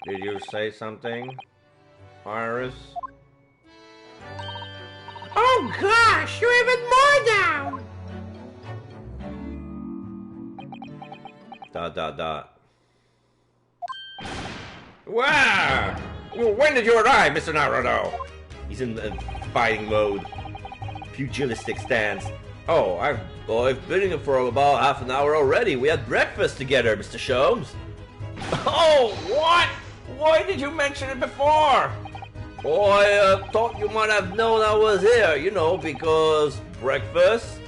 Did you say something, Iris? Oh gosh, you're even more down! ... Wow! When did you arrive, Mr. Naruto? He's in fighting mode. Pugilistic stance. Oh, I've been in for about half an hour already. We had breakfast together, Mr. Sholmes. Oh, what? Why did you mention it before? Oh, I thought you might have known I was here, you know, because breakfast?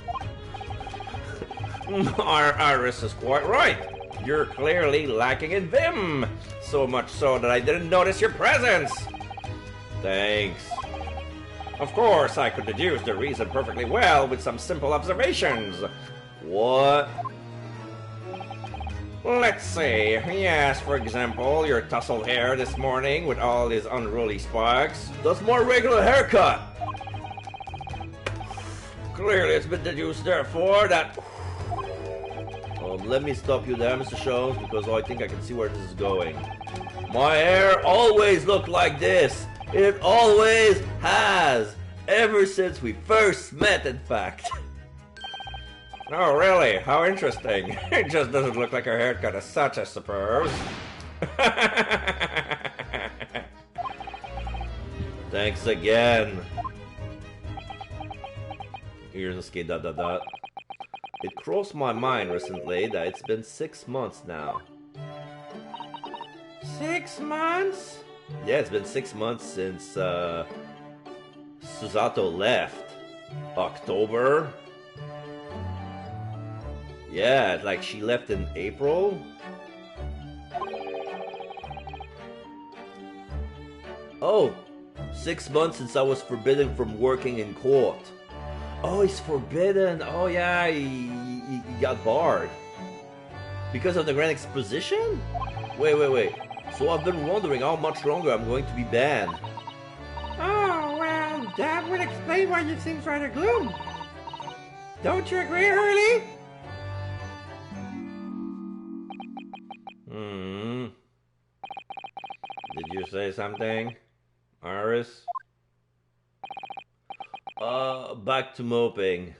Iris is quite right. You're clearly lacking in vim. So much so that I didn't notice your presence. Thanks. Of course, I could deduce the reason perfectly well with some simple observations. What? Let's see. Yes, for example, your tousled hair this morning with all these unruly sparks. That's more regular haircut. Clearly, it's been deduced, therefore, that... let me stop you there, Mr. Sholmes, because I think I can see where this is going. My hair always looked like this. It always has. Ever since we first met, in fact. Oh, really? How interesting. It just doesn't look like her haircut as such, I suppose. Thanks again. Here's a skate ... It crossed my mind recently that it's been 6 months now. 6 months? Yeah, it's been 6 months since Susato left. October? Yeah, like she left in April? Oh, 6 months since I was forbidden from working in court. Oh, he's forbidden. Oh, yeah, he got barred. Because of the Grand Exposition? Wait. So I've been wondering how much longer I'm going to be banned. Oh, well, that would explain why you seem rather gloom. Don't you agree, Hurley? Did you say something, Iris? Back to moping.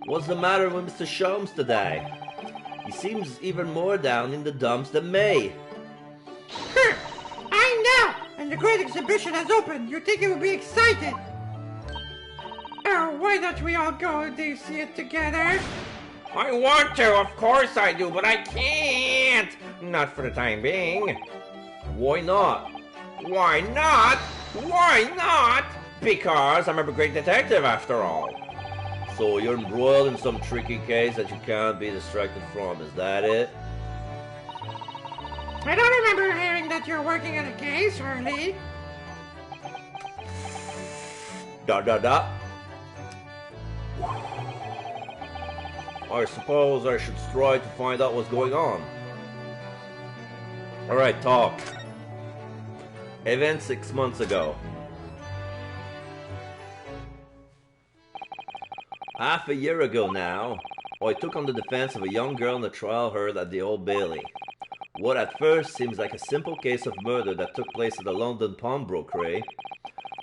What's the matter with Mr. Sholmes today? He seems even more down in the dumps than me. I know! And the Great Exhibition has opened. You think he would be excited? Oh, why don't we all go and see it together? I want to, of course I do, but I can't! Not for the time being. Why not? Why not? Why not? Because I'm a great detective after all. So you're embroiled in some tricky case that you can't be distracted from, is that it? I don't remember hearing that you're working on a case, Hurley. ... I suppose I should try to find out what's going on. Alright, talk. Event 6 months ago. Half a year ago now, I took on the defense of a young girl in a trial heard at the Old Bailey. What at first seems like a simple case of murder that took place at a London pawnbrokery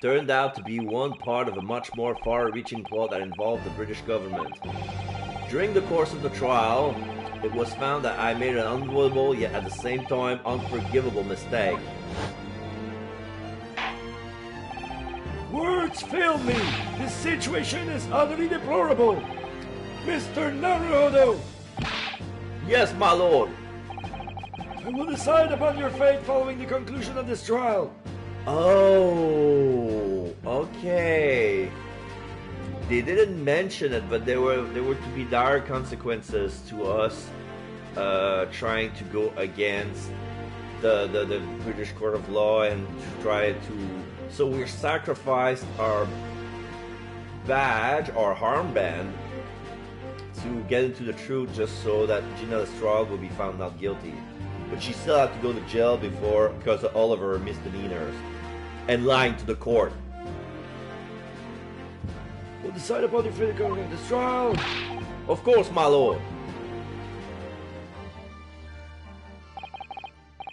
turned out to be one part of a much more far-reaching plot that involved the British government. During the course of the trial, it was found that I made an unavoidable yet at the same time unforgivable mistake. Words fail me! This situation is utterly deplorable! Mr. Naruto! Yes, my lord! I will decide upon your fate following the conclusion of this trial. Oh, okay. They didn't mention it, but there were to be dire consequences to us trying to go against the British court of law and try to... So we sacrificed our badge, our armband, to get into the truth just so that Gina Lestrade will be found not guilty. But she still had to go to jail because of all of her misdemeanors and lying to the court. We'll decide upon your fate during this trial. Of course, my lord.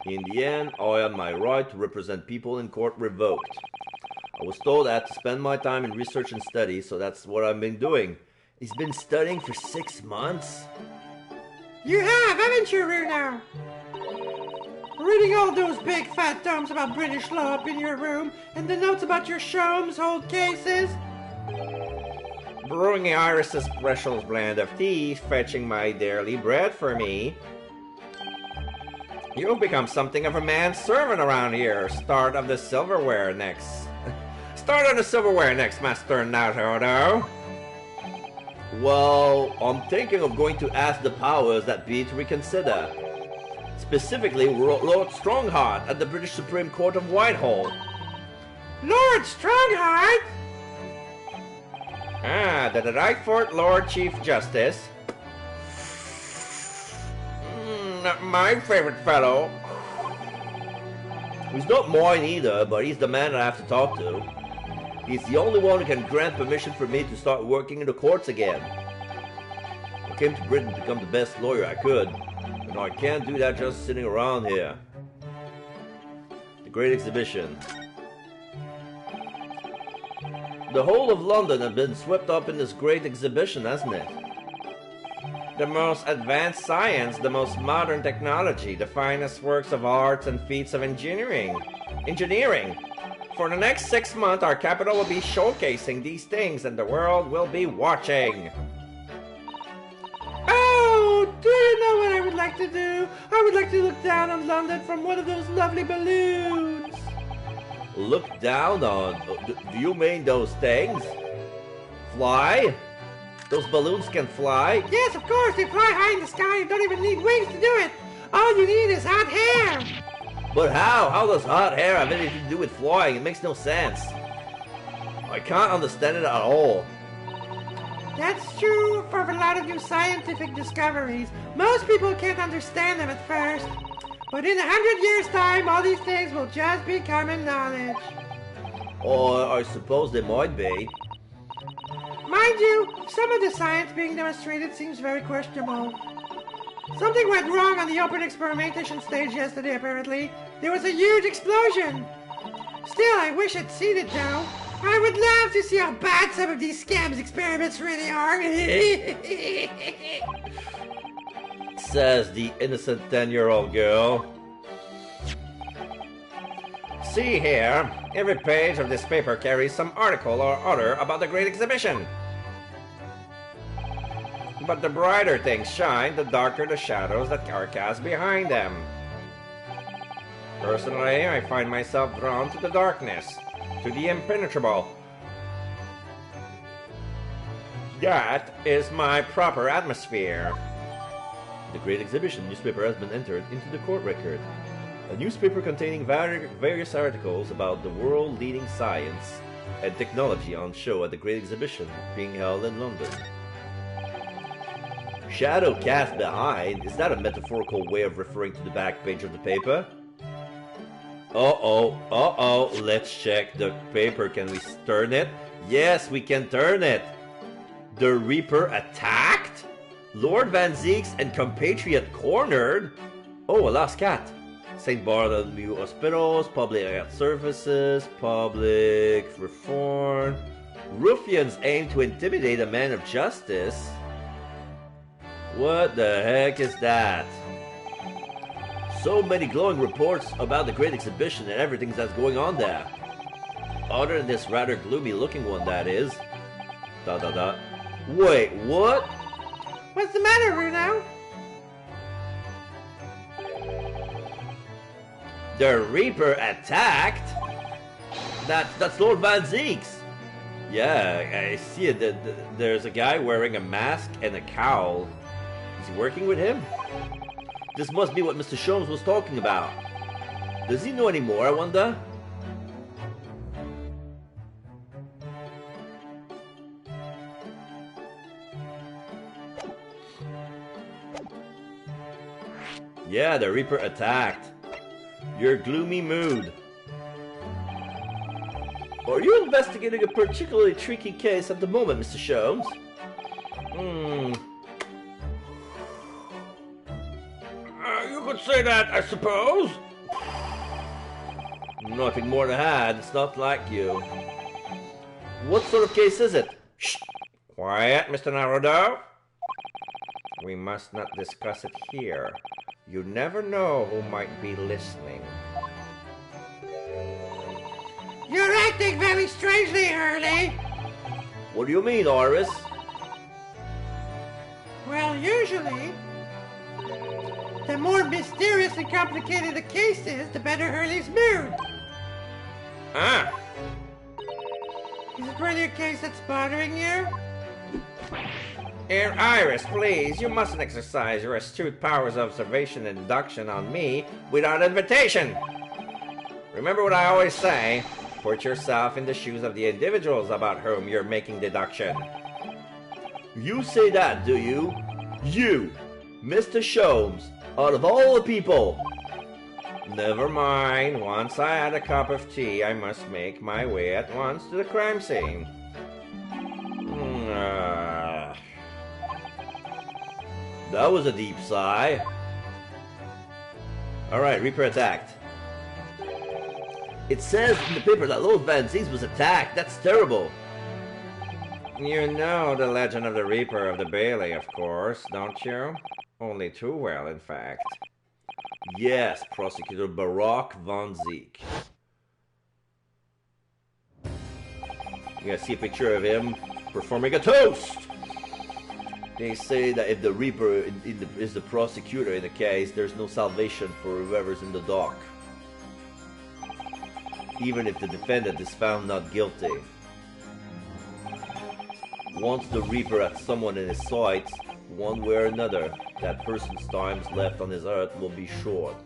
In the end, I had my right to represent people in court revoked. I was told I had to spend my time in research and study, so that's what I've been doing. He's been studying for 6 months? You have, haven't you, Runo? Reading all those big fat tomes about British law up in your room, and the notes about your Sholmes' old cases? Brewing Iris's precious blend of tea, fetching my daily bread for me. You've become something of a manservant around here. Start of the silverware next. Start of the silverware next, Master Naruto. Well, I'm thinking of going to ask the powers that be to reconsider. Specifically, Lord Strongheart at the British Supreme Court of Whitehall. Lord Strongheart? Ah, the Reichfort Lord Chief Justice. Not my favorite fellow. He's not mine either, but he's the man I have to talk to. He's the only one who can grant permission for me to start working in the courts again. I came to Britain to become the best lawyer I could, and I can't do that just sitting around here. The Great Exhibition. The whole of London has been swept up in this great exhibition, hasn't it? The most advanced science, the most modern technology, the finest works of arts and feats of engineering. For the next 6 months, our capital will be showcasing these things and the world will be watching. Oh, do you know what I would like to do? I would like to look down on London from one of those lovely balloons. Look down on? Do you mean those things? Fly? Those balloons can fly? Yes, of course, they fly high in the sky and don't even need wings to do it. All you need is hot hair. But how? How does hot hair have anything to do with flying? It makes no sense. I can't understand it at all. That's true for a lot of new scientific discoveries. Most people can't understand them at first. But in 100 years' time, all these things will just be common knowledge. Or I suppose they might be. Mind you, some of the science being demonstrated seems very questionable. Something went wrong on the open experimentation stage yesterday, apparently. There was a huge explosion. Still, I wish I'd seen it now. I would love to see how bad some of these scams experiments really are. Says the innocent 10-year-old girl. See here, every page of this paper carries some article or other about the Great Exhibition. But the brighter things shine, the darker the shadows that are cast behind them. Personally, I find myself drawn to the darkness, to the impenetrable. That is my proper atmosphere. The Great Exhibition newspaper has been entered into the court record. A newspaper containing various articles about the world-leading science and technology on show at the Great Exhibition being held in London. Shadow cast behind? Is that a metaphorical way of referring to the back page of the paper? Uh-oh, let's check the paper. Can we turn it? Yes, we can turn it. The Reaper attacked? Lord Van Zieks and compatriot cornered? Oh, a lost cat. St. Bartholomew Hospitals, Public Health Services, Public Reform. Ruffians aim to intimidate a man of justice. What the heck is that? So many glowing reports about the Great Exhibition and everything that's going on there. Other than this rather gloomy looking one, that is. Wait, what? What's the matter, Runo? The Reaper attacked? That's Lord Van Zieks. Yeah, I see it. There's a guy wearing a mask and a cowl. Is he working with him? This must be what Mr. Sholmes was talking about. Does he know any more, I wonder? Yeah, the Reaper attacked. Your gloomy mood. Are you investigating a particularly tricky case at the moment, Mr. Sholmes? You could say that, I suppose. Nothing more to add. It's not like you. What sort of case is it? Shh! Quiet, Mr. Naruto. We must not discuss it here. You never know who might be listening. You're acting very strangely, Hurley. What do you mean, Iris? Well, usually, the more mysterious and complicated the case is, the better Hurley's mood. Ah! Is it really a case that's bothering you? Here, Iris, please, you mustn't exercise your astute powers of observation and deduction on me without invitation. Remember what I always say, put yourself in the shoes of the individuals about whom you're making deduction. You say that, do you? You, Mr. Sholmes, out of all the people. Never mind, once I had a cup of tea, I must make my way at once to the crime scene. That was a deep sigh. Alright, Reaper attacked. It says in the paper that Lord Van Zieks was attacked. That's terrible. You know the legend of the Reaper of the Bailey, of course, don't you? Only too well, in fact. Yes, Prosecutor Baroque Van Zieks. You gotta see a picture of him performing a toast. They say that if the Reaper is the prosecutor in the case, there's no salvation for whoever's in the dock. Even if the defendant is found not guilty. Once the Reaper has someone in his sights, one way or another, that person's times left on this earth will be short.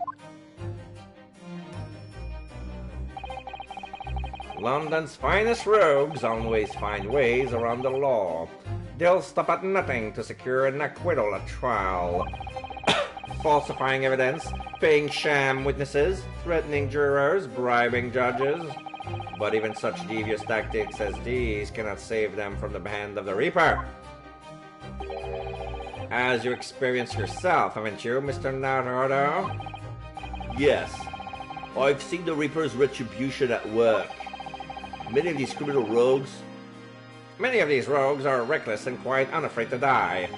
London's finest rogues always find ways around the law. They'll stop at nothing to secure an acquittal at trial. Falsifying evidence, paying sham witnesses, threatening jurors, bribing judges. But even such devious tactics as these cannot save them from the hand of the Reaper. As you experienced yourself, haven't you, Mr. Naruto? Yes. I've seen the Reaper's retribution at work. Many of these rogues are reckless and quite unafraid to die.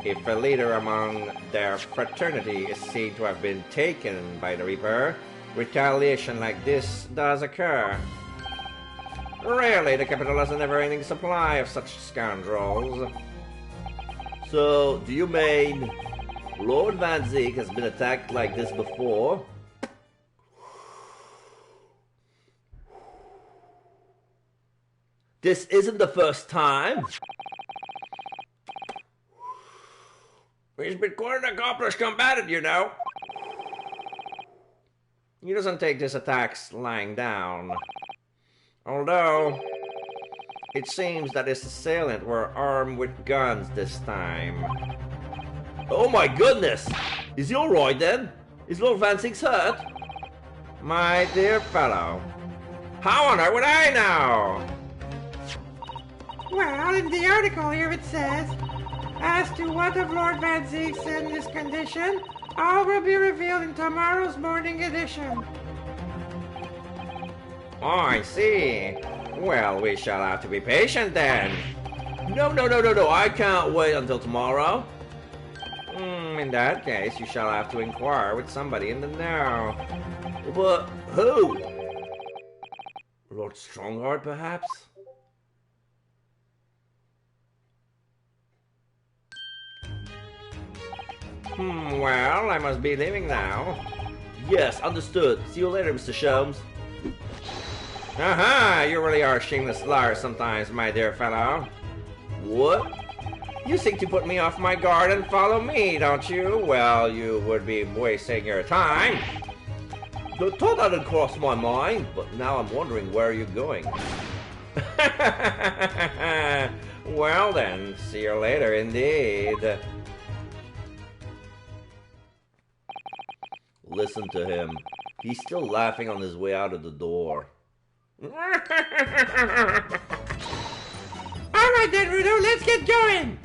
If a leader among their fraternity is seen to have been taken by the Reaper, retaliation like this does occur. Rarely the capital has a never-ending supply of such scoundrels. So, do you mean Lord Van Zieks has been attacked like this before? This isn't the first time. He's been quite an accomplished combatant, you know. He doesn't take his attacks lying down. Although, it seems that his assailant were armed with guns this time. Oh my goodness! Is he alright then? Is Lord Van Zieks hurt? My dear fellow, how on earth would I know? Well, in the article here it says, as to what of Lord Van Zieks in this condition, all will be revealed in tomorrow's morning edition. Oh, I see. Well, we shall have to be patient then. No, I can't wait until tomorrow. In that case, you shall have to inquire with somebody in the know. But who? Lord Strongheart, perhaps? Well, I must be leaving now. Yes, understood. See you later, Mr. Sholmes. Aha! You really are a shameless liar sometimes, my dear fellow. What? You seek to put me off my guard and follow me, don't you? Well, you would be wasting your time. The thought hadn't crossed my mind, but now I'm wondering where you're going. Well then, see you later indeed. Listen to him. He's still laughing on his way out of the door. Alright then, Rudo, let's get going!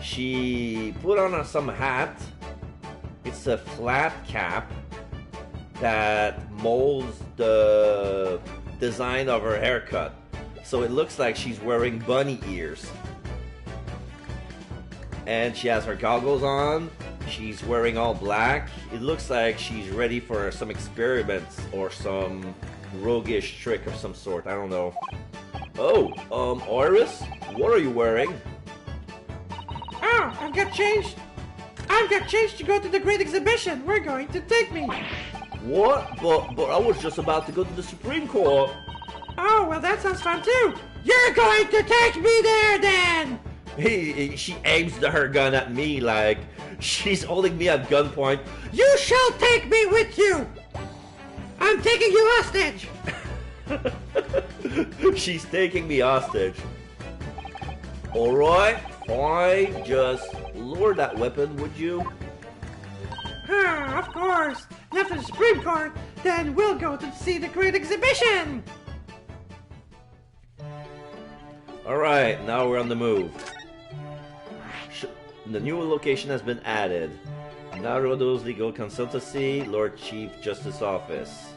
She put on some hat. It's a flat cap that molds the design of her haircut. So it looks like she's wearing bunny ears. And she has her goggles on. She's wearing all black. It looks like she's ready for some experiments or some roguish trick of some sort. I don't know. Oh, Iris? What are you wearing? Oh, I've got changed. I've got changed to go to the great exhibition. We're going to take me. What? But I was just about to go to the Supreme Court. Oh, well that sounds fun too. You're going to take me there then. She aims her gun at me like she's holding me at gunpoint. You shall take me with you. I'm taking you hostage. She's taking me hostage. Alright, fine. Just lower that weapon, would you? Of course. After the Supreme Court, then we'll go to see the great exhibition. Alright, now we're on the move. The new location has been added. Narodo's Legal Consultancy, Lord Chief Justice Office.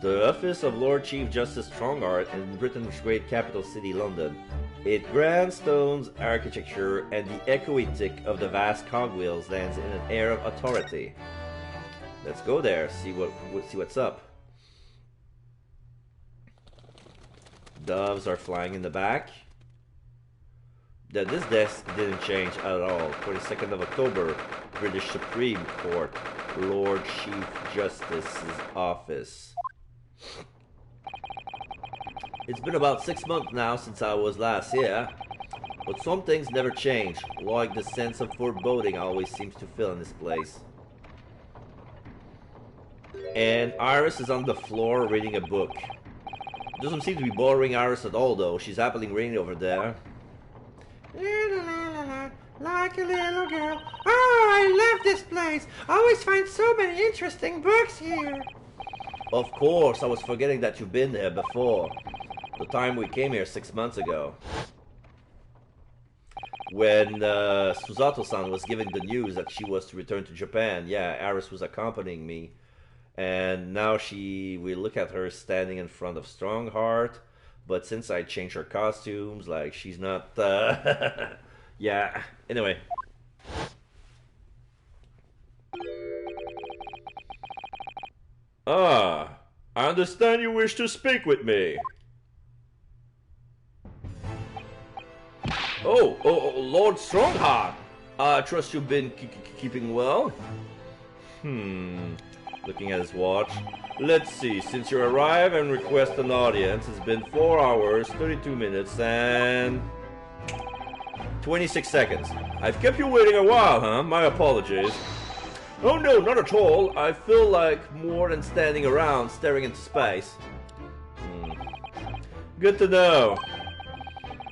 The office of Lord Chief Justice Strongheart in Britain's great capital city, London. Its grand stone's architecture and the echoitic of the vast cogwheels lands in an air of authority. Let's go there, see what's up. Doves are flying in the back. This desk didn't change at all. 22nd of October, British Supreme Court, Lord Chief Justice's office. It's been about 6 months now since I was last here, but some things never change, like the sense of foreboding always seems to fill in this place. And Iris is on the floor reading a book. Doesn't seem to be bothering Iris at all though, she's happily reading over there. Like a little girl. Oh, I love this place. I always find so many interesting books here. Of course, I was forgetting that you've been there before. The time we came here 6 months ago. When Susato-san was giving the news that she was to return to Japan, yeah, Iris was accompanying me. And now we look at her standing in front of Strongheart. But since I changed her costumes, like, she's not, yeah, anyway. Ah, I understand you wish to speak with me. Oh, Lord Strongheart. I trust you've been keeping well? Looking at his watch. Let's see, since you arrive and request an audience, it's been 4 hours, 32 minutes, and 26 seconds. I've kept you waiting a while, huh? My apologies. Oh no, not at all. I feel like more than standing around staring into space. Good to know.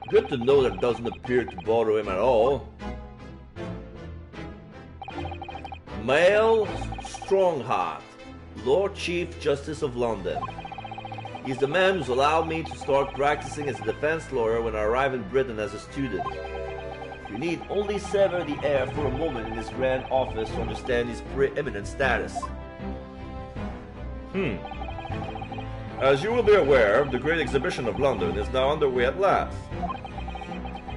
Good to know that it doesn't appear to bother him at all. Male Strongheart, Lord Chief Justice of London. He's the man who's allowed me to start practicing as a defense lawyer when I arrived in Britain as a student. You need only sever the air for a moment in his grand office to understand his preeminent status. As you will be aware, the Great Exhibition of London is now underway at last.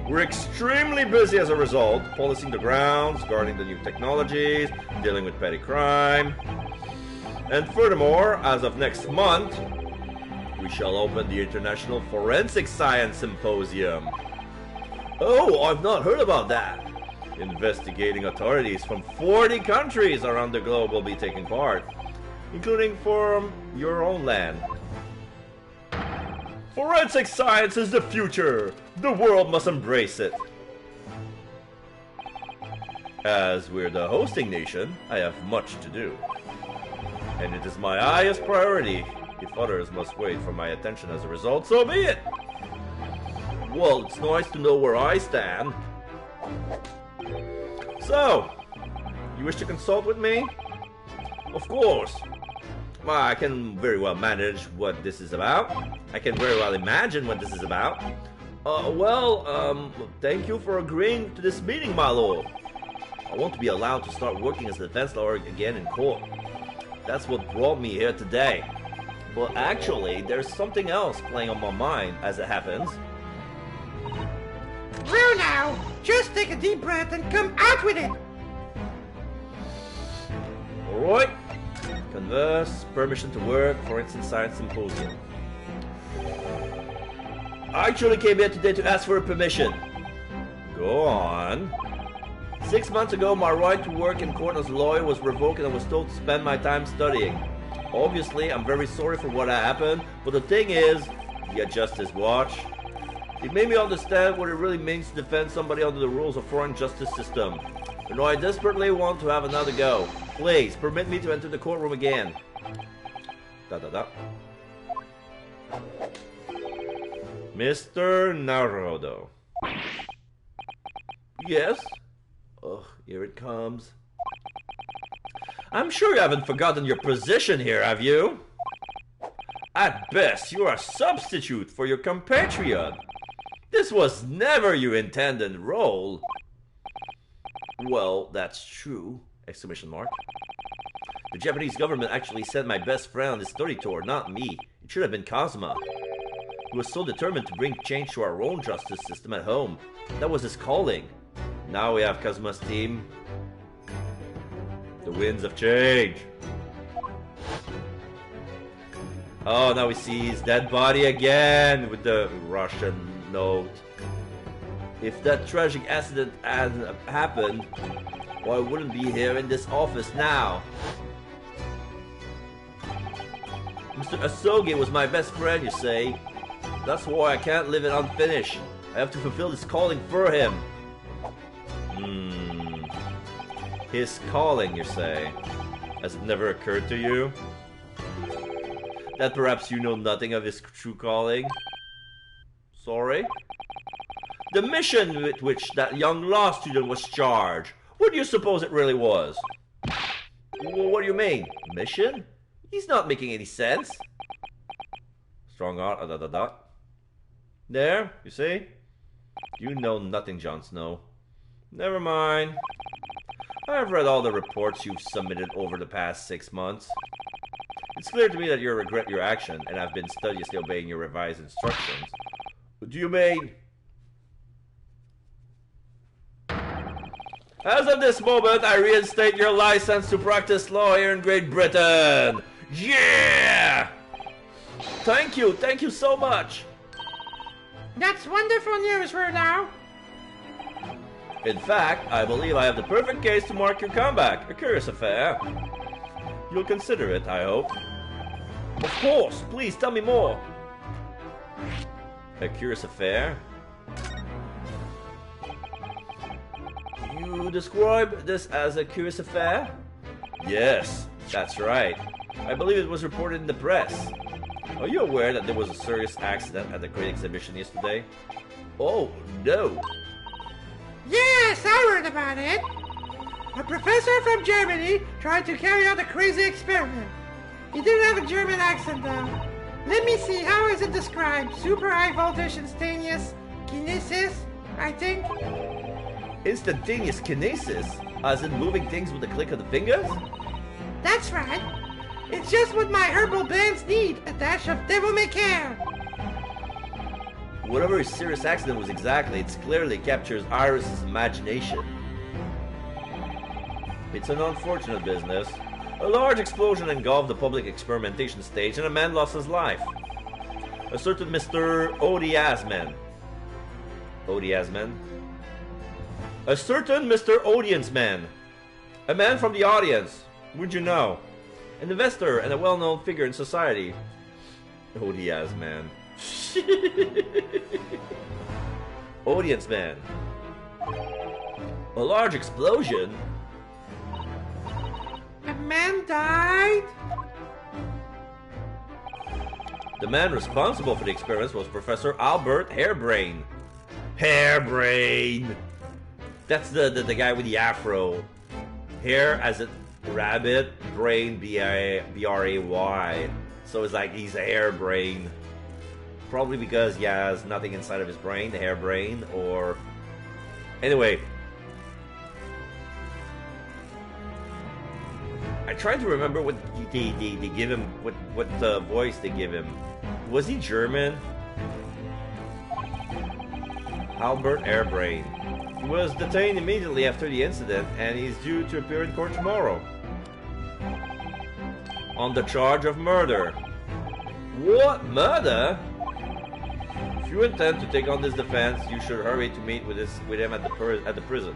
We're extremely busy as a result, policing the grounds, guarding the new technologies, dealing with petty crime. And furthermore, as of next month, we shall open the International Forensic Science Symposium. Oh, I've not heard about that. Investigating authorities from 40 countries around the globe will be taking part, including from your own land. Forensic science is the future. The world must embrace it. As we're the hosting nation, I have much to do. And it is my highest priority. If others must wait for my attention as a result, so be it! Well, it's nice to know where I stand. So, you wish to consult with me? Of course. Well, I can very well manage what this is about. I can very well imagine what this is about. Thank you for agreeing to this meeting, my lord. I want to be allowed to start working as a defense lawyer again in court. That's what brought me here today. But actually, there's something else playing on my mind as it happens. Well now, just take a deep breath and come out with it. Alright. Converse, permission to work, Forensic Science Symposium. I actually came here today to ask for a permission. Go on. 6 months ago, my right to work in court as a lawyer was revoked and I was told to spend my time studying. Obviously, I'm very sorry for what happened, but the thing is, get Justice Watch. It made me understand what it really means to defend somebody under the rules of foreign justice system. You know, I desperately want to have another go. Please, permit me to enter the courtroom again. Mr. Naruhodo. Yes? Oh, here it comes. I'm sure you haven't forgotten your position here, have you? At best, you are a substitute for your compatriot. This was never your intended role. Well, that's true! Exclamation mark. The Japanese government actually sent my best friend on this study tour, not me. It should have been Kazuma. He was so determined to bring change to our own justice system at home. That was his calling. Now we have Kazuma's team. The winds of change. Oh, now we see his dead body again with the Russian note. If that tragic accident hadn't happened, well, I wouldn't be here in this office now. Mr. Asogi was my best friend, you say. That's why I can't leave it unfinished. I have to fulfill this calling for him. His calling, you say? Has it never occurred to you that perhaps you know nothing of his true calling? Sorry? The mission with which that young law student was charged, what do you suppose it really was? Well, what do you mean? Mission? He's not making any sense. Strong art, There, you see? You know nothing, Jon Snow. Never mind. I've read all the reports you've submitted over the past 6 months. It's clear to me that you regret your action, and have been studiously obeying your revised instructions. What do you mean? As of this moment, I reinstate your license to practice law here in Great Britain! Yeah! Thank you so much! That's wonderful news for now. In fact, I believe I have the perfect case to mark your comeback. A curious affair. You'll consider it, I hope. Of course! Please, tell me more! A curious affair? You describe this as a curious affair? Yes, that's right. I believe it was reported in the press. Are you aware that there was a serious accident at the Great Exhibition yesterday? Oh, no. Yes, I heard about it. A professor from Germany tried to carry out a crazy experiment. He didn't have a German accent though. Let me see, how is it described? Super high voltage instantaneous kinesis, I think? Instantaneous kinesis? As in moving things with a click of the fingers? That's right. It's just what my herbal blends need, a dash of devil may care. Whatever his serious accident was exactly, it clearly captures Iris's imagination. It's an unfortunate business. A large explosion engulfed the public experimentation stage and a man lost his life. A certain Mr. Odiasman. Odiasman? A certain Mr. Audienceman. A man from the audience. Would you know? An investor and a well-known figure in society. Odiasman. Audience man. A large explosion? A man died? The man responsible for the experiments was Professor Albert Harebrain. Harebrain! That's the guy with the afro. Hair as a rabbit, brain B-R-A-Y. So it's like he's a harebrain. Probably because he has nothing inside of his brain, the harebrain, or... Anyway. I tried to remember what they give him, what voice they give him. Was he German? Albert Harebrain. He was detained immediately after the incident, and he's due to appear in court tomorrow. On the charge of murder. What? Murder? If you intend to take on this defense, you should hurry to meet with him at the prison.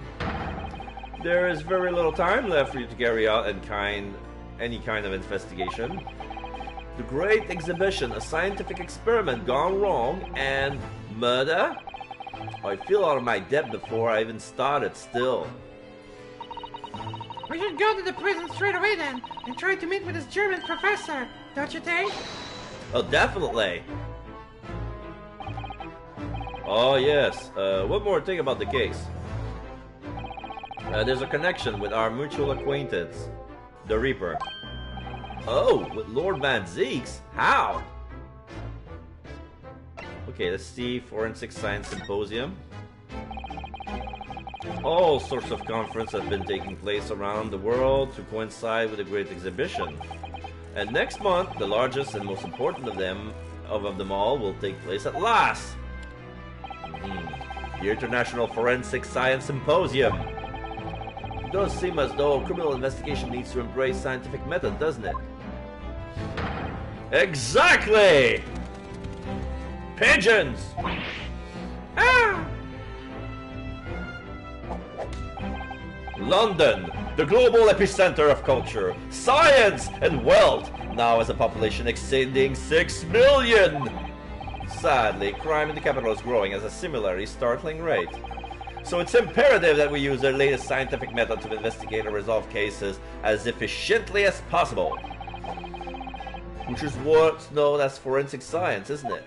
There is very little time left for you to carry out any kind of investigation. The Great Exhibition, a scientific experiment gone wrong, and murder? I feel out of my depth before I even started still. We should go to the prison straight away then, and try to meet with this German professor, don't you think? Oh, definitely. Oh, yes. One more thing about the case. There's a connection with our mutual acquaintance, the Reaper. Oh, with Lord Van Zeeks? How? Okay, let's see. Forensic Science Symposium. All sorts of conferences have been taking place around the world to coincide with the Great Exhibition. And next month, the largest and most important of them all will take place at last. The International Forensic Science Symposium. It does seem as though criminal investigation needs to embrace scientific method, doesn't it? Exactly! Pigeons! Ah! London, the global epicenter of culture, science, and wealth, now has a population exceeding 6 million! Sadly, crime in the capital is growing at a similarly startling rate. So it's imperative that we use the latest scientific method to investigate and resolve cases as efficiently as possible. Which is what's known as forensic science, isn't it?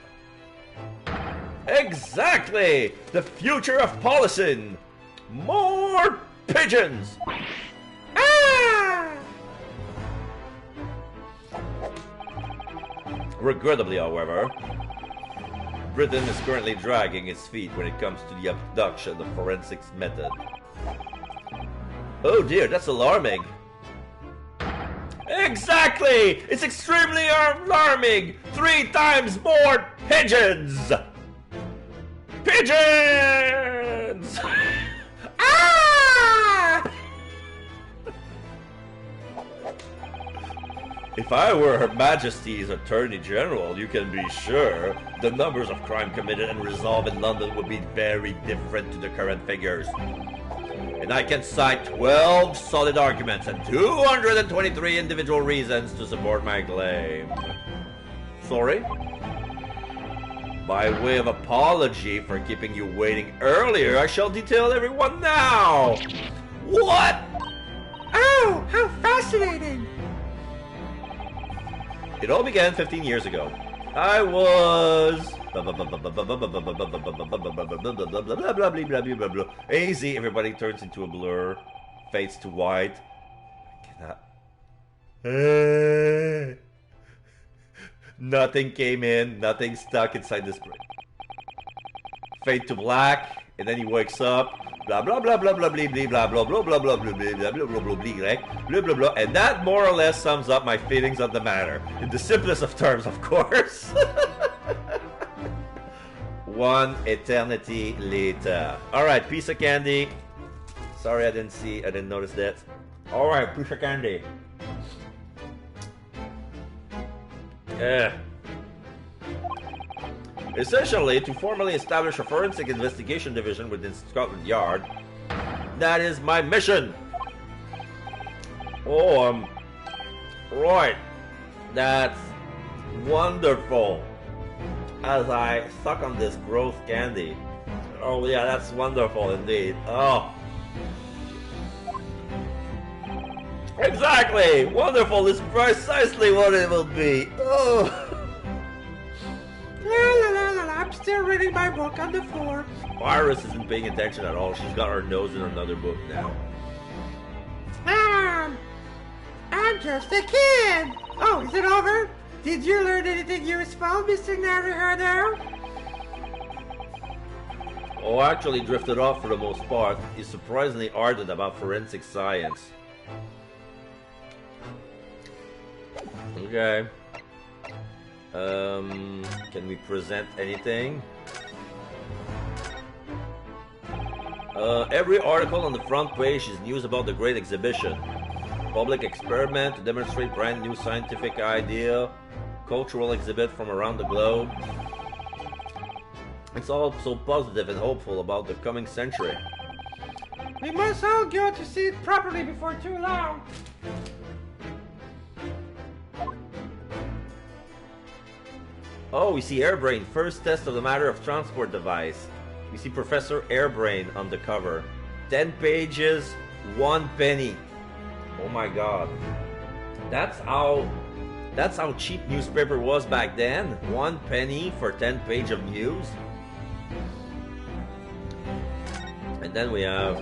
Exactly! The future of policing! More pigeons! Ah! Regrettably, however, Britain is currently dragging its feet when it comes to the abduction of forensics method. Oh dear, that's alarming. Exactly! It's extremely alarming! 3 times more pigeons! Pigeons! Ah! If I were Her Majesty's Attorney General, you can be sure the numbers of crime committed and resolved in London would be very different to the current figures. And I can cite 12 solid arguments and 223 individual reasons to support my claim. Sorry? By way of apology for keeping you waiting earlier, I shall detail everyone now! What? Oh, how fascinating! It all began 15 years ago. I was... Easy, everybody turns into a blur. Fades to white. I cannot... Nothing came in, nothing stuck inside this brain. Fade to black, and then he wakes up. Blah blah blah blah blah blah blah blah blah blah blah blah blah blah blah blah blah blah blah, and that more or less sums up my feelings on the matter, in the simplest of terms, of course. One eternity later. All right, piece of candy. Sorry, I didn't notice that. All right, piece of candy. Essentially, to formally establish a forensic investigation division within Scotland Yard, that is my mission. Oh, right. That's wonderful. As I suck on this gross candy. Oh yeah, that's wonderful indeed. Oh, Exactly! Wonderful is precisely what it will be. Oh! La la la la la, I'm still reading my book on the floor. Iris isn't paying attention at all. She's got her nose in another book now. I'm just a kid. Oh, is it over? Did you learn anything useful, Mr. Naruhodo? Oh, actually drifted off for the most part. He's surprisingly ardent about forensic science. Okay. Can we present anything? Every article on the front page is news about the Great Exhibition. Public experiment to demonstrate brand new scientific idea. Cultural exhibit from around the globe. It's all so positive and hopeful about the coming century. We must all go to see it properly before too long. Oh, we see Airbrain, first test of the matter of transport device. We see Professor Airbrain on the cover. 10 pages, 1 penny. Oh my god. That's how cheap newspaper was back then. 1 penny for 10 pages of news. And then we have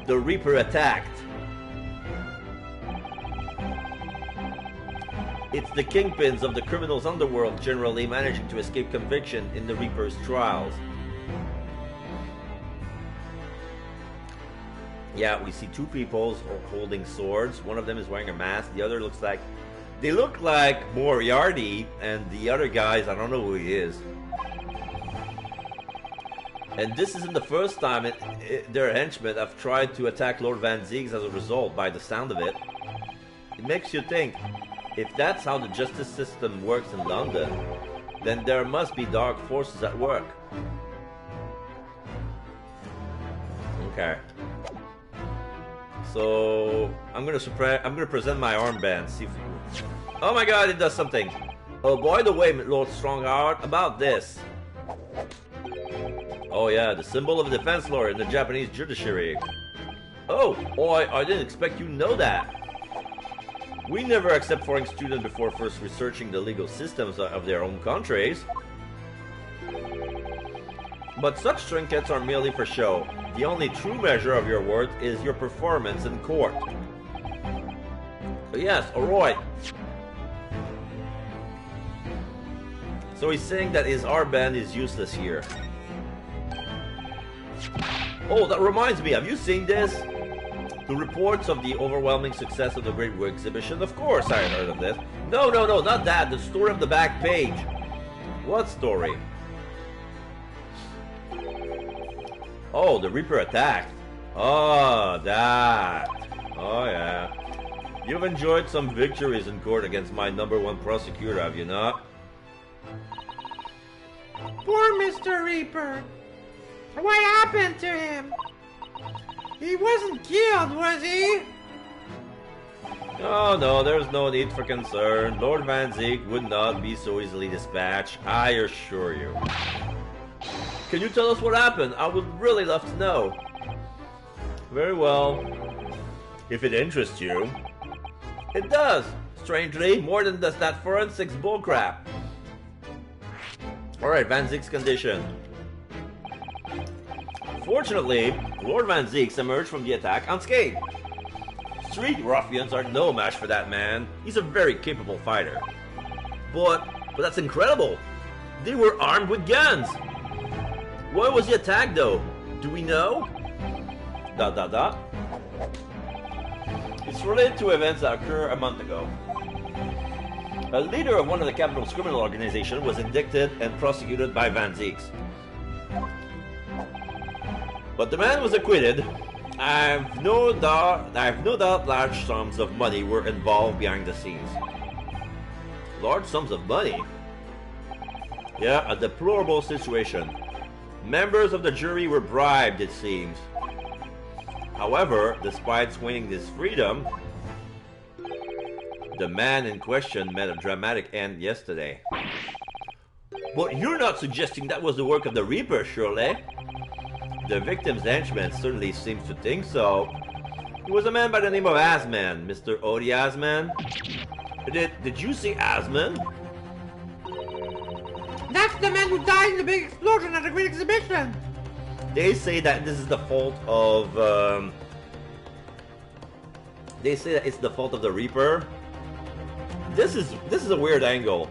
the Reaper attacked. It's the kingpins of the criminals' underworld generally managing to escape conviction in the Reaper's trials. Yeah, we see 2 people holding swords. One of them is wearing a mask. The other looks like... They look like Moriarty, and the other guys, I don't know who he is. And this isn't the first time their henchmen have tried to attack Lord Van Ziegs as a result, by the sound of it. It makes you think, if that's how the justice system works in London, then there must be dark forces at work. Okay. So I'm gonna present my armband. See if oh my god, it does something. Oh, by the way, Lord Strongheart, about this. Oh yeah, the symbol of a defense lawyer in the Japanese judiciary. Oh, I didn't expect you to know that. We never accept foreign students before first researching the legal systems of their own countries. But such trinkets are merely for show. The only true measure of your worth is your performance in court. So yes, alright. So he's saying that his armband is useless here. Oh, that reminds me, have you seen this? The reports of the overwhelming success of the Great War Exhibition? Of course I had heard of this. No, not that. The story of the back page. What story? Oh, the Reaper attacked. Oh, that. Oh, yeah. You've enjoyed some victories in court against my #1 prosecutor, have you not? Poor Mr. Reaper. What happened to him? He wasn't killed, was he? Oh no, there's no need for concern. Lord Van Zieg would not be so easily dispatched, I assure you. Can you tell us what happened? I would really love to know. Very well. If it interests you. It does! Strangely, more than just that forensics bullcrap. Alright, Van Zieg's condition. Fortunately, Lord Van Zieks emerged from the attack unscathed. Street ruffians are no match for that man. He's a very capable fighter. But that's incredible. They were armed with guns. Why was he attacked though? Do we know? ... It's related to events that occurred a month ago. A leader of one of the capital's criminal organizations was indicted and prosecuted by Van Zieks. But the man was acquitted. I have no doubt large sums of money were involved behind the scenes. Large sums of money? Yeah, a deplorable situation. Members of the jury were bribed, it seems. However, despite swinging his freedom, the man in question met a dramatic end yesterday. But you're not suggesting that was the work of the Reaper, surely? The victim's henchman certainly seems to think so. He was a man by the name of Asman, Mr. Odie Asman. Did you see Asman? That's the man who died in the big explosion at the Great Exhibition. They say that this is the fault of. They say that it's the fault of the Reaper. This is a weird angle.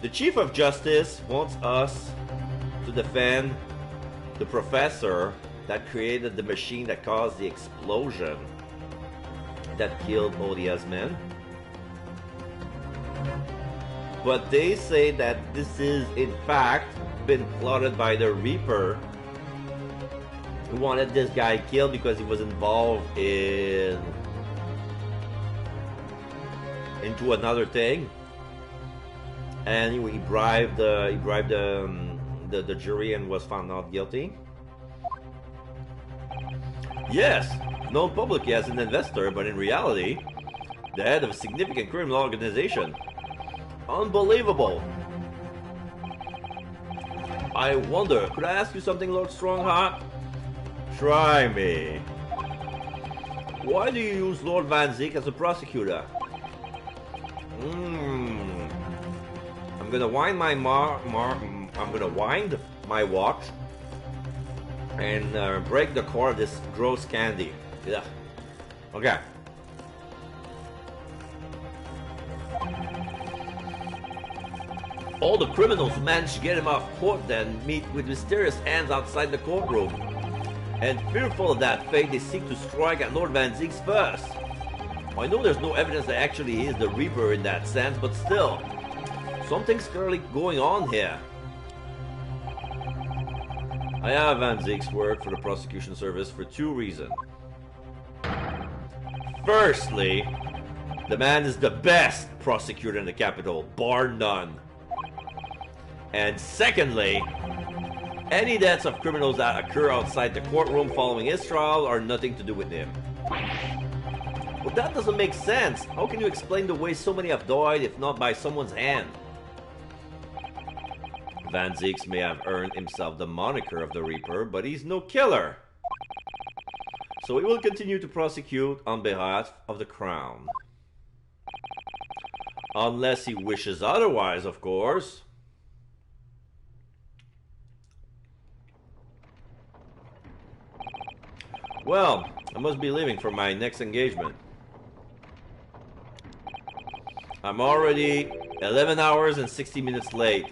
The Chief of Justice wants us to defend the professor that created the machine that caused the explosion that killed Odie Asman. But they say that this is in fact been plotted by the Reaper, who wanted this guy killed because he was involved into another thing, and he bribed the jury and was found not guilty. Yes, known publicly as an investor, but in reality, the head of a significant criminal organization. Unbelievable. I wonder, could I ask you something, Lord Strongheart? Try me. Why do you use Lord Van Ziek as a prosecutor? I'm gonna wind my my watch and break the core of this gross candy. Yeah. Okay. All the criminals who managed to get him off court then meet with mysterious hands outside the courtroom. And fearful of that fate, they seek to strike at Lord Van Ziek's first. I know there's no evidence that actually he is the Reaper in that sense, but still, something's clearly going on here. I have Van Ziek's word for the prosecution service for two reasons. Firstly, the man is the best prosecutor in the capital, bar none. And secondly, any deaths of criminals that occur outside the courtroom following his trial are nothing to do with him. But that doesn't make sense. How can you explain the way so many have died if not by someone's hand? Van Zieks may have earned himself the moniker of the Reaper, but he's no killer. So he will continue to prosecute on behalf of the Crown. Unless he wishes otherwise, of course. Well, I must be leaving for my next engagement. I'm already 11 hours and 60 minutes late.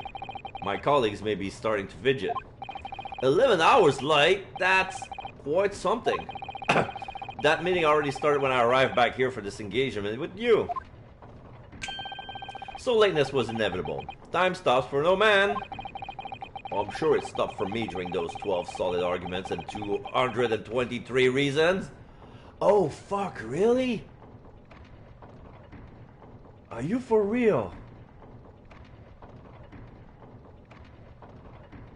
My colleagues may be starting to fidget. 11 hours late? That's quite something. That meeting already started when I arrived back here for this engagement with you. So lateness was inevitable. Time stops for no man. Well, I'm sure it stopped for me during those 12 solid arguments and 223 reasons. Oh, fuck, really? Are you for real?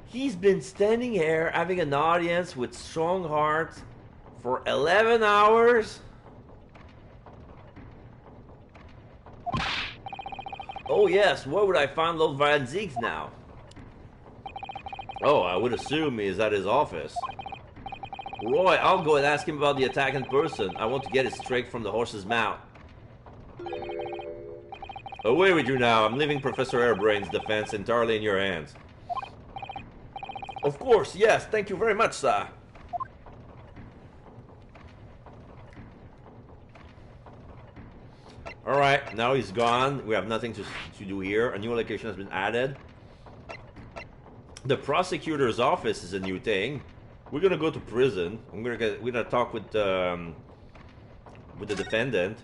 He's been standing here having an audience with Strongheart for 11 hours? Oh yes, where would I find Lord Van Zieks now? Oh, I would assume he's at his office. Roy, I'll go and ask him about the attack in person. I want to get it straight from the horse's mouth. Away with you now. I'm leaving Professor Airbrain's defense entirely in your hands. Of course, yes. Thank you very much, sir. Alright, now he's gone. We have nothing to do here. A new location has been added. The prosecutor's office is a new thing. We're gonna go to prison. We're gonna talk with the defendant.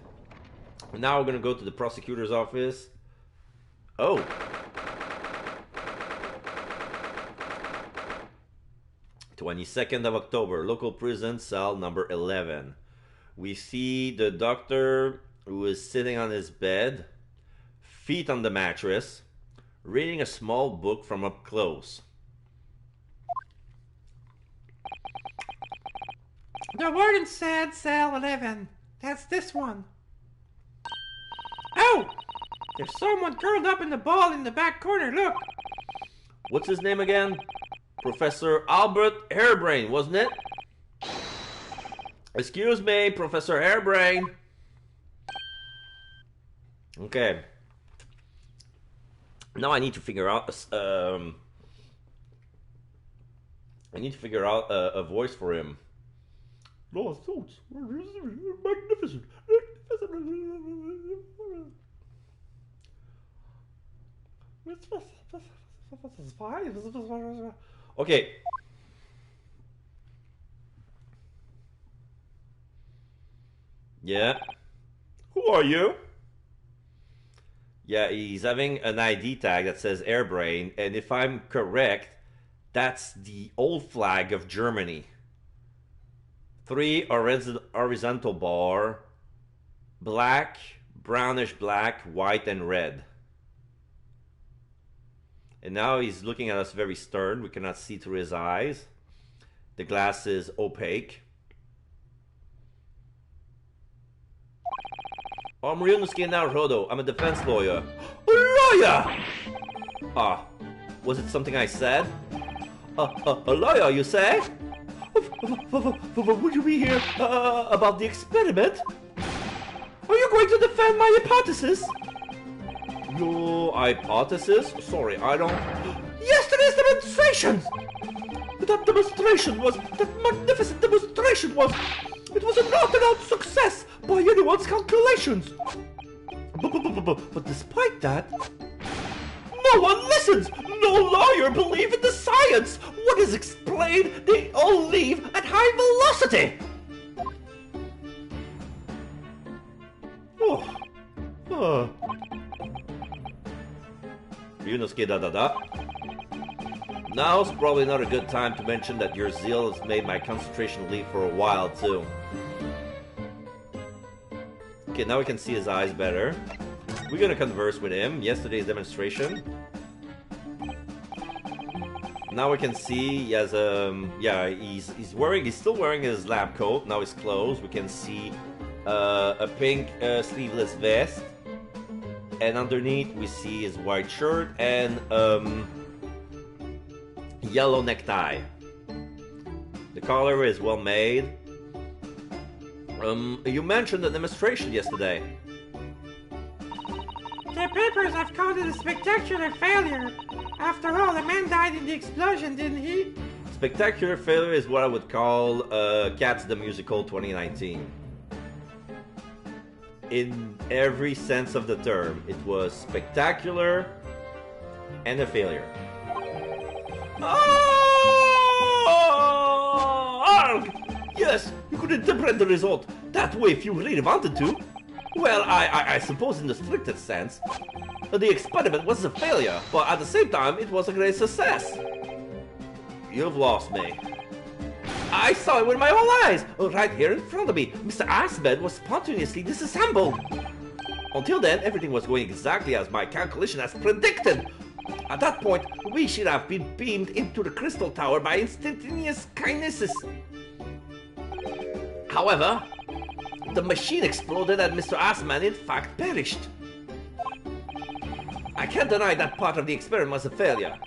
Now we're gonna go to the prosecutor's office. Oh. (22nd of October, local prison, cell number 11. We see the doctor who is sitting on his bed, feet on the mattress, reading a small book from up close. The warden said cell 11. That's this one. Oh! There's someone curled up in the ball in the back corner, look! What's his name again? Professor Albert Hairbrain, wasn't it? Excuse me, Professor Hairbrain. Okay. Now I need to figure out a voice for him. Oh, thoughts. Magnificent. Okay. Yeah. Who are you? Yeah, he's having an ID tag that says Hairbrain, and if I'm correct, that's the old flag of Germany. 3 horizontal bar, black, brownish black, white, and red. And now he's looking at us very stern. We cannot see through his eyes. The glass is opaque. I'm Ryunosuke Naruhodo. I'm a defense lawyer. A lawyer! Ah, was it something I said? A lawyer, you say? Would you be here about the experiment? Are you going to defend my hypothesis? Your hypothesis? Sorry, I don't... Yesterday's demonstration! That magnificent demonstration was... It was an out-and-out success by anyone's calculations. But despite that, no one listens. No lawyer believes in the science. What is explained, they all leave at high velocity. Ryunosuke da. Now's probably not a good time to mention that your zeal has made my concentration leave for a while too. Okay, now we can see his eyes better. We're gonna converse with him. Yesterday's demonstration. Now we can see he has he's still wearing his lab coat. Now his clothes. We can see a pink sleeveless vest, and underneath we see his white shirt and yellow necktie. The collar is well made. You mentioned the demonstration yesterday. The papers have called it a spectacular failure. After all, a man died in the explosion, didn't he? Spectacular failure is what I would call Cats the Musical 2019. In every sense of the term, it was spectacular and a failure. Arg! Yes, you could interpret the result that way if you really wanted to. Well, I suppose in the strictest sense, the experiment was a failure, but at the same time, it was a great success. You've lost me. I saw it with my own eyes, right here in front of me. Mr. Assman was spontaneously disassembled. Until then, everything was going exactly as my calculation has predicted. At that point, we should have been beamed into the Crystal Tower by instantaneous kinesis. However, the machine exploded and Mr. Assman in fact perished. I can't deny that part of the experiment was a failure.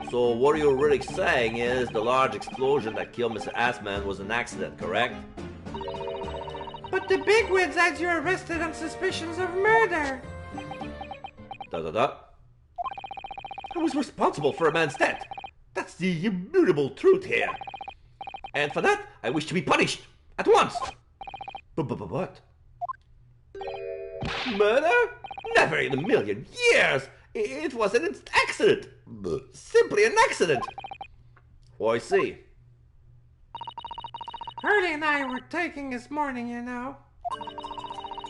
So what you're really saying is the large explosion that killed Mr. Assman was an accident, correct? But the bigwigs had you arrested on suspicions of murder. I was responsible for a man's death. That's the immutable truth here. And for that, I wish to be punished. At once. But what? Murder? Never in a million years! It was an accident! Simply an accident! Oh, I see. Hurley and I were talking this morning, you know.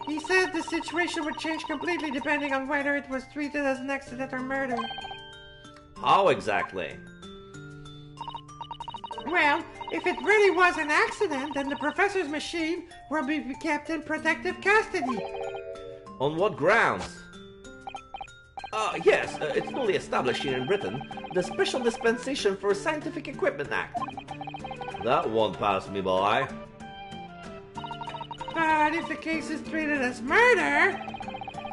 He said the situation would change completely depending on whether it was treated as an accident or murder. How exactly? Well, if it really was an accident, then the professor's machine will be kept in protective custody. On what grounds? Yes, it's fully established here in Britain, the Special Dispensation for Scientific Equipment Act. That won't pass me by. But if the case is treated as murder,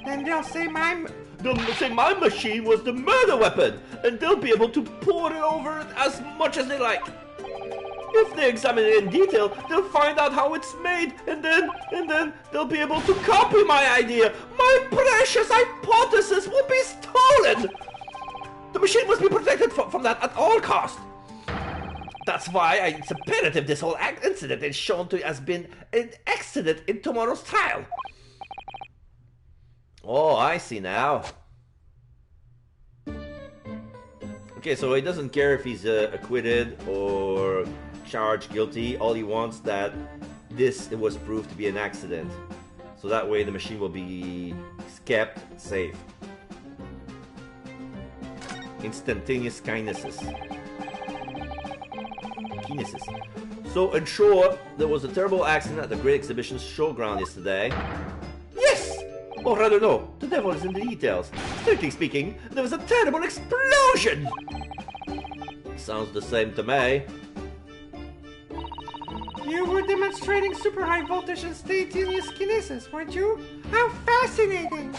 then they'll say my... they'll say my machine was the murder weapon, and they'll be able to pour it over as much as they like. If they examine it in detail, they'll find out how it's made, and then they'll be able to copy my idea. My precious hypothesis will be stolen. The machine must be protected from that at all costs. That's why it's imperative this whole incident is shown to has been an accident in tomorrow's trial. Oh, I see now. Okay, so he doesn't care if he's acquitted or charged guilty. All he wants that it was proved to be an accident. So that way the machine will be kept safe. Instantaneous kindnesses. So, in short, there was a terrible accident at the Great Exhibition's showground yesterday. Yes! Or rather, no, the devil is in the details. Strictly speaking, there was a terrible explosion! Sounds the same to me. You were demonstrating super high voltage instantaneous kinesis, weren't you? How fascinating!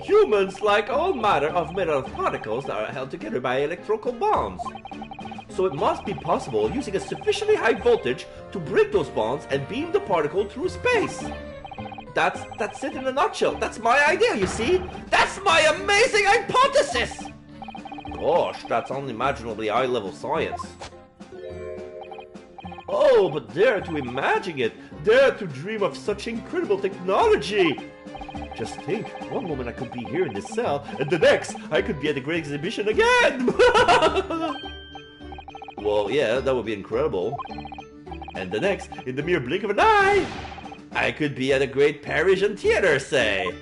Humans like all matter of mineral particles that are held together by electrical bonds. So it must be possible using a sufficiently high voltage to break those bonds and beam the particle through space. That's it in a nutshell. That's my idea, you see? That's my amazing hypothesis! Gosh, that's unimaginably high-level science. Oh, but dare to imagine it! Dare to dream of such incredible technology! Just think, one moment I could be here in this cell, and the next, I could be at the Great Exhibition again! Well, yeah, that would be incredible. And the next, in the mere blink of an eye, I could be at a great Parisian theater, say.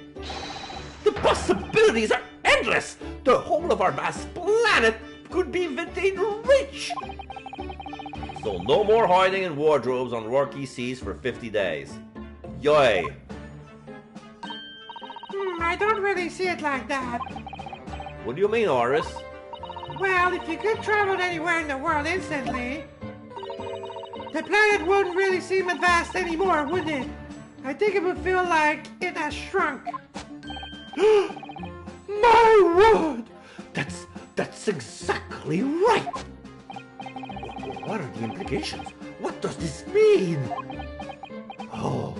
The possibilities are endless! The whole of our vast planet could be within reach! So no more hiding in wardrobes on rocky seas for 50 days. Yay! I don't really see it like that. What do you mean, Horace? Well, if you could travel anywhere in the world instantly, the planet wouldn't really seem vast anymore, would it? I think it would feel like it has shrunk. My word! That's exactly right! What are the implications? What does this mean? Oh. ...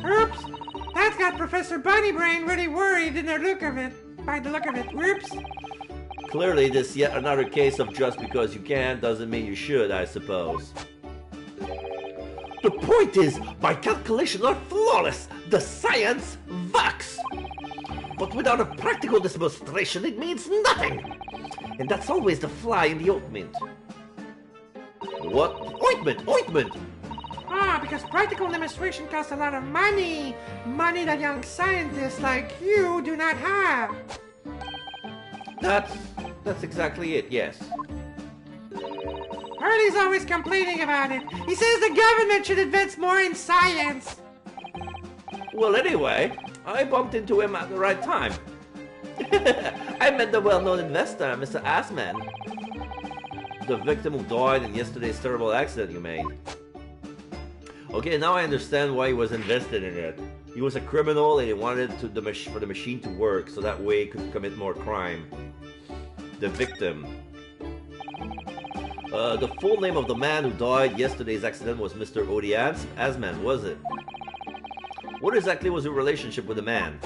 Oops! That's got Professor Bunnybrain really worried in the look of it. By the look of it. Oops! Clearly, this is yet another case of just because you can doesn't mean you should, I suppose. The point is, my calculations are flawless. The science works. But without a practical demonstration, it means nothing. And that's always the fly in the ointment. What? Ointment! Ah, because practical demonstration costs a lot of money. Money that young scientists like you do not have. That's exactly it, yes. Hurley's always complaining about it. He says the government should invest more in science. Well, anyway, I bumped into him at the right time. I met the well-known investor, Mr. Assman. The victim who died in yesterday's terrible accident you made. Okay, now I understand why he was invested in it. He was a criminal and he wanted for the machine to work so that way he could commit more crime. The victim. The full name of the man who died yesterday's accident was Mr. Odi Assman, was it? What exactly was your relationship with the man?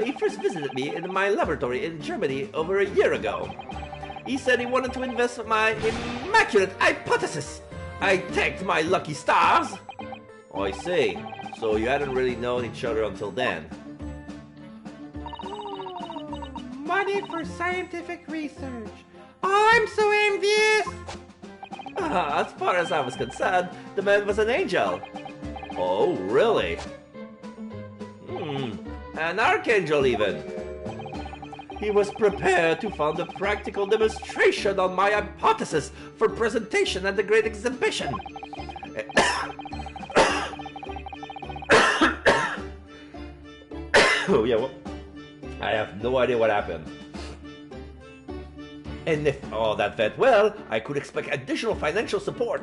He first visited me in my laboratory in Germany over a year ago. He said he wanted to invest my immaculate hypothesis. I thanked my lucky stars. Oh, I see. So you hadn't really known each other until then. Money for scientific research. Oh, I'm so envious. As far as I was concerned, the man was an angel. Oh, really? An archangel even. He was prepared to fund a practical demonstration on my hypothesis for presentation at the Great Exhibition. Oh, yeah, well, I have no idea what happened. And if all that went well, I could expect additional financial support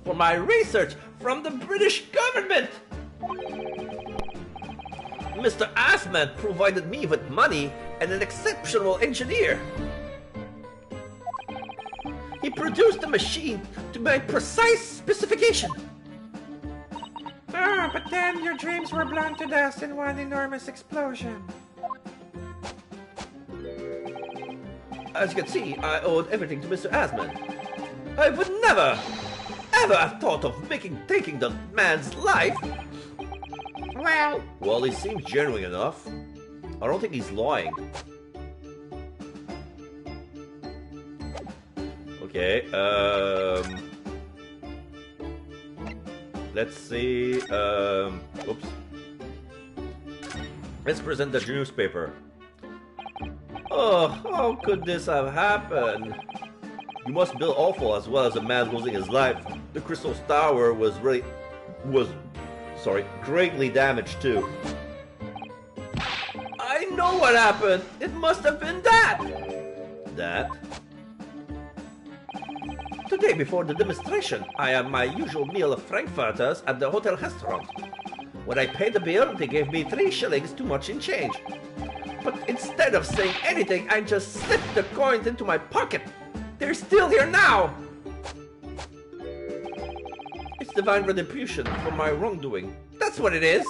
for my research from the British government. Mr. Assman provided me with money and an exceptional engineer. He produced a machine to my precise specification. Ah, but then your dreams were blown to dust in one enormous explosion. As you can see, I owed everything to Mr. Assman. I would never, ever have thought of taking the man's life. Well, he seems genuine enough. I don't think he's lying. Okay, let's see, oops. Let's present the newspaper. Oh, how could this have happened? You must feel awful as well as a man losing his life. The Crystal Tower was greatly damaged too. I know what happened! It must have been that! That? Today before the demonstration, I had my usual meal of frankfurters at the hotel restaurant. When I paid the bill, they gave me 3 shillings too much in change. But instead of saying anything, I just slipped the coins into my pocket. They're still here now! It's divine retribution for my wrongdoing. That's what it is!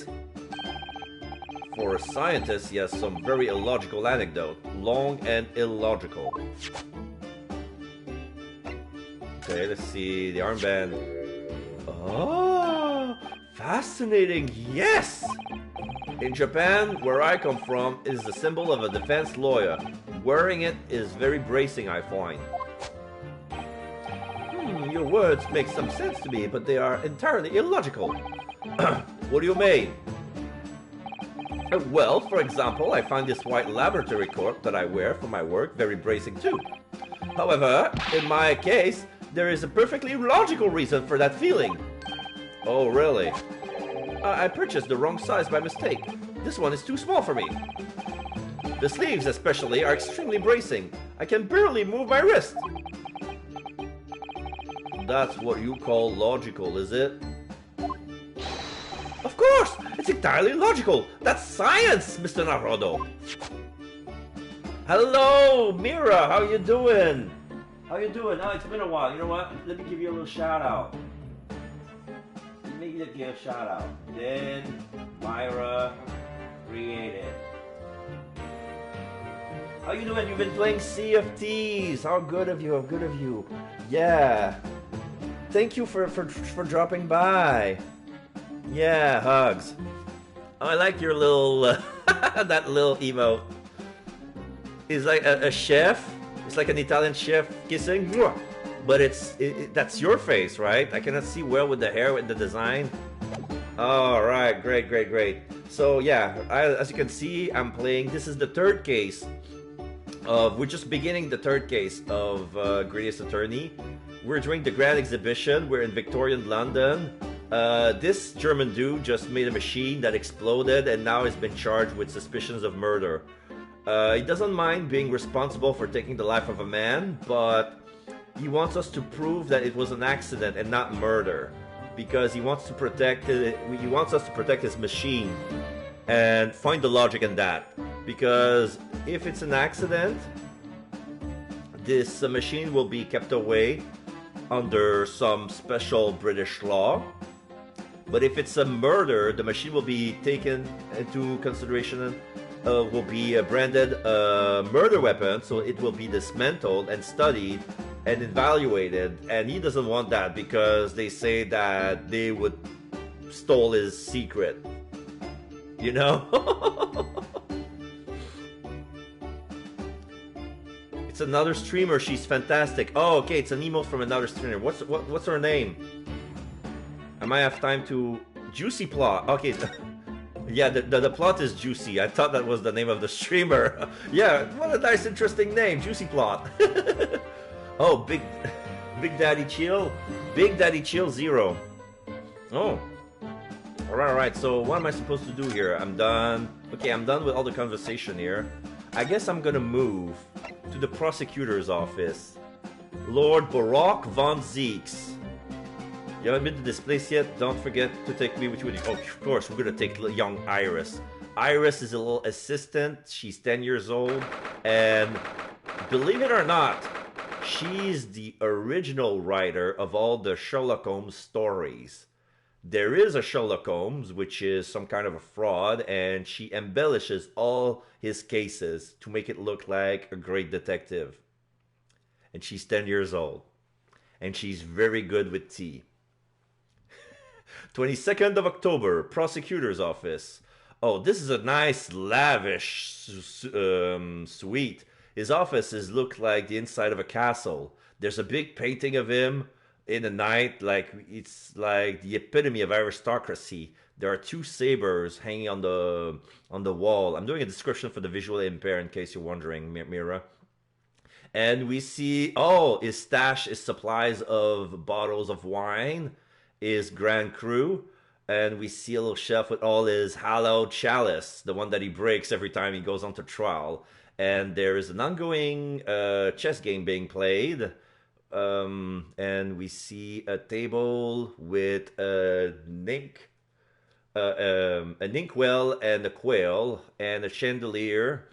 For a scientist, he has some very illogical anecdote. Long and illogical. Okay, let's see. The armband. Oh, fascinating. Yes! In Japan, where I come from, it is the symbol of a defense lawyer. Wearing it is very bracing, I find. Your words make some sense to me, but they are entirely illogical. What do you mean? Well, for example, I find this white laboratory coat that I wear for my work very bracing too. However, in my case, there is a perfectly logical reason for that feeling. Oh, really? I purchased the wrong size by mistake. This one is too small for me. The sleeves especially are extremely bracing. I can barely move my wrist. That's what you call logical, is it? Of course! It's entirely logical! That's science, Mr. Narodo! Hello, Mira! How you doing? How you doing? Oh, it's been a while. You know what? Let me give you a little shout out. Let me give you a shout out. Then, Myra created. How you doing? You've been playing Sea of Thieves. How good of you? How good of you? Yeah. Thank you for dropping by. Yeah, hugs. Oh, I like your little that little emote. He's like a chef. It's like an Italian chef kissing, but that's your face, right? I cannot see well with the hair, with the design. All right, great. So yeah, as you can see, I'm playing. This is the third case of. We're just beginning the third case of Greatest Attorney. We're doing the Grand Exhibition. We're in Victorian London. This German dude just made a machine that exploded and now has been charged with suspicions of murder. He doesn't mind being responsible for taking the life of a man, but he wants us to prove that it was an accident and not murder, because he wants to protect it. He wants us to protect his machine and find the logic in that. Because if it's an accident, this machine will be kept away under some special British law. But if it's a murder, the machine will be taken into consideration, will be branded a murder weapon, so it will be dismantled and studied and evaluated. And he doesn't want that because they say that they would stole his secret. You know? It's another streamer. She's fantastic. Oh, okay. It's an emote from another streamer. What's her name? I might have time to... Juicy Plot. Okay. Yeah, the plot is Juicy. I thought that was the name of the streamer. Yeah, what a nice, interesting name. Juicy Plot. Oh, Big Daddy Chill. Big Daddy Chill 0. Oh. Alright. So what am I supposed to do here? I'm done. Okay, I'm done with all the conversation here. I guess I'm gonna move to the prosecutor's office. Lord Baroque von Zeeks. You haven't been to this place yet? Don't forget to take me with you. Oh, of course, we're gonna take young Iris. Iris is a little assistant. She's 10 years old, and believe it or not, she's the original writer of all the Sherlock Holmes stories. There is a Sherlock Holmes, which is some kind of a fraud, and she embellishes all his cases to make it look like a great detective. And she's 10 years old. And she's very good with tea. 22nd of October, prosecutor's office. Oh, this is a nice, lavish suite. His offices look like the inside of a castle. There's a big painting of him in the night, like it's like the epitome of aristocracy. There are two sabers hanging on the wall. I'm doing a description for the visually impaired in case you're wondering, Mira. And we see, his stash is supplies of bottles of wine, his Grand Cru, and we see a little shelf with all his hallowed chalice, the one that he breaks every time he goes onto trial. And there is an ongoing chess game being played. And we see a table with an inkwell and a quail and a chandelier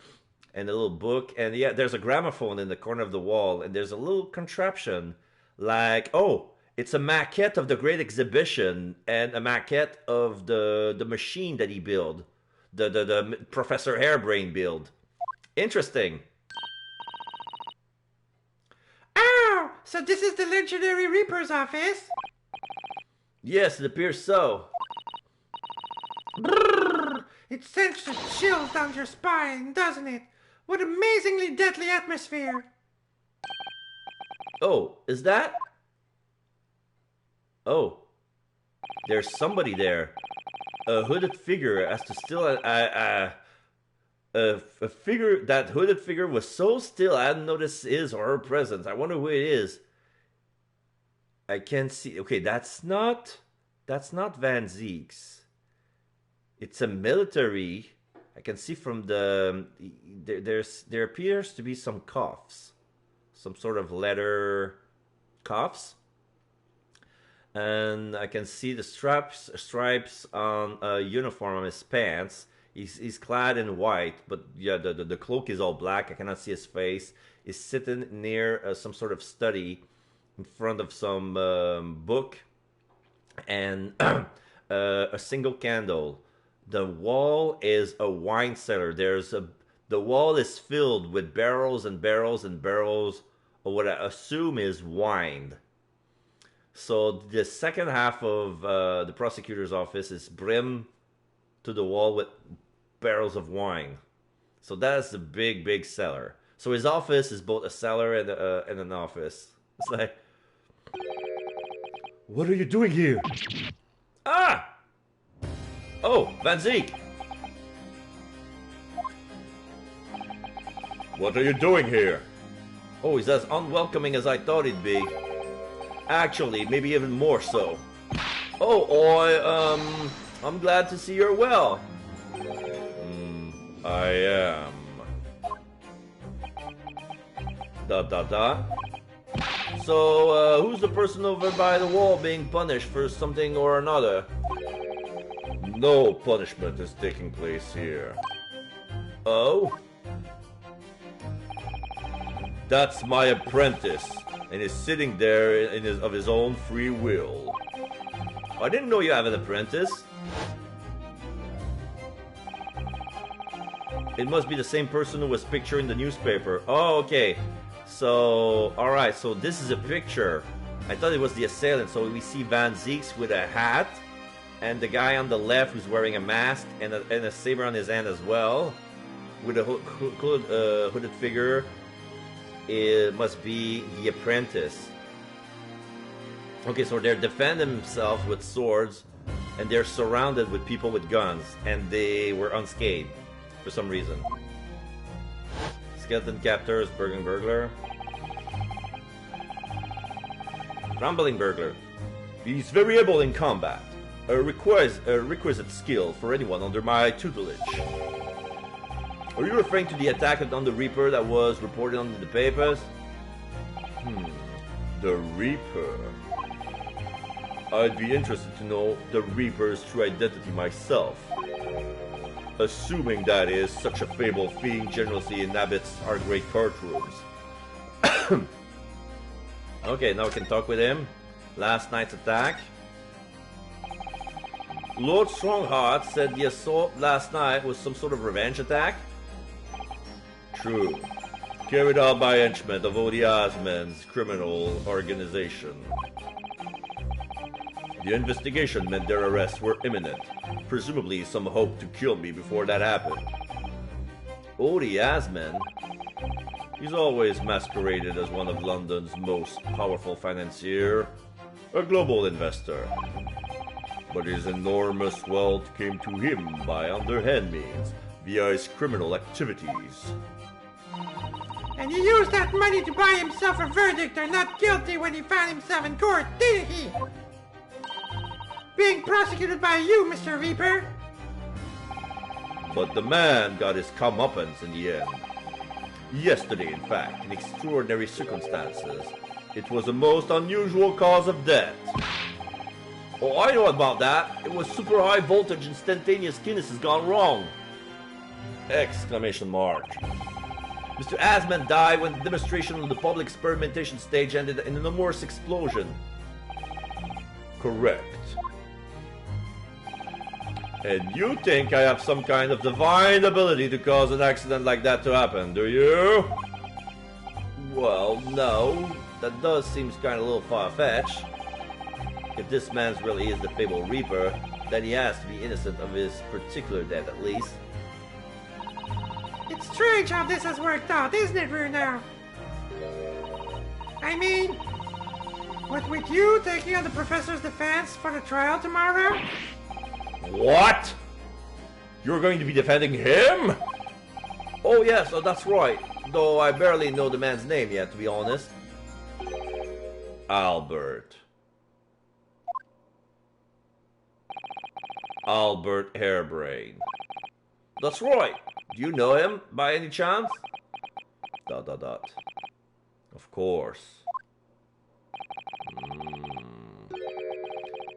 and a little book. And yeah, there's a gramophone in the corner of the wall. And there's a little contraption like, it's a maquette of the Great Exhibition and a maquette of the machine that he built, the Professor Hairbrain build. Interesting. Oh, so this is the legendary Reaper's office? Yes, it appears so. Brrr, it sends the chills down your spine, doesn't it? What amazingly deadly atmosphere. Oh, is that? Oh, there's somebody there. A hooded figure as to still a figure. That hooded figure was so still I hadn't noticed his or her presence. I wonder who it is. I can't see. Okay, that's not Van Zeeks. It's a military. I can see from the there appears to be some cuffs, some sort of leather cuffs. And I can see the stripes on a uniform on his pants. He's clad in white, but yeah, the cloak is all black. I cannot see his face. He's sitting near some sort of study in front of some book and a single candle. The wall is a wine cellar. The wall is filled with barrels and barrels and barrels of what I assume is wine. So the second half of the prosecutor's office is brimmed to the wall with barrels of wine. So that's the big cellar. So his office is both a cellar and an office. It's like, what are you doing here? Ah! Oh, Van Zeek! What are you doing here? Oh, he's as unwelcoming as I thought he'd be. Actually, maybe even more so. Oh, I'm glad to see you're well. I am. ... So, who's the person over by the wall being punished for something or another? No punishment is taking place here. Oh? That's my apprentice, and is sitting there of his own free will. I didn't know you have an apprentice. It must be the same person who was pictured in the newspaper. Oh, okay. So, alright, so this is a picture. I thought it was the assailant. So we see Van Zeeks with a hat, and the guy on the left who's wearing a mask and a saber on his hand as well, with a hooded figure. It must be the apprentice. Okay, so they're defending themselves with swords, and they're surrounded with people with guns, and they were unscathed for some reason. Skeleton captors, burglar. Rambling burglar. He's very able in combat. A requisite skill for anyone under my tutelage. Are you referring to the attack on the Reaper that was reported on the papers? The Reaper. I'd be interested to know the Reaper's true identity myself. Assuming, that is, such a fabled fiend generously inhabits our great courtrooms. Okay, now we can talk with him. Last night's attack. Lord Strongheart said the assault last night was some sort of revenge attack. True. Carried out by henchmen of Odi Asman's criminal organization. The investigation meant their arrests were imminent. Presumably some hope to kill me before that happened. Odi Asman? He's always masqueraded as one of London's most powerful financiers, a global investor. But his enormous wealth came to him by underhand means, via his criminal activities. And he used that money to buy himself a verdict or not guilty when he found himself in court, didn't he? Being prosecuted by you, Mr. Reaper. But the man got his comeuppance in the end. Yesterday, in fact, in extraordinary circumstances, it was a most unusual cause of death. Oh, I know about that. It was super high voltage instantaneous kinesis gone wrong. Exclamation mark. Mr. Asman died when the demonstration on the public experimentation stage ended in an enormous explosion. Correct. And you think I have some kind of divine ability to cause an accident like that to happen, do you? Well, no. That does seem kind of a little far-fetched. If this man really is the fabled Reaper, then he has to be innocent of his particular death at least. It's strange how this has worked out, isn't it, Runo? I mean, what with you taking on the Professor's defense for the trial tomorrow? What? You're going to be defending him? Oh yes, oh, that's right. Though I barely know the man's name yet, to be honest. Albert. Albert Hairbrain. That's right. Do you know him, by any chance? ... Of course.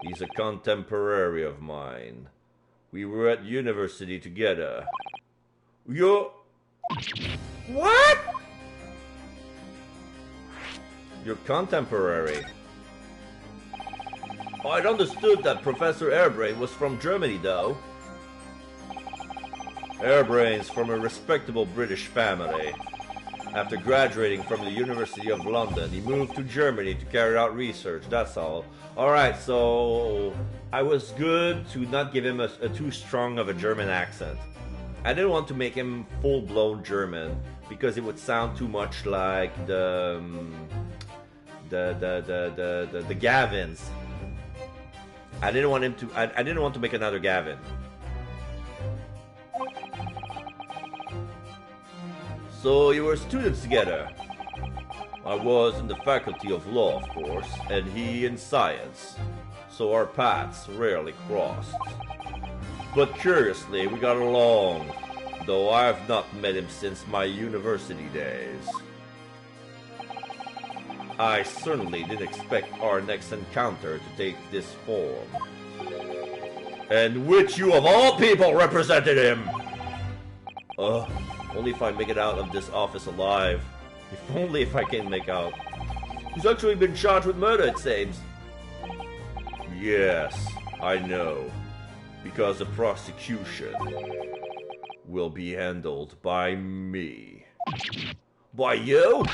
He's a contemporary of mine. We were at university together. You're... What? Your contemporary. I'd understood that Professor Hairbrain was from Germany, though. Hairbrain's from a respectable British family. After graduating from the University of London, he moved to Germany to carry out research, that's all. Alright, so I was good to not give him a too strong of a German accent. I didn't want to make him full-blown German, because it would sound too much like the Gavins. I didn't want him to, I didn't want to make another Gavin. So you were students together. I was in the faculty of law, of course, and he in science. So our paths rarely crossed. But curiously, we got along, though I have not met him since my university days. I certainly didn't expect our next encounter to take this form. And which you of all people represented him! Only if I make it out of this office alive. If only if I can make out. He's actually been charged with murder, it seems. Yes, I know. Because the prosecution will be handled by me. By you?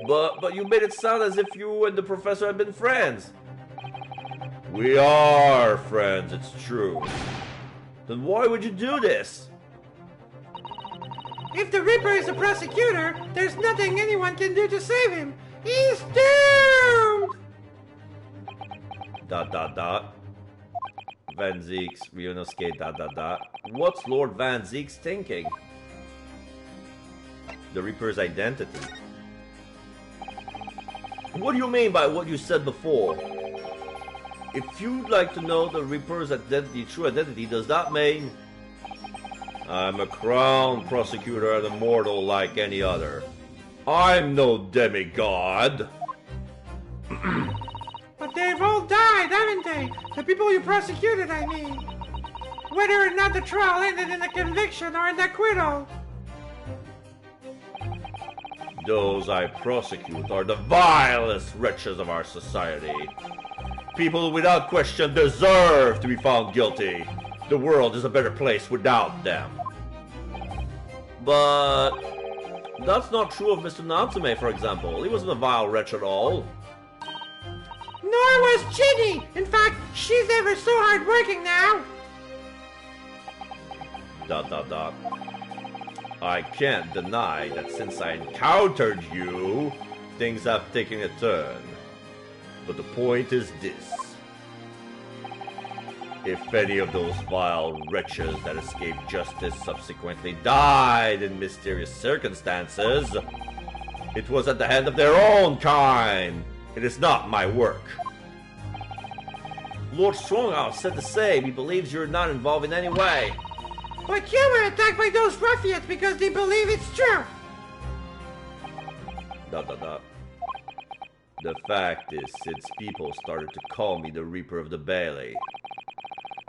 But you made it sound as if you and the professor had been friends. We are friends, it's true. Then why would you do this? If the Reaper is a prosecutor, there's nothing anyone can do to save him. He's doomed! ... Van Zieks, Ryunosuke, ... What's Lord Van Zieks thinking? The Reaper's identity. What do you mean by what you said before? If you'd like to know the Reaper's identity, true identity, does that mean... I'm a crown prosecutor and a mortal like any other. I'm no demigod. But they've all died, way. The people you prosecuted, I mean. Whether or not the trial ended in a conviction or an acquittal. Those I prosecute are the vilest wretches of our society. People without question deserve to be found guilty. The world is a better place without them. But that's not true of Mr. Natsume, for example. He wasn't a vile wretch at all. Nor was Ginny! In fact, she's ever so hardworking now! I can't deny that since I encountered you, things have taken a turn. But the point is this. If any of those vile wretches that escaped justice subsequently died in mysterious circumstances, it was at the hand of their own kind. It is not my work. Lord Stronghouse said the same. He believes you're not involved in any way. But you were attacked by those ruffians because they believe it's true. The fact is, since people started to call me the Reaper of the Bailey,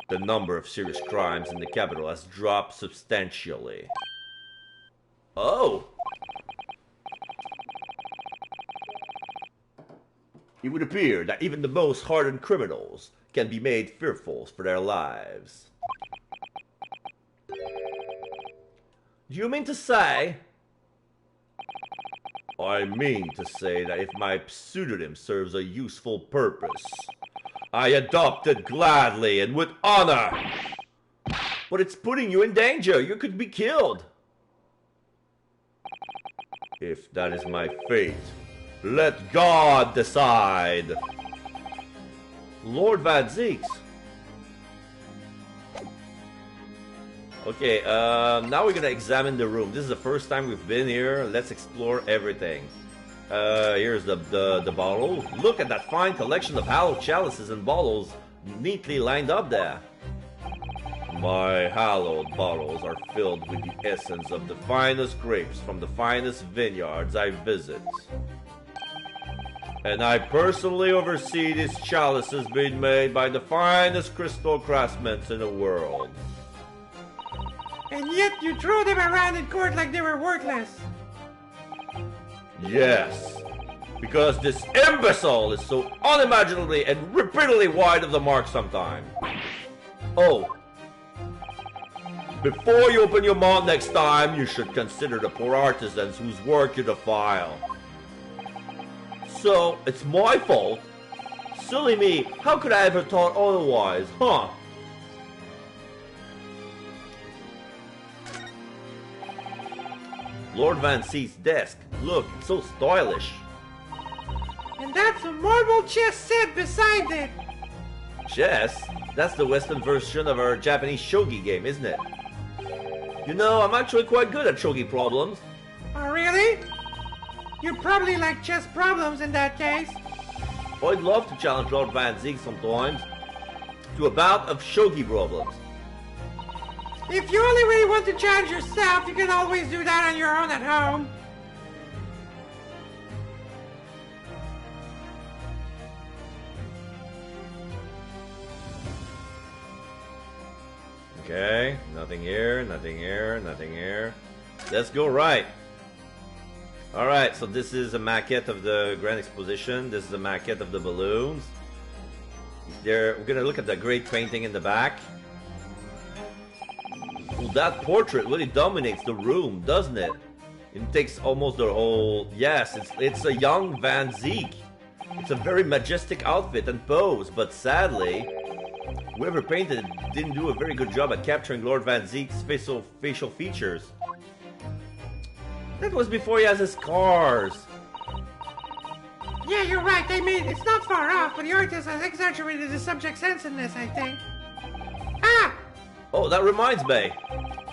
the number of serious crimes in the capital has dropped substantially. Oh! It would appear that even the most hardened criminals can be made fearful for their lives. Do you mean to say? I mean to say that if my pseudonym serves a useful purpose, I adopt it gladly and with honor. But it's putting you in danger. You could be killed. If that is my fate, let God decide. Lord Van Zieks. Okay, now we're gonna examine the room. This is the first time we've been here. Let's explore everything. Here's the bottle. Look at that fine collection of hallowed chalices and bottles neatly lined up there. My hallowed bottles are filled with the essence of the finest grapes from the finest vineyards I visit. And I personally oversee these chalices being made by the finest crystal craftsmen in the world. And yet you throw them around in court like they were worthless. Yes, because this imbecile is so unimaginably and repeatedly wide of the mark sometimes. Oh, before you open your mouth next time, you should consider the poor artisans whose work you defile. So, it's my fault? Silly me, how could I ever thought otherwise, huh? Lord Van Zieks' desk. Look, it's so stylish. And that's a marble chess set beside it. Chess? That's the Western version of our Japanese shogi game, isn't it? You know, I'm actually quite good at shogi problems. Oh, really? You probably like chess problems in that case. I'd love to challenge Lord Van Zieks sometimes to a bout of shogi problems. If you only really want to challenge yourself, you can always do that on your own at home. Okay, nothing here, nothing here, nothing here. Let's go right. Alright, so this is a maquette of the Grand Exposition. This is a maquette of the balloons. We're gonna look at the great painting in the back. Well, that portrait really dominates the room, doesn't it? It takes almost the whole... Yes, it's a young Van Zieks. It's a very majestic outfit and pose, but sadly, whoever painted it didn't do a very good job at capturing Lord Van Zieks' facial features. That was before he has his scars. Yeah, you're right. I mean, it's not far off, but the artist has exaggerated the subject's handsomeness, I think. Ah! Oh, that reminds me.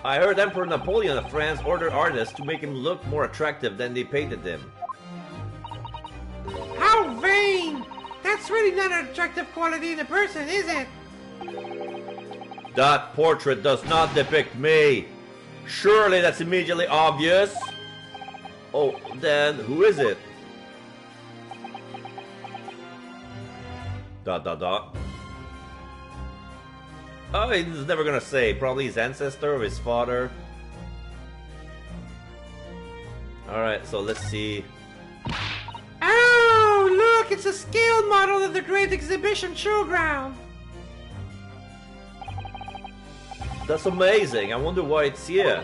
I heard Emperor Napoleon of France ordered artists to make him look more attractive than they painted him. How vain! That's really not an attractive quality in a person, is it? That portrait does not depict me. Surely that's immediately obvious. Oh, then who is it? Oh, he's never gonna say. Probably his ancestor or his father. Alright, so let's see. Oh, look! It's a scale model of the Great Exhibition Showground. That's amazing. I wonder why it's here.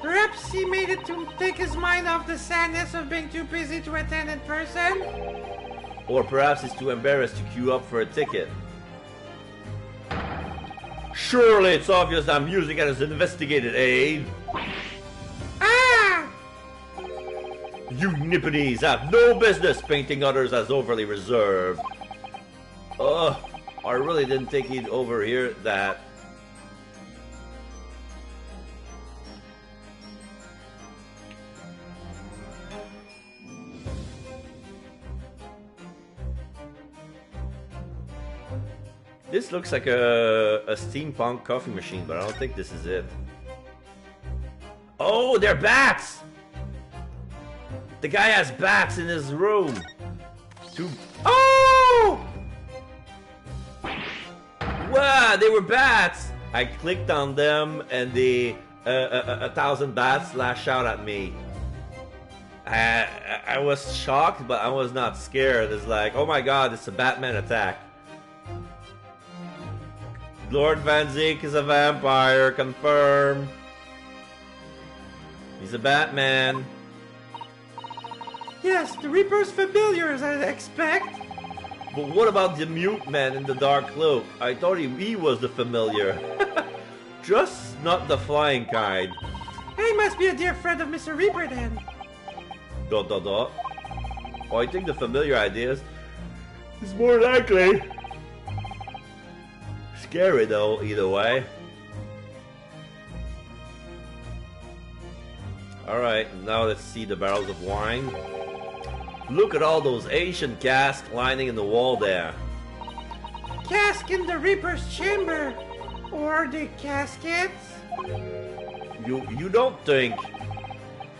Perhaps he made it to take his mind off the sadness of being too busy to attend in person. Or perhaps he's too embarrassed to queue up for a ticket. Surely it's obvious I'm using it as an investigative aid. Ah! You nippities have no business painting others as overly reserved. Ugh, I really didn't think he'd overhear that. This looks like a steampunk coffee machine, but I don't think this is it. Oh, they're bats! The guy has bats in his room. Oh! Wow, they were bats! I clicked on them and the 1,000 bats lashed out at me. I was shocked, but I was not scared. It's like, oh my god, it's a Batman attack. Lord Van Zeke is a vampire, confirmed. He's a Batman. Yes, the Reaper's familiar, as I'd expect. But what about the mute man in the dark cloak? I thought he was the familiar. Just not the flying kind. He must be a dear friend of Mr. Reaper then. ... Oh, I think the familiar idea is more likely. Scary though, either way. Alright, now let's see the barrels of wine. Look at all those Asian casks lining in the wall there. Cask in the Reaper's chamber. Or are they caskets? You don't think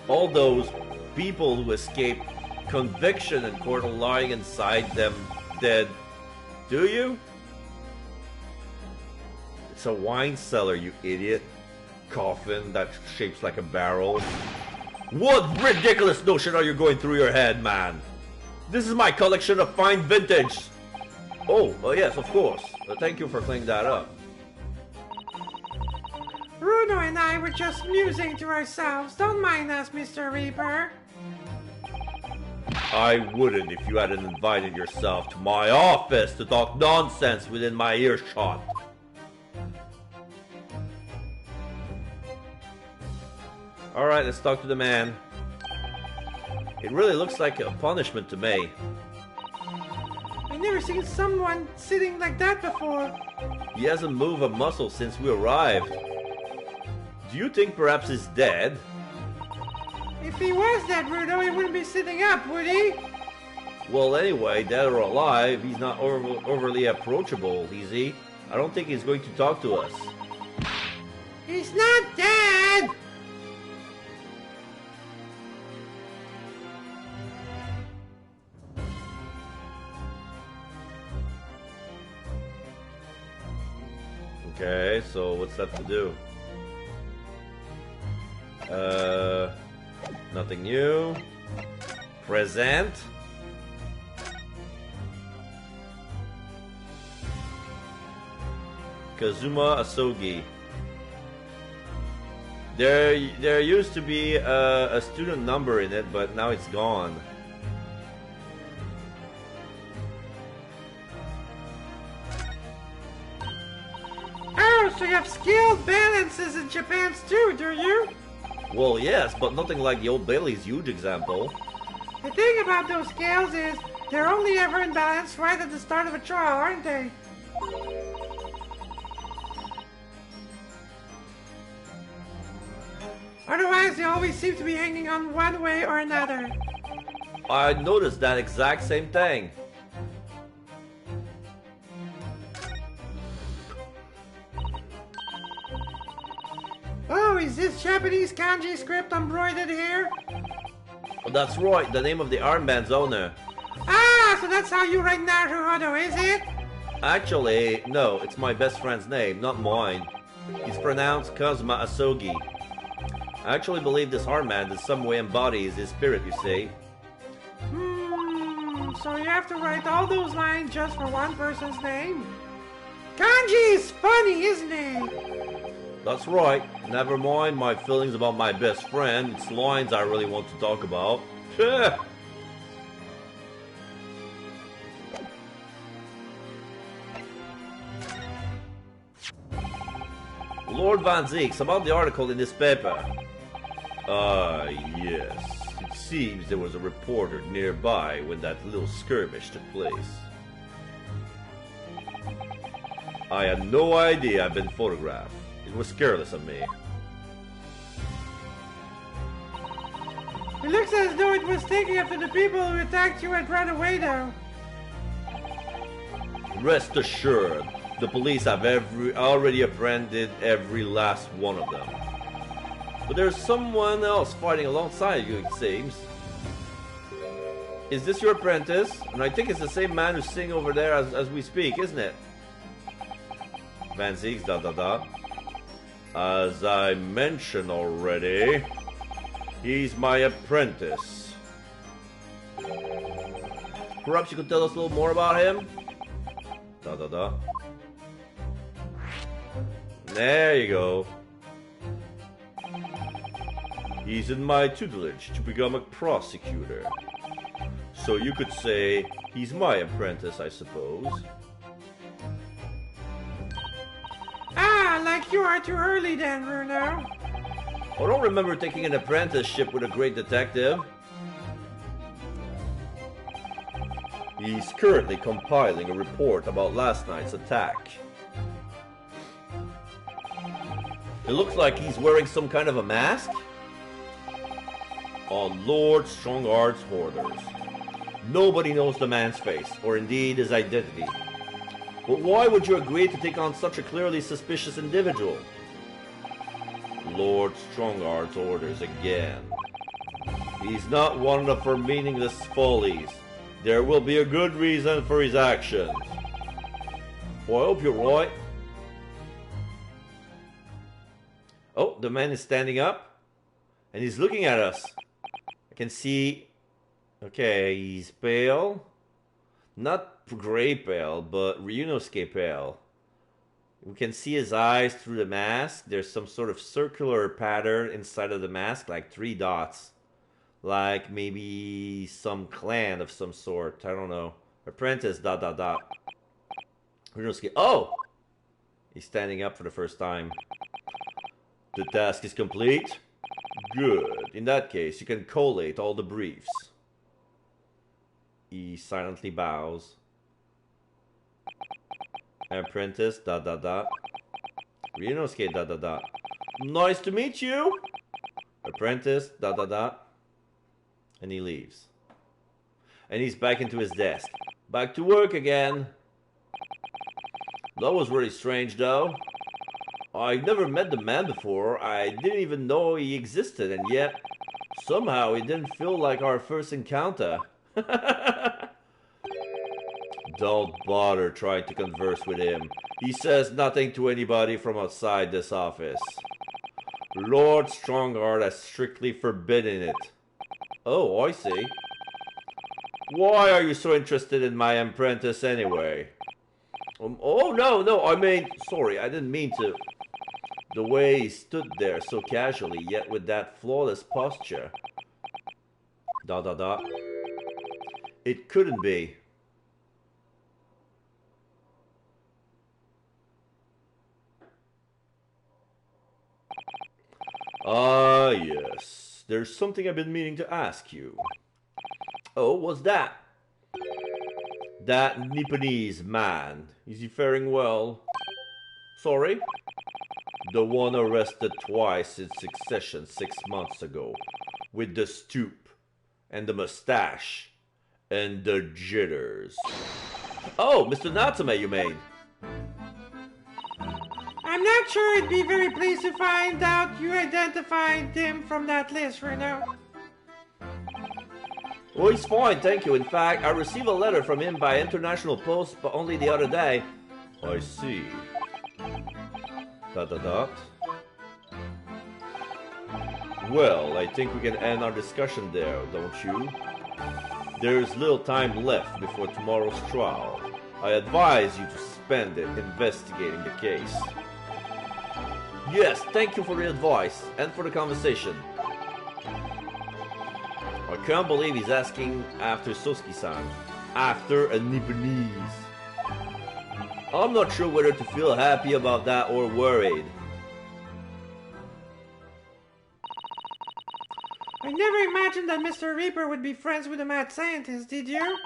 all those people who escaped conviction in court are lying inside them dead, do you? It's a wine cellar, you idiot. Coffin that shapes like a barrel. What ridiculous notion are you going through your head, man? This is my collection of fine vintage. Oh, yes, of course. Thank you for cleaning that up. Bruno and I were just musing to ourselves. Don't mind us, Mr. Reaper. I wouldn't if you hadn't invited yourself to my office to talk nonsense within my earshot. Alright, let's talk to the man. It really looks like a punishment to me. I've never seen someone sitting like that before. He hasn't moved a muscle since we arrived. Do you think perhaps he's dead? If he was dead, Bruno, he wouldn't be sitting up, would he? Well, anyway, dead or alive, he's not overly approachable, is he? I don't think he's going to talk to us. He's not dead! Okay, so what's left to do? Nothing new. Present. Kazuma Asogi. There used to be a student number in it, but now it's gone. Oh, so you have skilled balances in Japan's too, do you? Well, yes, but nothing like the Old Bailey's huge example. The thing about those scales is, they're only ever in balance right at the start of a trial, aren't they? Otherwise, they always seem to be hanging on one way or another. I noticed that exact same thing. Oh, is this Japanese kanji script embroidered here? Oh, that's right, the name of the armband's owner. Ah, so that's how you write Naruhodo, is it? Actually, no, it's my best friend's name, not mine. He's pronounced Kazuma Asogi. I actually believe this Hardman in some way embodies his spirit, you see. So you have to write all those lines just for one person's name? Kanji is funny, isn't it? That's right. Never mind my feelings about my best friend. It's lines I really want to talk about. Lord Van Zeeks, about the article in this paper. Yes. It seems there was a reporter nearby when that little skirmish took place. I had no idea I'd been photographed. It was careless of me. It looks as though it was taken after the people who attacked you had run away, though. Rest assured, the police have already apprehended every last one of them. But there's someone else fighting alongside you, it seems. Is this your apprentice? And I think it's the same man who's sitting over there as we speak, isn't it? Van Zeeks, As I mentioned already, he's my apprentice. Perhaps you could tell us a little more about him? There you go. He's in my tutelage to become a prosecutor. So you could say he's my apprentice, I suppose. Ah, like you are too early then, Bruno. I don't remember taking an apprenticeship with a great detective. He's currently compiling a report about last night's attack. It looks like he's wearing some kind of a mask. On Lord Strongart's orders. Nobody knows the man's face, or indeed his identity. But why would you agree to take on such a clearly suspicious individual? Lord Strongart's orders again. He's not one of her meaningless follies. There will be a good reason for his actions. Well, I hope you're right. Oh, the man is standing up. And he's looking at us. I can see... Okay, he's pale. Not gray pale, but Ryunosuke pale. We can see his eyes through the mask. There's some sort of circular pattern inside of the mask, like 3 dots. Like maybe some clan of some sort. I don't know. Apprentice, ... Ryunosuke. Oh! He's standing up for the first time. The task is complete? Good. In that case, you can collate all the briefs. He silently bows. Apprentice, ... Ryunosuke, ... Nice to meet you! Apprentice, ... And he leaves. And he's back into his desk. Back to work again. That was really strange, though. I've never met the man before. I didn't even know he existed, and yet somehow it didn't feel like our first encounter. Don't bother trying to converse with him. He says nothing to anybody from outside this office. Lord Strongart has strictly forbidden it. Oh, I see. Why are you so interested in my apprentice anyway? Oh, no, I mean, sorry, I didn't mean to. The way he stood there so casually, yet with that flawless posture. ... It couldn't be. Ah, yes. There's something I've been meaning to ask you. Oh, what's that? That Nipponese man. Is he faring well? Sorry? The one arrested twice in succession 6 months ago. With the stoop. And the mustache. And the jitters. Oh, Mr. Natsume, you mean? I'm not sure I'd be very pleased to find out you identified him from that list, Reno. Oh, he's fine, thank you. In fact, I received a letter from him by international post, but only the other day. I see. ... Well, I think we can end our discussion there, don't you? There's little time left before tomorrow's trial. I advise you to spend it investigating the case. Yes, thank you for the advice and for the conversation. I can't believe he's asking after Sosuke-san. After a Nipponese. I'm not sure whether to feel happy about that or worried. I never imagined that Mr. Reaper would be friends with a mad scientist, did you?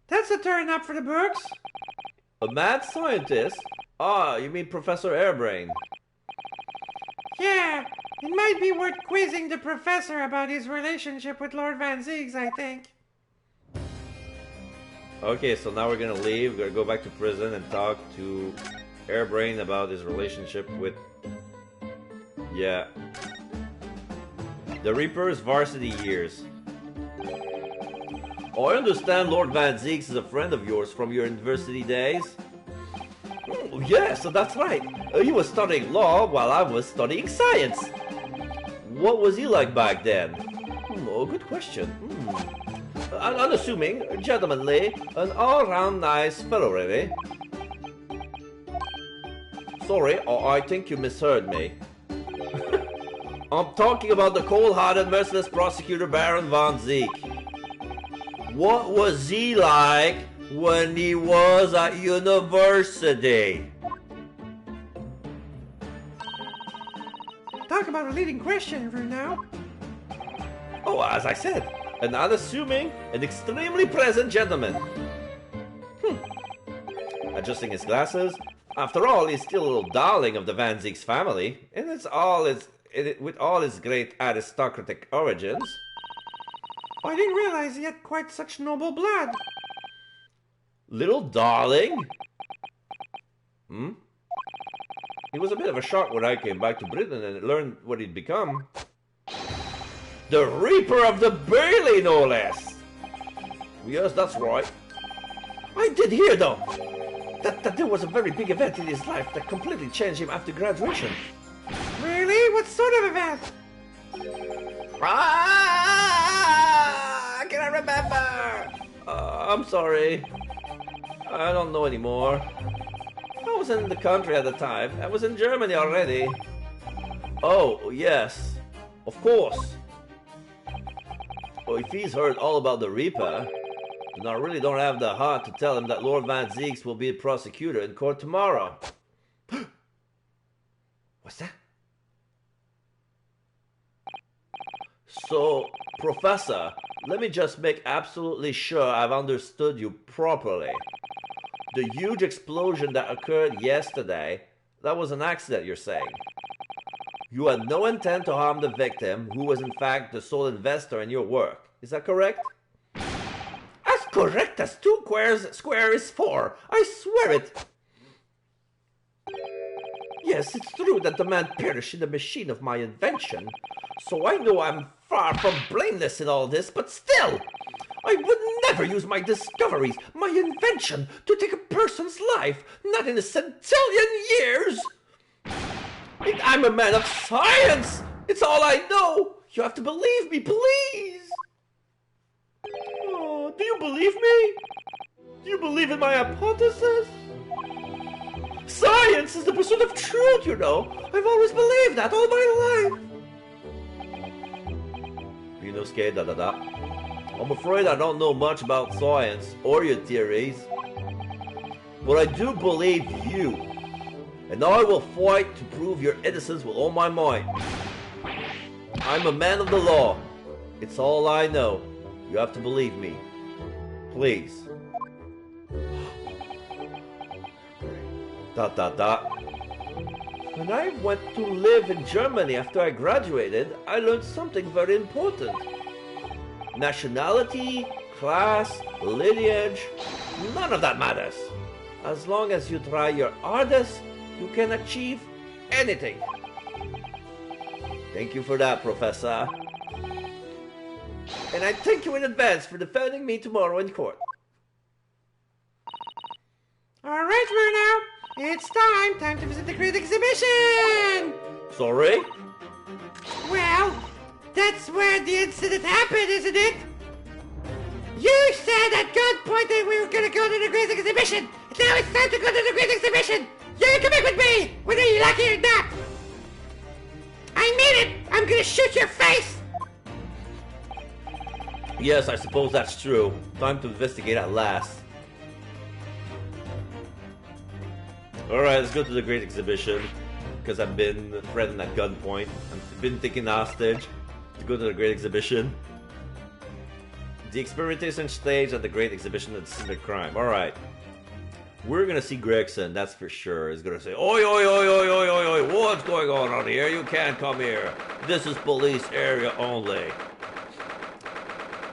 That's a turn up for the books. A mad scientist? Ah, you mean Professor Airbrain. Yeah, it might be worth quizzing the professor about his relationship with Lord Van Ziegs, I think. Okay, so now we're gonna leave. We're gonna go back to prison and talk to Airbrain about his relationship with... Yeah. The Reaper's varsity years. Oh, I understand Lord Van Ziegs is a friend of yours from your university days. Yes, that's right. He was studying law while I was studying science. What was he like back then? Oh, good question. Unassuming, gentlemanly, an all-round nice fellow, really. Sorry, I think you misheard me. I'm talking about the cold-hearted, merciless prosecutor Baron Von Zieck. What was he like when he was at university? Talk about a leading question for now. Oh, as I said, an unassuming and extremely pleasant gentleman. Adjusting his glasses. After all, he's still a little darling of the Van Zieks family, and with all his great aristocratic origins. I didn't realize he had quite such noble blood. Little darling? He was a bit of a shock when I came back to Britain and learned what he'd become. The Reaper of the Bailey, no less! Yes, that's right. I did hear, though, that there was a very big event in his life that completely changed him after graduation. Really? What sort of event? Can I remember? I'm sorry. I don't know anymore. I wasn't in the country at the time. I was in Germany already. Oh, yes. Of course. Oh, if he's heard all about the Reaper, then I really don't have the heart to tell him that Lord Van Zieks will be a prosecutor in court tomorrow. What's that? So, Professor, let me just make absolutely sure I've understood you properly. The huge explosion that occurred yesterday, that was an accident, you're saying? You had no intent to harm the victim, who was in fact the sole investor in your work. Is that correct? As correct as 2 square is 4. I swear it. Yes, it's true that the man perished in the machine of my invention, so I know I'm far from blameless in all this, but still, I would never use my discoveries, my invention, to take a person's life, not in a centillion years. I'm a man of science. It's all I know. You have to believe me, please. Oh, do you believe me? Do you believe in my hypothesis? Science is the pursuit of truth, you know. I've always believed that all my life. Ryunosuke, I'm afraid I don't know much about science or your theories, but I do believe you, and I will fight to prove your innocence with all my might. I'm a man of the law. It's all I know. You have to believe me. Please. ... When I went to live in Germany after I graduated, I learned something very important. Nationality, class, lineage, none of that matters. As long as you try your hardest, you can achieve anything. Thank you for that, Professor. And I thank you in advance for defending me tomorrow in court. Alright, Murnau. It's time to visit the Great Exhibition! Sorry? Well, that's where the incident happened, isn't it? You said at gunpoint that we were gonna go to the Great Exhibition! Now it's time to go to the Great Exhibition! You're coming with me, whether you like it or not! I mean it! I'm gonna shoot your face! Yes, I suppose that's true. Time to investigate at last. Alright, let's go to the Great Exhibition. Because I've been threatened at gunpoint. I've been taken hostage to go to the Great Exhibition. The experimentation stage at the Great Exhibition of the crime. Alright. We're gonna see Gregson, that's for sure. He's gonna say, oi, oi, oi, oi, oi, oi, oi, what's going on here? You can't come here. This is police area only.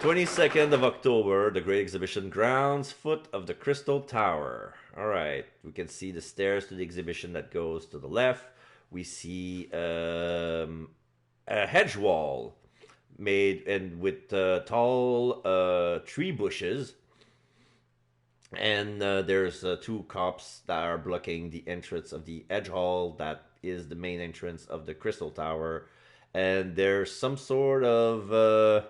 22nd of October, the Great Exhibition grounds, foot of the Crystal Tower. Alright, we can see the stairs to the exhibition that goes to the left. We see a hedge wall made and with tall tree bushes. And there's two cops that are blocking the entrance of the edge hall that is the main entrance of the Crystal Tower. And there's some sort of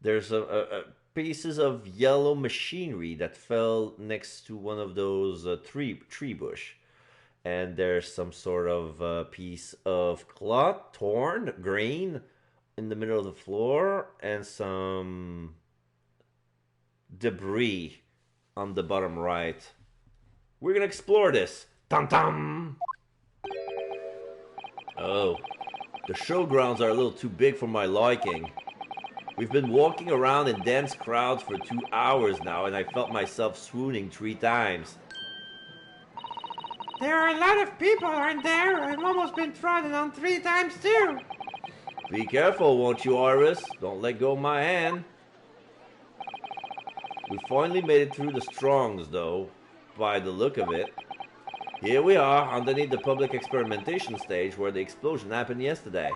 there's a pieces of yellow machinery that fell next to one of those tree bush. And there's some sort of piece of cloth, torn, green, in the middle of the floor, and some debris on the bottom right. We're gonna explore this. Tam-tam! Oh, the showgrounds are a little too big for my liking. We've been walking around in dense crowds for 2 hours now, and I felt myself swooning 3 times. There are a lot of people, aren't there? I've almost been trodden on 3 times too. Be careful, won't you, Iris? Don't let go of my hand. We finally made it through the Strongs, though, by the look of it. Here we are, underneath the public experimentation stage where the explosion happened yesterday.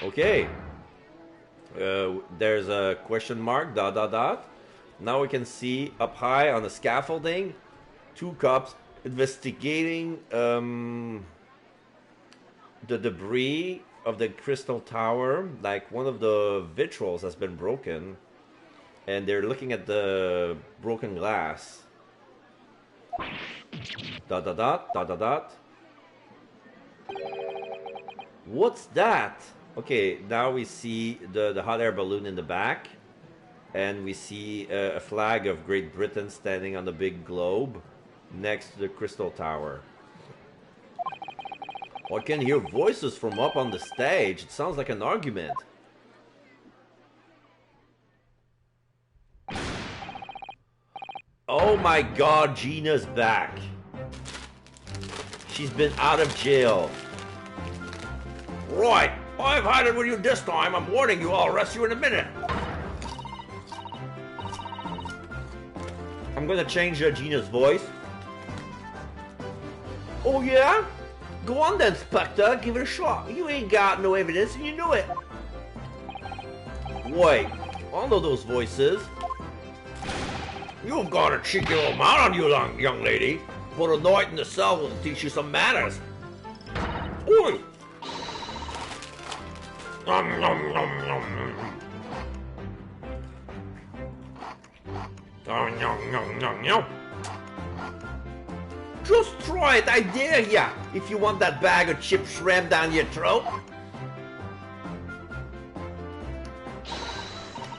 Okay. There's a question mark, ... Now we can see up high on the scaffolding, 2 cops investigating the debris of the Crystal Tower. Like one of the vitrals has been broken, and they're looking at the broken glass. ... What's that? Okay, now we see the hot air balloon in the back, and we see a flag of Great Britain standing on the big globe next to the Crystal Tower. I can hear voices from up on the stage. It sounds like an argument. Oh my god, Gina's back. She's been out of jail. Right, I've had it with you this time. I'm warning you, I'll arrest you in a minute. I'm gonna change Gina's voice. Oh yeah? Go on then, Spectre, give it a shot. You ain't got no evidence and you know it. Wait, I know those voices. You've got a cheeky old man on you, young lady. But a night in the cell will teach you some manners. Oi! Nom, nom, nom, nom. Nom, nom, nom, nom, nom. Just try it, I dare ya, if you want that bag of chips rammed down your throat.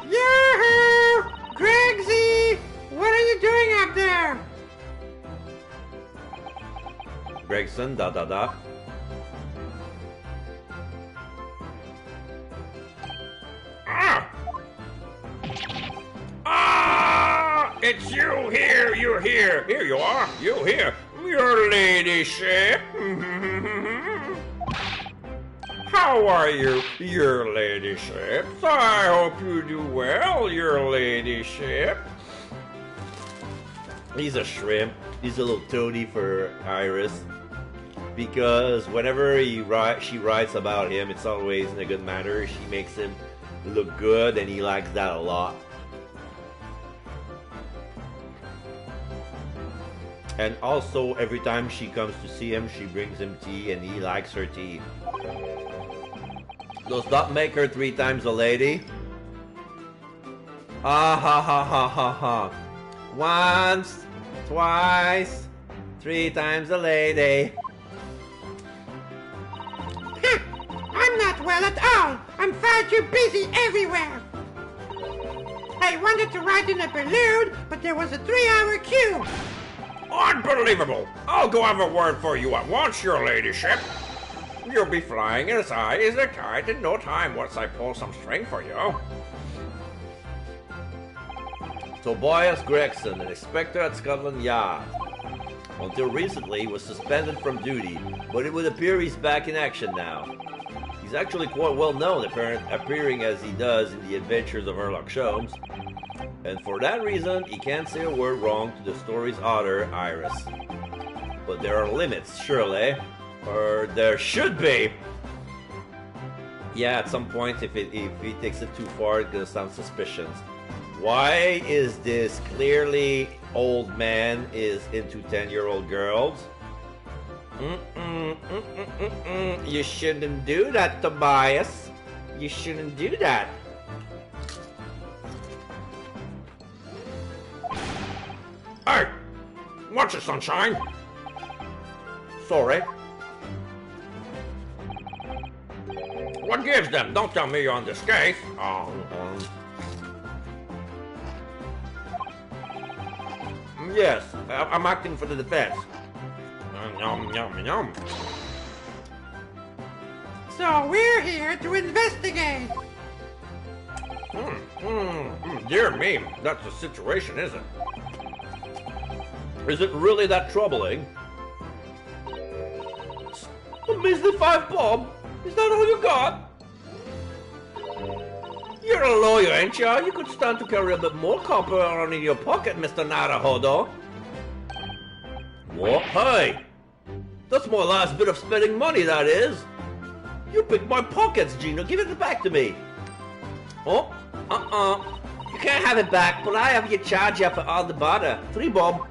Yoo-hoo! Gregsy! What are you doing up there? Gregson, ... Ah! It's you here, you here. Here you are, you here. Your ladyship. How are you, your ladyship? I hope you do well, your ladyship. He's a shrimp. He's a little toady for Iris. because whenever she writes about him, it's always in a good manner. She makes him look good, and he likes that a lot. And also, every time she comes to see him, she brings him tea, and he likes her tea. Does that make her 3 times a lady? Ah ha ha ha ha ha. Once, twice, 3 times a lady. I'm not well at all. I'm far too busy everywhere. I wanted to ride in a balloon, but there was a 3-hour queue. Unbelievable! I'll go have a word for you at once, your ladyship. You'll be flying as high as a kite in no time once I pull some string for you. Tobias Gregson, an inspector at Scotland Yard. Until recently, was suspended from duty, but it would appear he's back in action now. He's actually quite well known, appearing as he does in the adventures of Sherlock Holmes. And for that reason, he can't say a word wrong to the story's author, Iris. But there are limits, surely. Or there should be! Yeah, at some point, if he takes it too far, it's gonna sound suspicious. Why is this clearly old man is into 10-year-old girls? You shouldn't do that, Tobias. You shouldn't do that. Hey! Watch it, sunshine! Sorry. What gives them? Don't tell me you're on this case. Yes, I'm acting for the defense. Yum, yum, yum. So we're here to investigate. Dear me, that's the situation, is it? Is it really that troubling? A measly 5 bob? Is that all you got? You're a lawyer, ain't ya? You could stand to carry a bit more copper around in your pocket, Mr. Naruhodo. What? Hey! That's my last bit of spending money, that is. You picked my pockets, Gino. Give it back to me. Oh, You can't have it back, but I have you charge you for all the butter. 3 bob.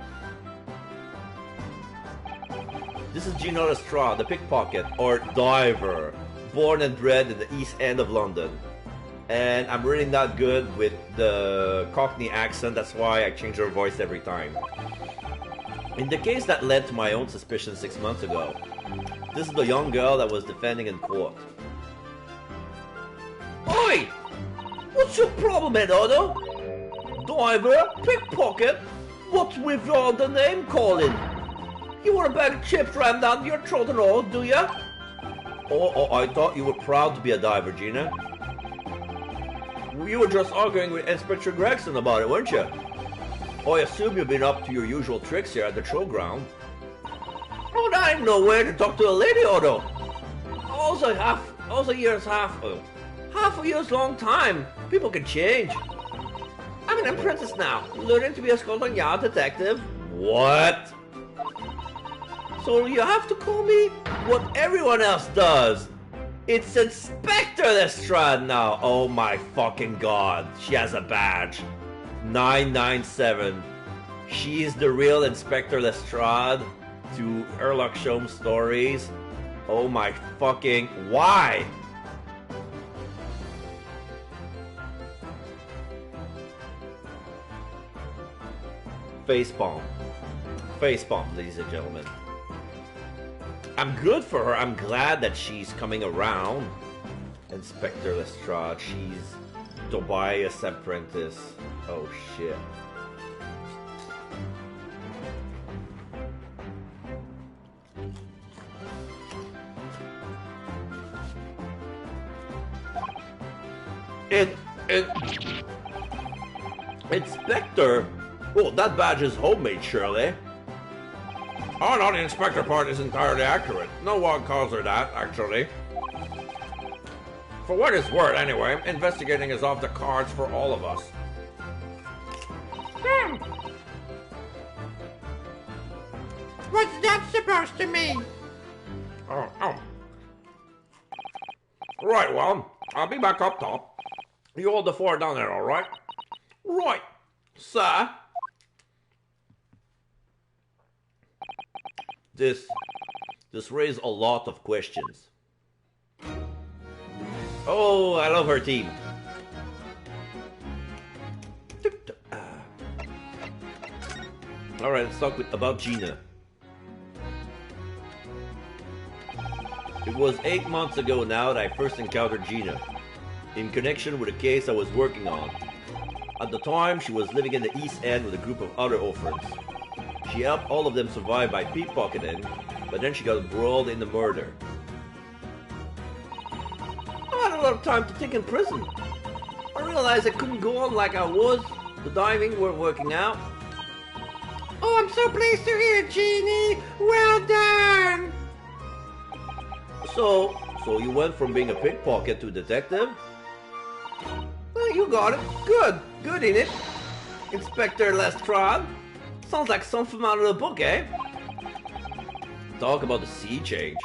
This is Gino Lestrade, the pickpocket, or diver, born and bred in the East End of London. And I'm really not good with the Cockney accent, that's why I change her voice every time. In the case that led to my own suspicion 6 months ago, this is the young girl that was defending in court. Oi! What's your problem, Eduardo? Diver? Pickpocket? What's with all the name calling? You want a bag of chips rammed down your throat and all, do ya? Oh, I thought you were proud to be a diver, Gina. You were just arguing with Inspector Gregson about it, weren't you? Oh, I assume you've been up to your usual tricks here at the showground. Oh, I ain't no way to talk to a lady, Otto. Also years half a year's long time. People can change. I'm an apprentice now, learning to be a Scotland Yard detective. What? So you have to call me what everyone else does. It's Inspector Lestrade now. Oh my fucking god. She has a badge. 997. She is the real Inspector Lestrade to Sherlock Holmes stories. Oh my fucking... Why? Facepalm. Facepalm, ladies and gentlemen. I'm good for her. I'm glad that she's coming around. Inspector Lestrade. She's Tobias' apprentice. Oh shit. Inspector? Oh, that badge is homemade, surely. Oh, no, the inspector part is entirely accurate. No one calls her that, actually. For what it's worth, anyway, investigating is off the cards for all of us. What's that supposed to mean? Oh. Right, well, I'll be back up top. You hold the fort down there, all right? Right, sir. This raised a lot of questions. Oh, I love her team. Alright, let's talk about Gina. It was 8 months ago now that I first encountered Gina, in connection with a case I was working on. At the time, she was living in the East End with a group of other orphans. She helped all of them survive by pickpocketing, but then she got embroiled in the murder. I had a lot of time to think in prison. I realized I couldn't go on like I was. The diving weren't working out. Oh, I'm so pleased to hear, Jeannie. Well done. So you went from being a pickpocket to a detective? Well, you got it. Good in it. Inspector Lestrade. Sounds like something out of the book, eh? Talk about the sea change.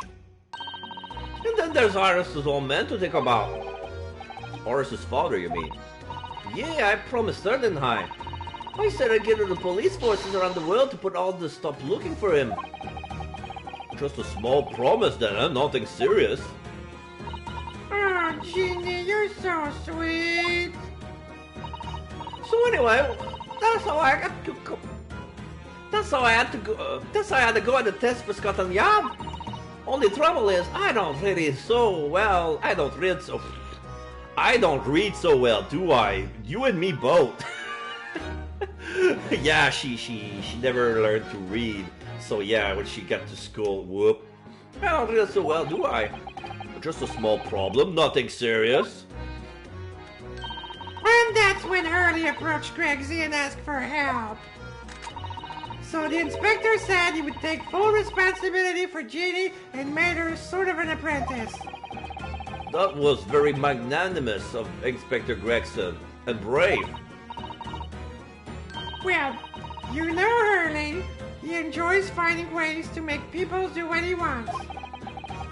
And then there's Iris's old man to think about. Iris's father, you mean? Yeah, I promised her, didn't I? I said I'd get her the police forces around the world to put all this stop looking for him. Just a small promise then, huh? Nothing serious. Oh, Jeannie, you're so sweet. So anyway, that's how I had to go on the test for Scotland Yard. Only trouble is, I don't read so well, do I? You and me both. Yeah, she never learned to read. So yeah, when she got to school, whoop. I don't read so well, do I? Just a small problem, nothing serious. And that's when Hurley approached Gregsy and asked for help. So the inspector said he would take full responsibility for Jeannie and made her sort of an apprentice. That was very magnanimous of Inspector Gregson, and brave. Well, you know Hurley. He enjoys finding ways to make people do what he wants.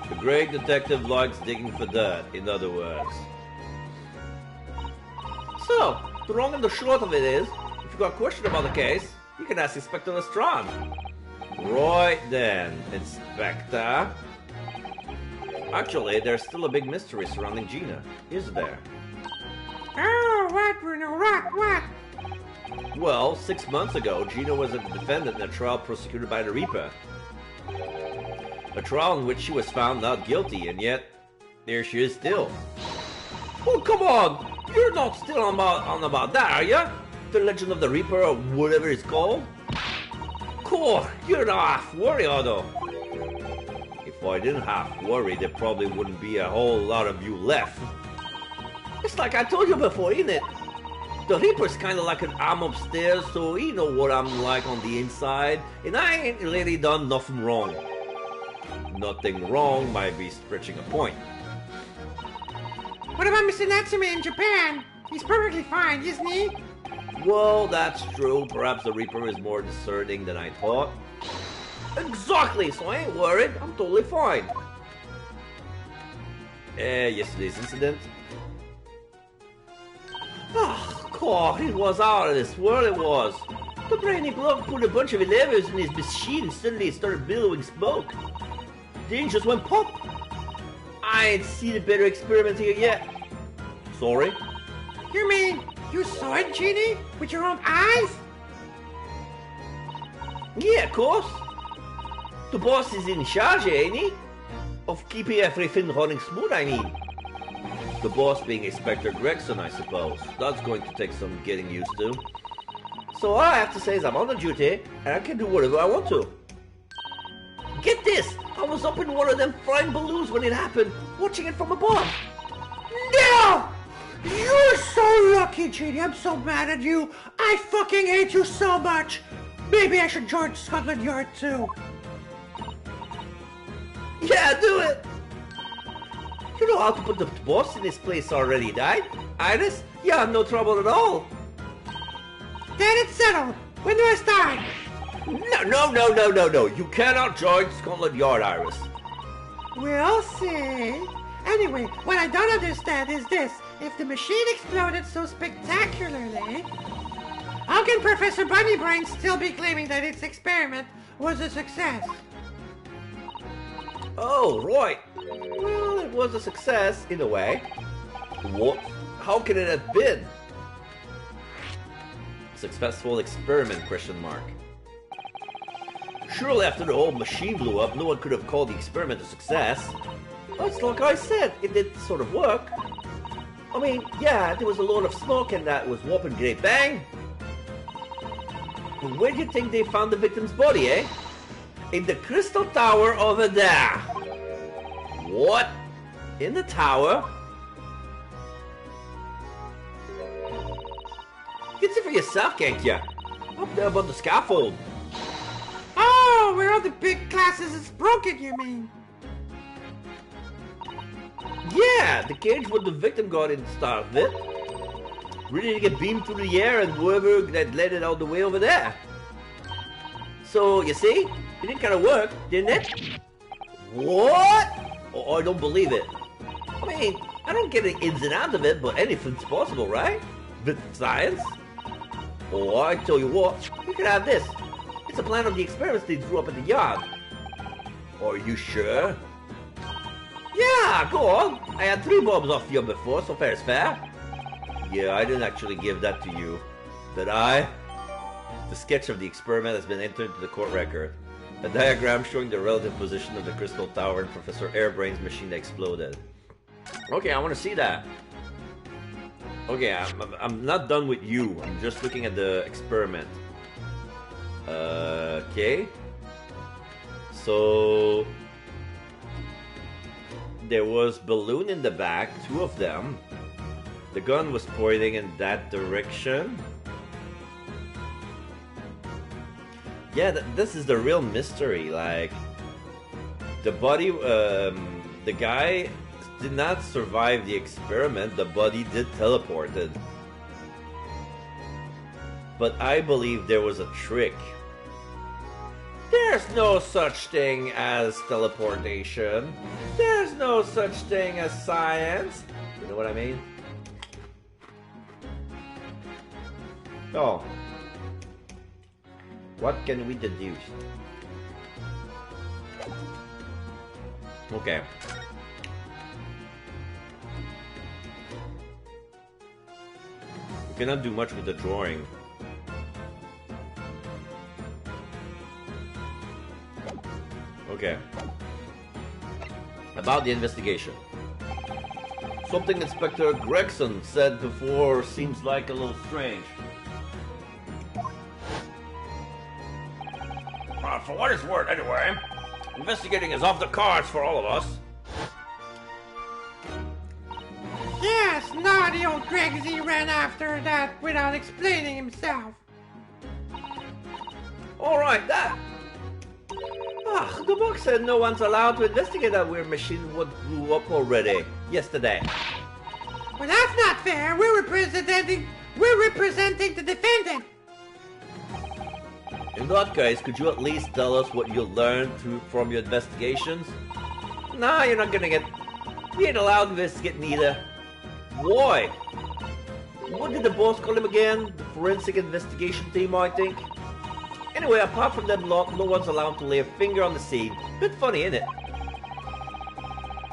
The great detective likes digging for dirt, in other words. So, the long and the short of it is, if you got a question about the case, you can ask Inspector Lestrade. Right then, Inspector. Actually, there's still a big mystery surrounding Gina, is there? Oh, what, Bruno? What? Well, 6 months ago, Gina was a defendant in a trial prosecuted by the Reaper. A trial in which she was found not guilty, and yet, there she is still. Oh, come on! You're not still on about that, are you? The Legend of the Reaper, or whatever it's called? Cool, you're not half worried, though. If I didn't half worry, there probably wouldn't be a whole lot of you left. It's like I told you before, isn't it? The Reaper's kinda like an arm upstairs, so he know what I'm like on the inside, and I ain't really done nothing wrong. Nothing wrong might be stretching a point. What about Mr. Natsumi in Japan? He's perfectly fine, isn't he? Well, that's true. Perhaps the Reaper is more discerning than I thought. Exactly, so I ain't worried. I'm totally fine. Yesterday's incident. Oh, God, it was out of this world, it was. The brainy bloke put a bunch of levers in his machine and suddenly it started billowing smoke. The engine just went pop. I ain't seen a better experiment here yet. Sorry? You mean you saw it, Jeannie? With your own eyes? Yeah, of course. The boss is in charge, ain't he? Of keeping everything running smooth, I mean. The boss being Inspector Gregson, I suppose. That's going to take some getting used to. So all I have to say is I'm on the duty, and I can do whatever I want to. Get this! I was up in one of them flying balloons when it happened, watching it from above. No! You're so lucky, Jeannie. I'm so mad at you. I fucking hate you so much. Maybe I should join Scotland Yard too. Yeah, do it! You know how to put the boss in his place already, right? Iris? Yeah, no trouble at all. Then it's settled. When do I start? No. You cannot join Scotland Yard, Iris. We'll see. Anyway, what I don't understand is this. If the machine exploded so spectacularly, how can Professor Bunnybrain still be claiming that its experiment was a success? Oh, right. Well, it was a success in a way. What? How can it have been? Successful experiment, question mark. Surely after the whole machine blew up, no one could have called the experiment a success. Well, it's like I said, it did sort of work. I mean, yeah, there was a load of smoke and that was whopping great bang. But where do you think they found the victim's body, eh? In the crystal tower over there. What? In the tower? You can see for yourself, can't you? Up there above the scaffold. Oh, where all the big glasses is broken, you mean? Yeah, the cage where the victim got inside of it. Ready to get beamed through the air and whoever that led it all the way over there. So, you see? It didn't kind of work, didn't it? What? Oh, I don't believe it. I mean, I don't get the ins and outs of it, but anything's possible, right? Bit of science. Oh, I tell you what, we could have this. It's a plan of the experiments they drew up in the yard. Are you sure? Yeah, go on. I had 3 bombs off you before, so fair is fair. Yeah, I didn't actually give that to you. Did I? The sketch of the experiment has been entered into the court record. A diagram showing the relative position of the crystal tower and Professor Airbrain's machine that exploded. Okay, I want to see that. Okay, I'm not done with you. I'm just looking at the experiment. Okay. So there was balloon in the back, 2 of them. The gun was pointing in that direction. Yeah, this is the real mystery. Like, the body, the guy did not survive the experiment. The body did teleported. But I believe there was a trick. There's no such thing as teleportation. There's no such thing as science. You know what I mean? Oh. What can we deduce? Okay. We cannot do much with the drawing. Okay. About the investigation. Something Inspector Gregson said before seems like a little strange. For what it's worth, anyway, investigating is off the cards for all of us. Yes, naughty old Gregsy ran after that without explaining himself. Alright, that. The book said no one's allowed to investigate that weird machine what blew up already, yesterday. Well, that's not fair. We're representing the defendant. In that case, could you at least tell us what you learned from your investigations? Nah, you're not gonna get... We ain't allowed to investigate neither. Why? What did the boss call him again? The forensic investigation team, I think? Anyway, apart from them lot, no one's allowed to lay a finger on the scene. Bit funny, isn't it?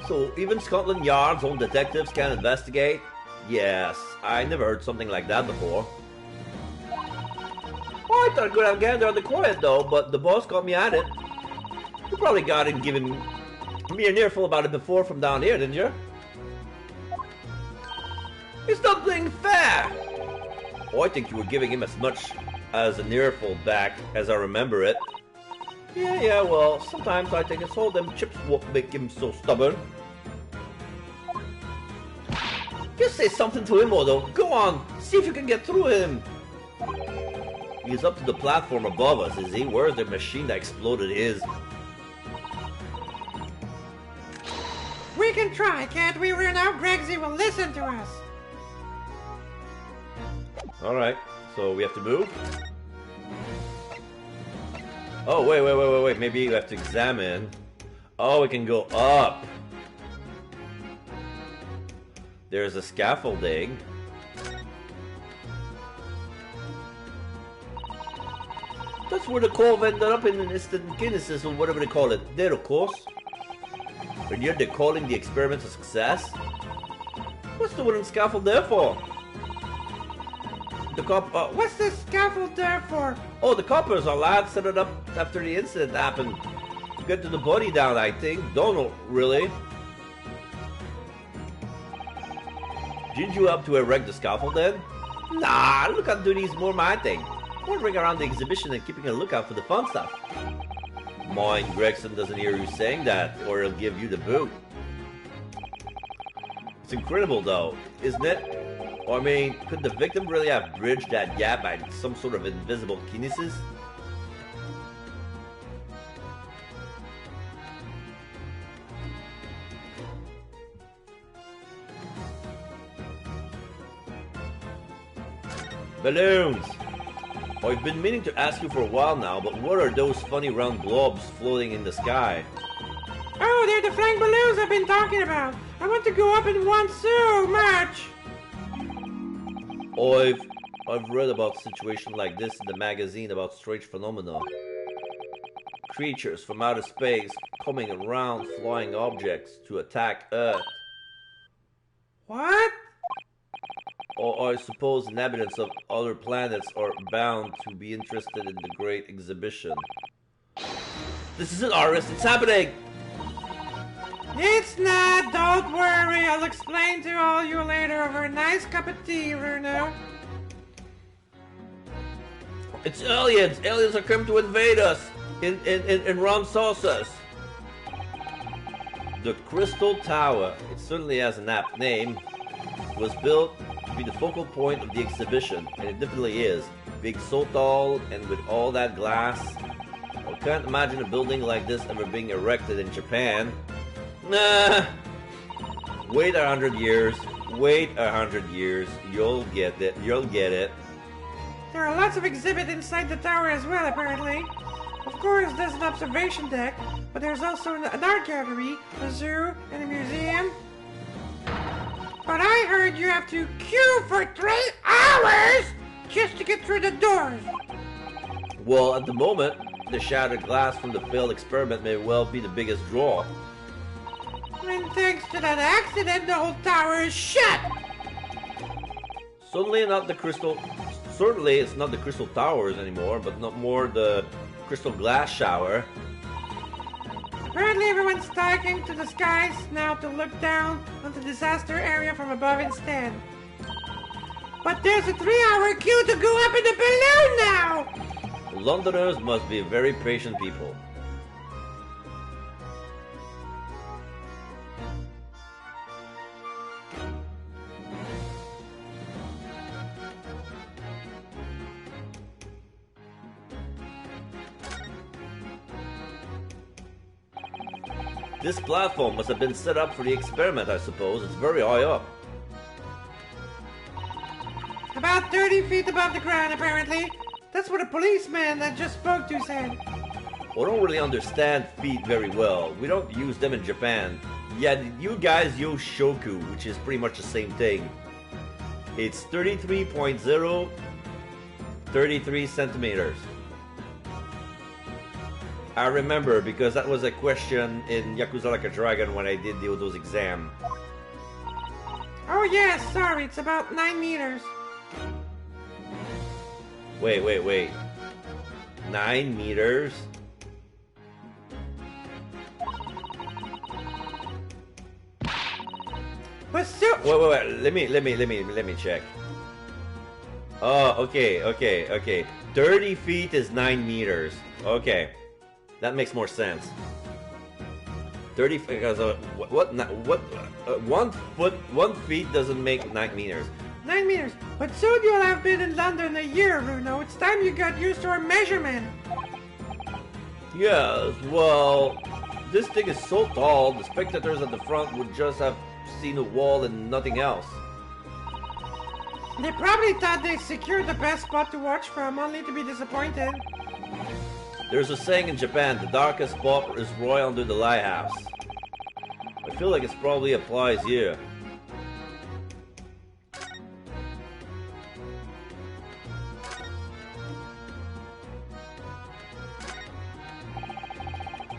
So, even Scotland Yard's own detectives can't investigate? Yes, I never heard something like that before. I thought I'd go down gander on the quiet though, but the boss caught me at it. You probably got him giving me an earful about it before from down here, didn't you? He's not playing fair! Oh, I think you were giving him as much as an earful back as I remember it. Yeah, well, sometimes I think it's all them chips what make him so stubborn. Just say something to him, Odo. Go on, see if you can get through him. He's up to the platform above us, is he? Where's the machine that exploded his? We can try, can't we? We're now Gregsy will listen to us. Alright, so we have to move? Oh, wait. Maybe you have to examine. Oh, we can go up. There's a scaffolding. That's where the cove ended up in an instant Guinnesses or whatever they call it. There, of course. And yet they're calling the experiment a success? What's the wooden scaffold there for? The cop. What's the scaffold there for? Oh, the coppers, our lads set it up after the incident happened. To get to the body down, I think. Don't know, really. Didn't you help to erect the scaffold then? Nah, look on duty's more my thing. Wandering around the exhibition and keeping a lookout for the fun stuff. Mind Gregson doesn't hear you saying that, or he'll give you the boot. It's incredible though, isn't it? I mean, could the victim really have bridged that gap by some sort of invisible kinesis? Balloons! I've been meaning to ask you for a while now, but what are those funny round globes floating in the sky? Oh, they're the flying balloons I've been talking about. I want to go up in one so much. I've read about situations like this in the magazine about strange phenomena. Creatures from outer space coming around flying objects to attack Earth. What? Or I suppose inhabitants of other planets are bound to be interested in the great exhibition. This is it, Iris, it's happening! It's not, don't worry, I'll explain to all you later over a nice cup of tea, Bruno. It's aliens! Aliens are coming to invade us! In round saucers! The Crystal Tower, it certainly has an apt name, was built to be the focal point of the exhibition, and it definitely is. Being so tall and with all that glass, I can't imagine a building like this ever being erected in Japan. Nah. Wait 100 years. Wait 100 years. You'll get it. You'll get it. There are lots of exhibits inside the tower as well, apparently. Of course, there's an observation deck, but there's also an art gallery, a zoo, and a museum. But I heard you have to queue for 3 hours just to get through the doors. Well, at the moment, the shattered glass from the failed experiment may well be the biggest draw. And thanks to that accident, the whole tower is shut. Certainly it's not the Crystal Towers anymore, but not more the Crystal Glass Shower. Apparently everyone's stalking to the skies now to look down on the disaster area from above instead. But there's a 3-hour queue to go up in the balloon now! Londoners must be very patient people. This platform must have been set up for the experiment, I suppose. It's very high up. About 30 feet above the ground, apparently. That's what a policeman that just spoke to said. I don't really understand feet very well. We don't use them in Japan. Yeah, you guys use shoku, which is pretty much the same thing. It's 33 centimeters. I remember because that was a question in Yakuza Like a Dragon when I did the Odo's exam. Oh yeah, sorry, it's about 9 meters. Wait. 9 meters? But so Wait, let me check. Oh, okay. 30 feet is 9 meters. Okay. That makes more sense. 30 feet, because 1 feet doesn't make 9 meters. 9 meters. But soon you'll have been in London a year, Bruno. It's time you got used to our measurement. Yes, well, this thing is so tall, the spectators at the front would just have seen a wall and nothing else. They probably thought they secured the best spot to watch from, only to be disappointed. There's a saying in Japan, the darkest spot is right under the lighthouse. I feel like it probably applies here.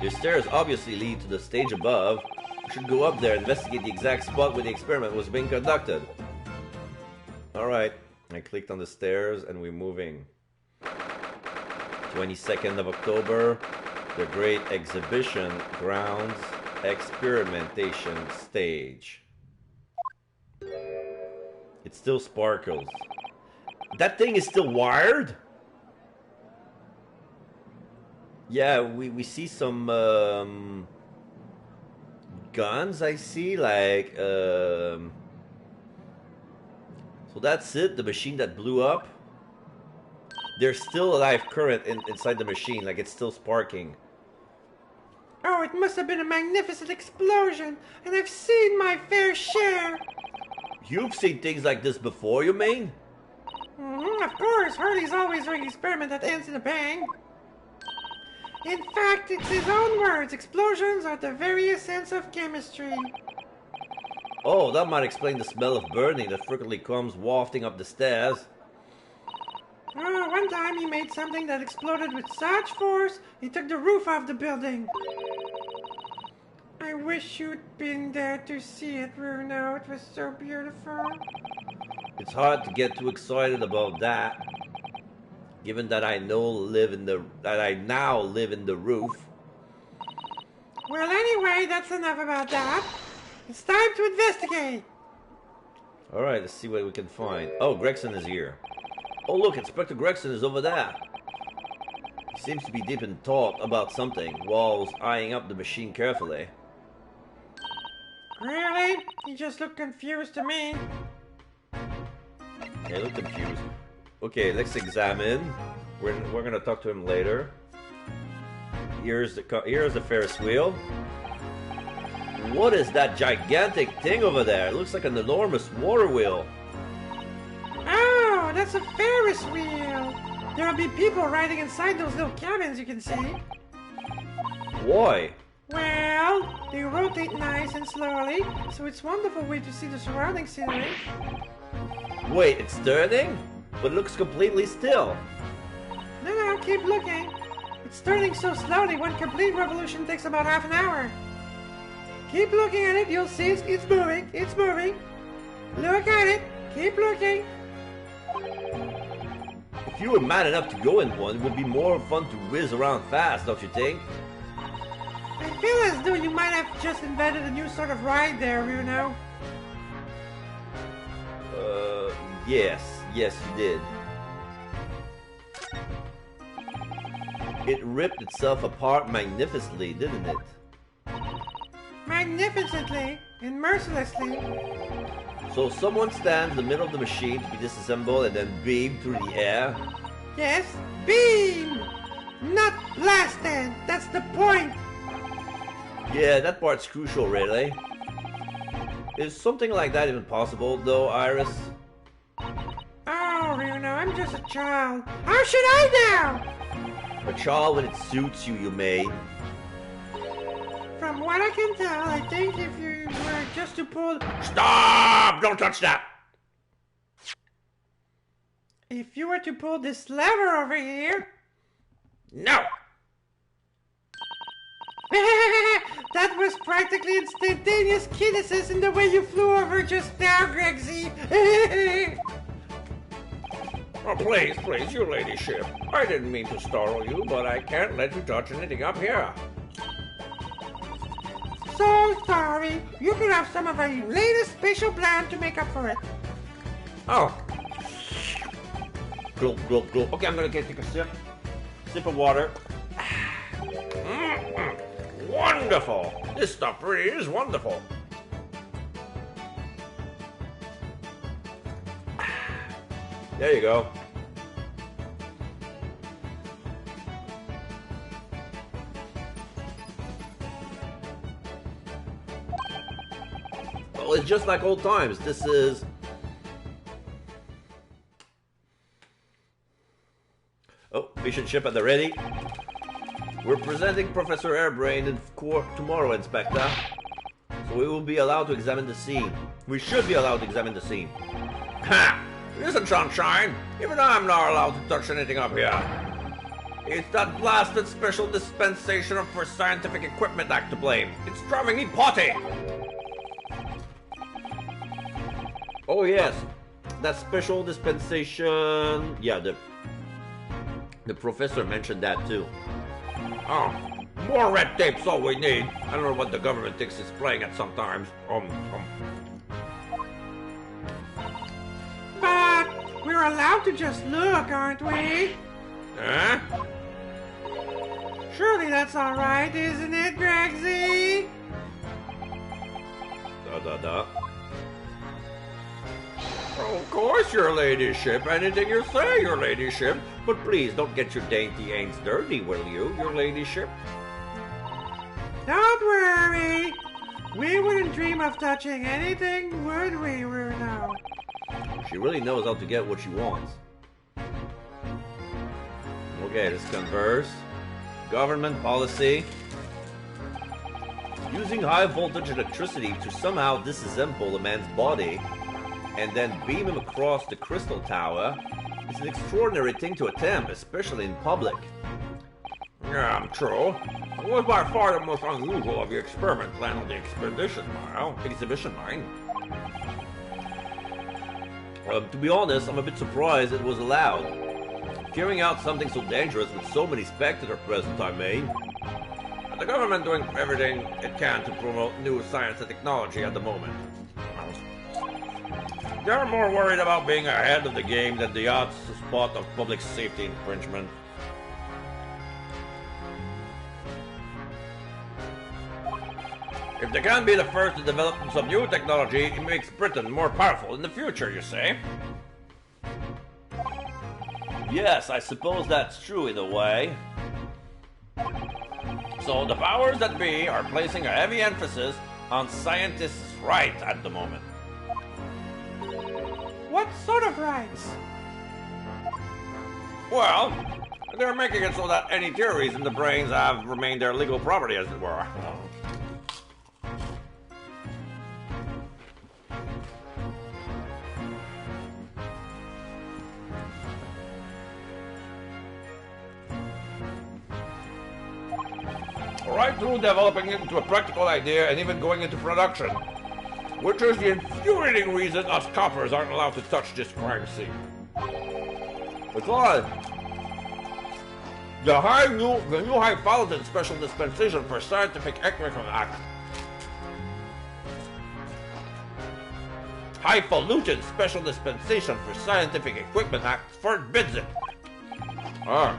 The stairs obviously lead to the stage above. We should go up there and investigate the exact spot where the experiment was being conducted. Alright, I clicked on the stairs and we're moving. 22nd of October, the Great Exhibition Grounds Experimentation Stage. It still sparkles. That thing is still wired? Yeah, we see some guns, I see, like, so that's it, the machine that blew up. There's still a live current inside the machine, like it's still sparking. Oh, it must have been a magnificent explosion, and I've seen my fair share. You've seen things like this before, you mean? Of course, Hurley's always doing an experiment that ends in a bang. In fact, it's his own words. Explosions are the very essence of chemistry. Oh, that might explain the smell of burning that frequently comes wafting up the stairs. Oh, one time he made something that exploded with such force, he took the roof off the building. I wish you'd been there to see it, Bruno. It was so beautiful. It's hard to get too excited about that. Given that I now live in the roof. Well, anyway, that's enough about that. It's time to investigate. All right, let's see what we can find. Oh, Gregson is here. Oh, look, Inspector Gregson is over there. He seems to be deep in thought about something, whilst eyeing up the machine carefully. Really? He just looked confused to me. Yeah, look confused. Okay, let's examine. We're gonna talk to him later. Here's the Ferris wheel. What is that gigantic thing over there? It looks like an enormous water wheel. Oh, that's a Ferris wheel. There'll be people riding inside those little cabins you can see. Why? Well, they rotate nice and slowly, so it's a wonderful way to see the surrounding scenery. Wait, it's turning? But it looks completely still. No, keep looking. It's turning so slowly, one complete revolution takes about half an hour. Keep looking at it, you'll see it's moving, it's moving. Look at it, keep looking. If you were mad enough to go in one, it would be more fun to whiz around fast, don't you think? I feel as though you might have just invented a new sort of ride there, you know? Yes, you did. It ripped itself apart magnificently, didn't it? Magnificently and mercilessly. So someone stands in the middle of the machine to be disassembled and then beamed through the air? Yes, beam! Not blasted! That's the point! Yeah, that part's crucial, really. Is something like that even possible, though, Iris? Oh, Bruno, I'm just a child. How should I know? A child when it suits you, you may. From what I can tell, I think if you were just to pull... Stop! Don't touch that! If you were to pull this lever over here... No! That was practically instantaneous kinesis in the way you flew over just now, Gregsy. Oh, please, your ladyship. I didn't mean to startle you, but I can't let you touch anything up here. So sorry. You could have some of our latest special plan to make up for it. Oh. Gulp, gulp, gulp. Okay, I'm gonna take a sip. Sip of water. Wonderful! This stuff really is wonderful. There you go. Well, it's just like old times. This is... Oh, mission ship at the ready. We're presenting Professor Airbrain in court tomorrow, Inspector. So we will be allowed to examine the scene. We should be allowed to examine the scene. Ha! Listen, Sunshine. Even I'm not allowed to touch anything up here. It's that blasted Special Dispensation for Scientific Equipment Act to blame. It's driving me potty. Oh yes, that special dispensation. Yeah, the professor mentioned that too. Oh, more red tape's all we need. I don't know what the government thinks it's playing at sometimes. But we're allowed to just look, aren't we? Huh? Surely that's all right, isn't it, Gregsy? Da. Of course, your ladyship. Anything you say, your ladyship. But please don't get your dainty aints dirty, will you, your ladyship? Don't worry. We wouldn't dream of touching anything, would we, Runo? She really knows how to get what she wants. Okay, let's converse. Government policy. Using high voltage electricity to somehow disassemble a man's body and then beam him across the crystal tower is an extraordinary thing to attempt, especially in public. Yeah, true. It was by far the most unusual of the experiment plan on the exhibition line. To be honest, I'm a bit surprised it was allowed. Carrying out something so dangerous with so many spectators present, I mean. The government doing everything it can to promote new science and technology at the moment. They're more worried about being ahead of the game than the odds spot of public safety infringement. If they can be the first to develop some new technology, it makes Britain more powerful in the future, you say? Yes, I suppose that's true in a way. So the powers that be are placing a heavy emphasis on scientists' rights at the moment. What sort of rights? Well, they're making it so that any theories in the brains have remained their legal property, as it were. Right through developing it into a practical idea and even going into production. Which is the infuriating reason us coppers aren't allowed to touch this crime scene. Because the new Highfalutin Special Dispensation for Scientific Equipment Act. Highfalutin Special Dispensation for Scientific Equipment Act forbids it. Oh,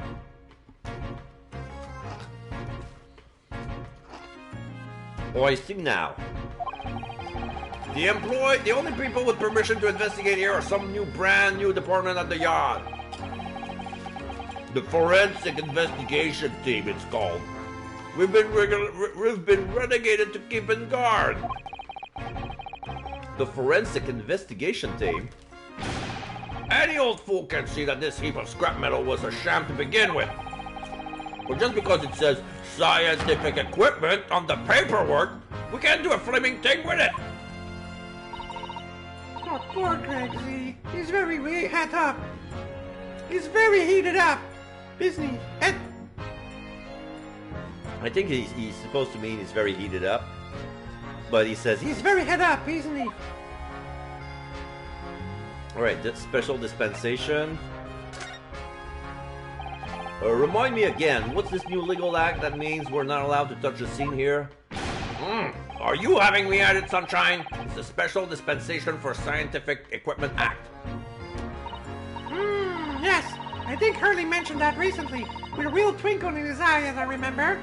I see now. The only people with permission to investigate here are some brand new department at the Yard. The Forensic Investigation Team, it's called. We've been relegated to keeping guard. The Forensic Investigation Team? Any old fool can see that this heap of scrap metal was a sham to begin with. But just because it says scientific equipment on the paperwork, we can't do a flaming thing with it. Oh, poor Gregsy. He's very het up. He's very heated up, isn't he? I think he's supposed to mean he's very heated up. But he says he's very het up, isn't he? Alright, that special dispensation. Remind me again, what's this new legal act that means we're not allowed to touch the scene here? Are you having me at it, Sunshine? It's the Special Dispensation for Scientific Equipment Act. Yes. I think Hurley mentioned that recently, with a real twinkle in his eye, as I remember.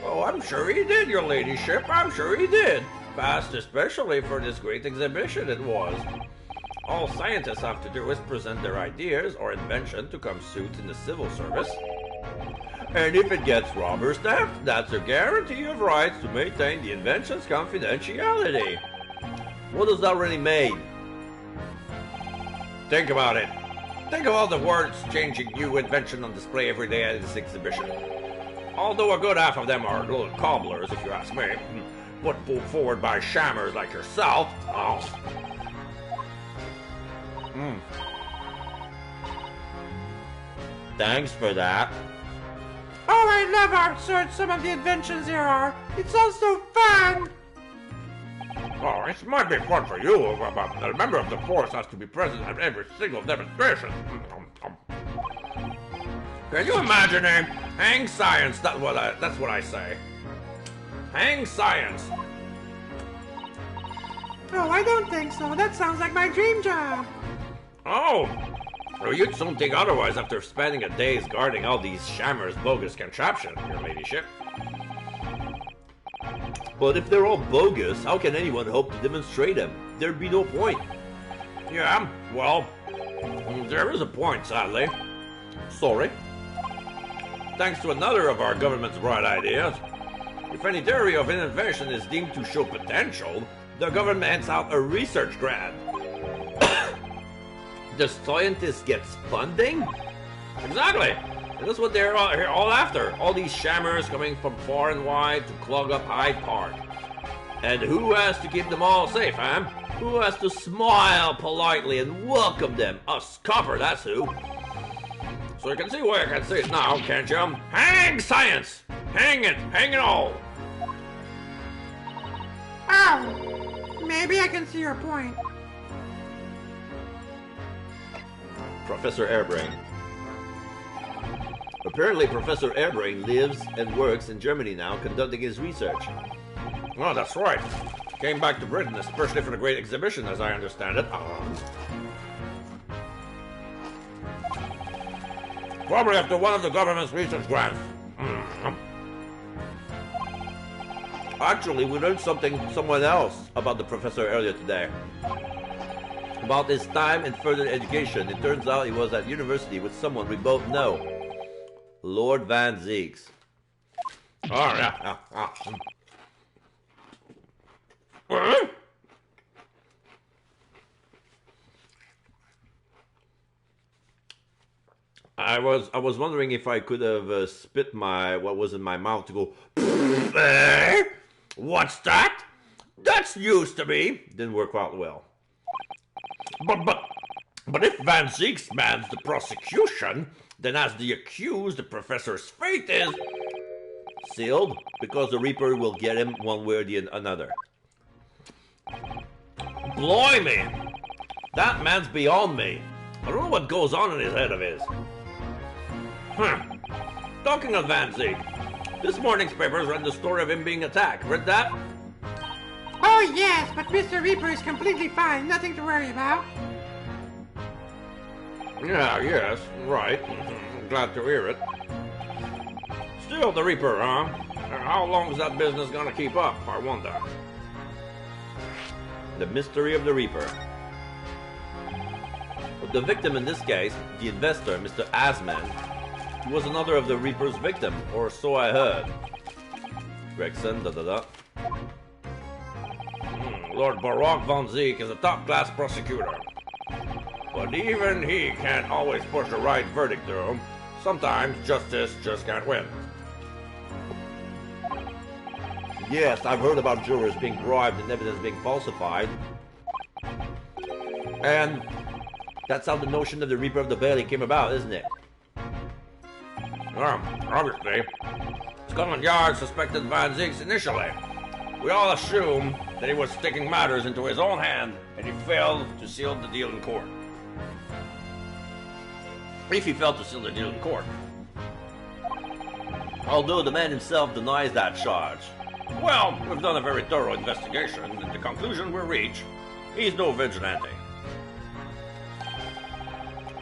Oh, I'm sure he did, your ladyship. I'm sure he did. Fast especially for this great exhibition it was. All scientists have to do is present their ideas or invention to come suit in the civil service. And if it gets rubber stamped, that's a guarantee of rights to maintain the invention's confidentiality. What does that really mean? Think about it. Think of all the words-changing new invention on display every day at this exhibition. Although a good half of them are little cobblers, if you ask me, put forward by shammers like yourself. Oh. Thanks for that. Oh, I love our search some of the inventions there are. It's all so fun. Oh, it might be fun for you, but a member of the force has to be present at every single demonstration. Can you imagine him? Hang science, that's what I say. Hang science. Oh, I don't think so. That sounds like my dream job. Oh, well, you'd soon think otherwise after spending a day's guarding all these shammers' bogus contraptions, your ladyship. But if they're all bogus, how can anyone hope to demonstrate them? There'd be no point. Yeah, well, there is a point, sadly. Sorry? Thanks to another of our government's bright ideas, if any theory of innovation is deemed to show potential, the government hands out a research grant. The scientist gets funding? Exactly. And that's what they're all after. All these shammers coming from far and wide to clog up Hyde Park. And who has to keep them all safe, huh? Who has to smile politely and welcome them? Us copper, that's who. So you can see why I can see it now, can't you? Hang science! Hang it all! Oh, maybe I can see your point. Professor Airbrain. Apparently, Professor Airbrain lives and works in Germany now, conducting his research. Oh, that's right. Came back to Britain, especially for the great exhibition, as I understand it. Probably after one of the government's research grants. Actually, we learned someone else about the professor earlier today. About his time in further education. It turns out he was at university with someone we both know. Lord Van Zieks. Oh, yeah. I was wondering if I could have spit what was in my mouth to go. What's that? That's news to me. Didn't work out well. But if Van Zieks mans the prosecution, then as the accused, the professor's fate is sealed, because the Reaper will get him one way or the another. Blimey! That man's beyond me. I don't know what goes on in his head of his. Talking of Van Zieks, this morning's papers read the story of him being attacked. Read that? Oh yes, but Mr. Reaper is completely fine. Nothing to worry about. Yeah, yes, right. Glad to hear it. Still the Reaper, huh? How long is that business gonna keep up, I wonder? The mystery of the Reaper. The victim in this case, the investor, Mr. Asman, was another of the Reaper's victims, or so I heard. Gregson, Lord Baroque Van Zieks is a top-class prosecutor. But even he can't always push the right verdict through. Sometimes justice just can't win. Yes, I've heard about jurors being bribed and evidence being falsified. And that's how the notion of the Reaper of the Bailey came about, isn't it? Obviously. Scotland Yard suspected Van Zieks initially. We all assumed that he was taking matters into his own hand, and he failed to seal the deal in court. If he failed to seal the deal in court. Although the man himself denies that charge. Well, we've done a very thorough investigation, and the conclusion we reach, he's no vigilante.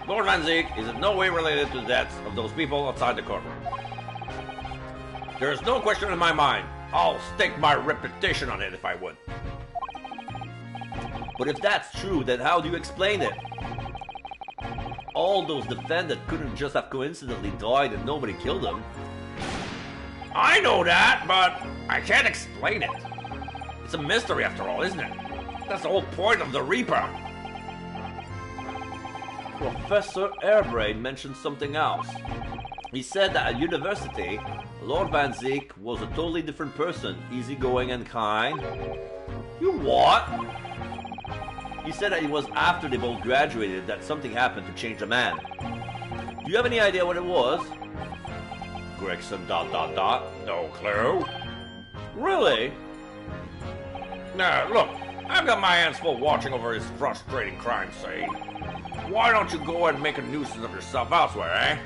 Lord Van Zieks is in no way related to the deaths of those people outside the courtroom. There is no question in my mind. I'll stake my reputation on it if I would. But if that's true, then how do you explain it? All those defendants couldn't just have coincidentally died and nobody killed them. I know that, but I can't explain it. It's a mystery after all, isn't it? That's the whole point of the Reaper. Professor Airbrain mentioned something else. He said that at university, Lord Van Zeek was a totally different person, easygoing and kind. You what? He said that it was after they both graduated that something happened to change the man. Do you have any idea what it was? Gregson ... No clue. Really? Now, look, I've got my hands full watching over his frustrating crime scene. Why don't you go and make a nuisance of yourself elsewhere, eh?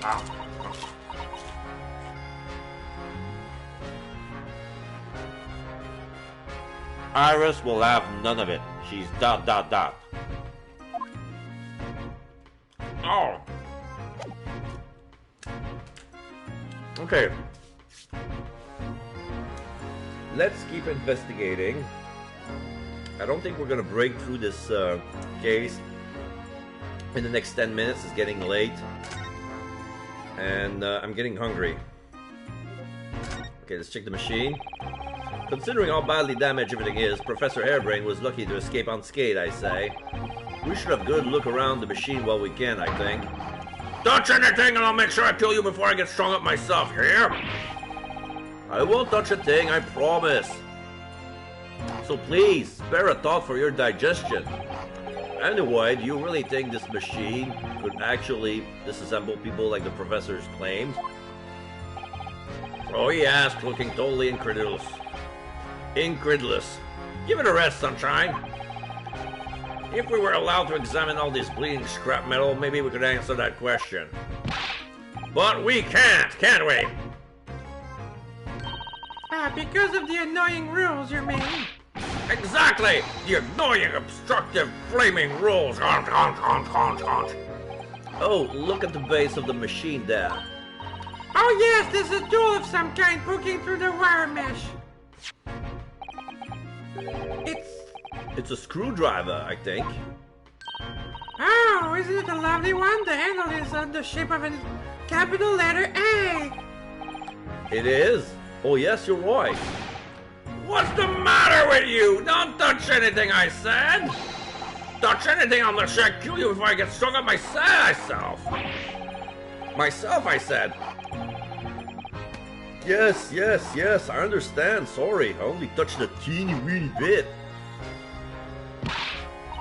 Ah. Iris will have none of it. She's ... Oh. Okay. Let's keep investigating. I don't think we're gonna break through this case in the next 10 minutes. It's getting late. And I'm getting hungry. Okay, let's check the machine. Considering how badly damaged everything is, Professor Hairbrain was lucky to escape unscathed, I say. We should have a good look around the machine while we can, I think. Touch anything and I'll make sure I kill you before I get strung up myself, you hear? I won't touch a thing, I promise. So please, spare a thought for your digestion. Anyway, do you really think this machine could actually disassemble people like the professors claimed? Oh, he asked, looking totally incredulous. Incredulous. Give it a rest, Sunshine. If we were allowed to examine all this bleeding scrap metal, maybe we could answer that question. But we can't we? Because of the annoying rules, you mean? Exactly! The annoying, obstructive, flaming rules! Oh, look at the base of the machine there. Oh yes, there's a tool of some kind poking through the wire mesh. It's a screwdriver, I think. Oh, isn't it a lovely one? The handle is on the shape of a capital letter A. It is? Oh yes, you're right. What's the matter with you? Don't touch anything, I said! Touch anything unless I kill you before I get strung up myself! Myself, I said. Yes, I understand. Sorry, I only touched a teeny weeny bit.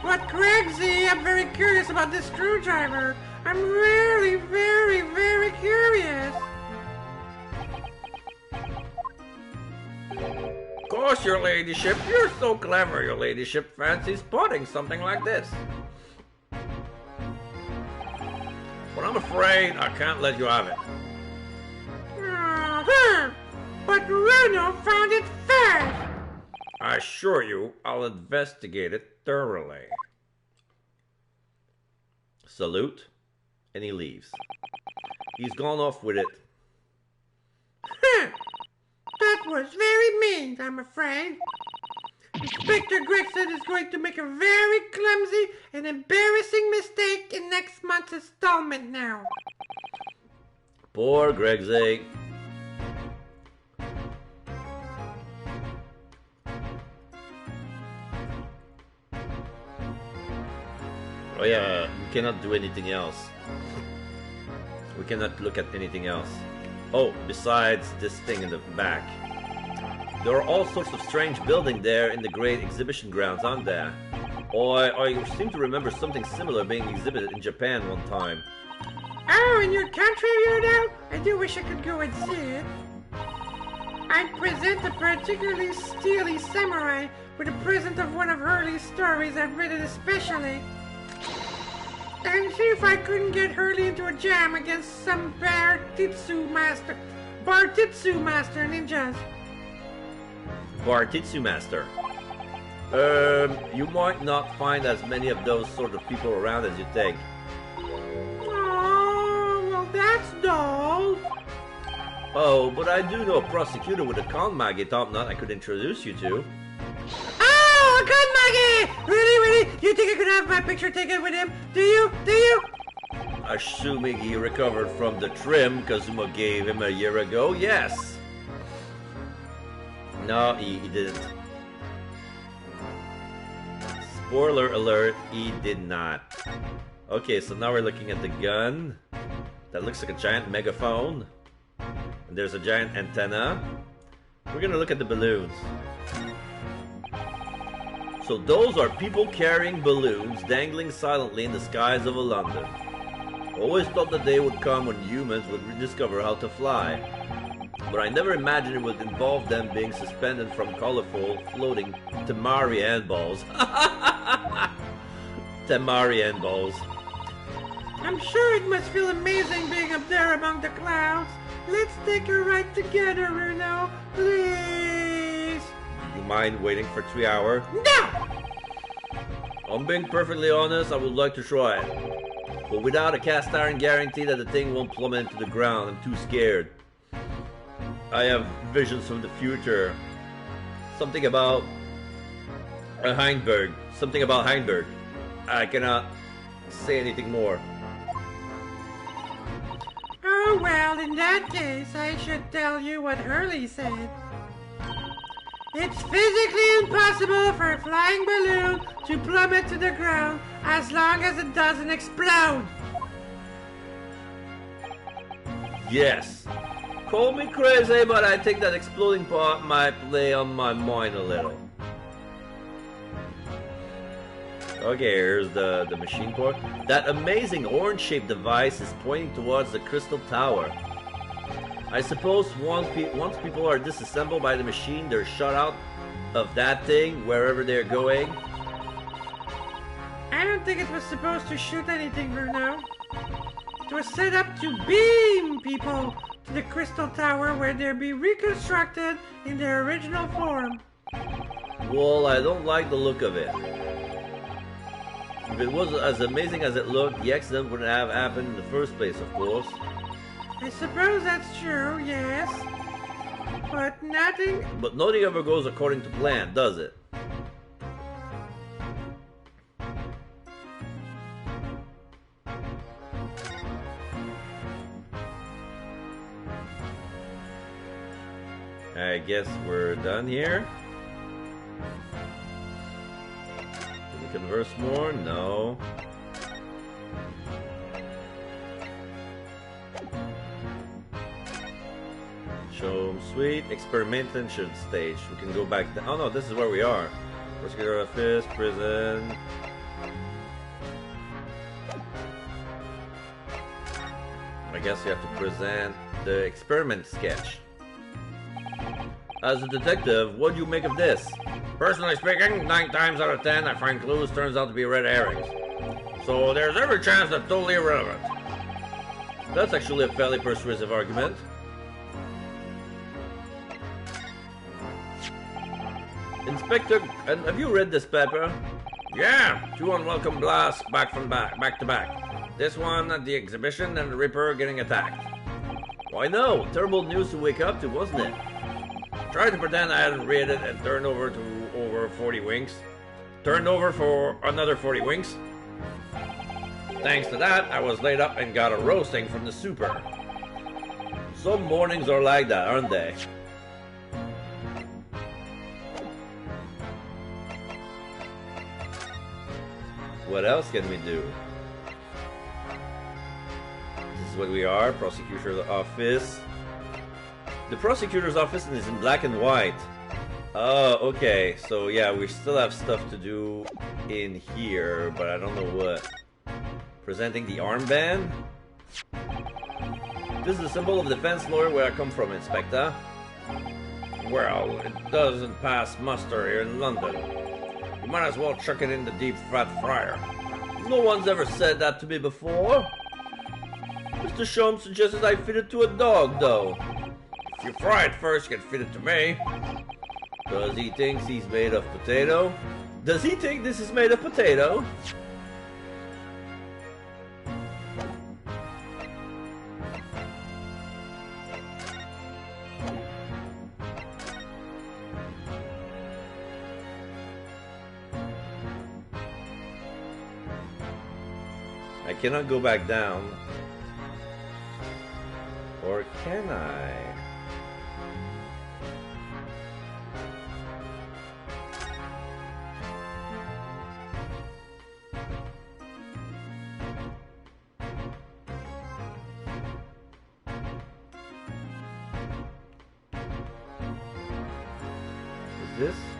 But Gregsy, I'm very curious about this screwdriver. I'm really, very, very curious. Of course, your ladyship. You're so clever, your ladyship fancies spotting something like this. But I'm afraid I can't let you have it. But Bruno found it first. I assure you, I'll investigate it thoroughly. Salute, and he leaves. He's gone off with it. That was very mean, I'm afraid. Inspector Gregson is going to make a very clumsy and embarrassing mistake in next month's installment now. Poor Gregsy. Oh yeah, we cannot do anything else. We cannot look at anything else. Oh, besides this thing in the back. There are all sorts of strange buildings there in the great exhibition grounds, aren't there? Oh, I seem to remember something similar being exhibited in Japan one time. Oh, in your country, you know? I do wish I could go and see it. I'd present a particularly steely samurai with a present of one of Hurley's stories I've written especially. And see if I couldn't get Hurley into a jam against some Bartitsu master ninjas. Bartitsu master. You might not find as many of those sort of people around as you think. Oh, well that's dull. Oh, but I do know a prosecutor with a Konmagi top knot I could introduce you to. Oh, a Konmagi! Really? You think I could have my picture taken with him? Do you? Assuming he recovered from the trim Kazuma gave him a year ago, yes. No, he didn't. Spoiler alert, he did not. Okay, so now we're looking at the gun. That looks like a giant megaphone. And there's a giant antenna. We're gonna look at the balloons. So those are people carrying balloons dangling silently in the skies of London. Always thought the day would come when humans would rediscover how to fly. But I never imagined it would involve them being suspended from colorful, floating Tamari handballs. Tamari handballs. I'm sure it must feel amazing being up there among the clouds. Let's take a ride together, Bruno. Please. Do you mind waiting for 3 hours? No! I'm being perfectly honest, I would like to try it. But without a cast iron guarantee that the thing won't plummet into the ground, I'm too scared. I have visions from the future. Something about a Heinberg. Something about Heinberg. I cannot say anything more. Oh, well, in that case, I should tell you what Hurley said. It's physically impossible for a flying balloon to plummet to the ground as long as it doesn't explode. Yes. Call me crazy, but I think that exploding part might play on my mind a little. Okay, here's the machine part. That amazing orange-shaped device is pointing towards the Crystal Tower. I suppose once people are disassembled by the machine, they're shot out of that thing wherever they're going. I don't think it was supposed to shoot anything, Bruno. It was set up to beam people to the Crystal Tower where they'll be reconstructed in their original form. Well, I don't like the look of it. If it was as amazing as it looked, the accident wouldn't have happened in the first place, of course. I suppose that's true, yes. But nothing ever goes according to plan, does it? I guess we're done here. Can we converse more? No. Show Suite, experimentation stage. We can go back. Oh no, this is where we are. Prosecutor office, prison. I guess you have to present the experiment sketch. As a detective, what do you make of this? Personally speaking, 9 times out of 10 I find clues turns out to be red herrings. So there's every chance they're totally irrelevant. That's actually a fairly persuasive argument. Inspector, have you read this paper? Yeah, 2 unwelcome blasts back to back. This one at the exhibition and the Ripper getting attacked. Why no? Terrible news to wake up to, wasn't it? Tried to pretend I hadn't read it and turned over to over 40 winks. Turned over for another 40 winks. Thanks to that, I was laid up and got a roasting from the super. Some mornings are like that, aren't they? What else can we do? This is what we are, prosecutor's office. The prosecutor's office is in black and white. Oh, okay. So yeah, we still have stuff to do in here, but I don't know what. Presenting the armband? This is the symbol of the defense lawyer where I come from, Inspector. Well, it doesn't pass muster here in London. You might as well chuck it in the deep fat fryer. No one's ever said that to me before. Mr. Sholmes suggested I fit it to a dog, though. If you fry it first, you can fit it to me. Does he think he's made of potato? Does he think this is made of potato? I cannot go back down. Or can I? this?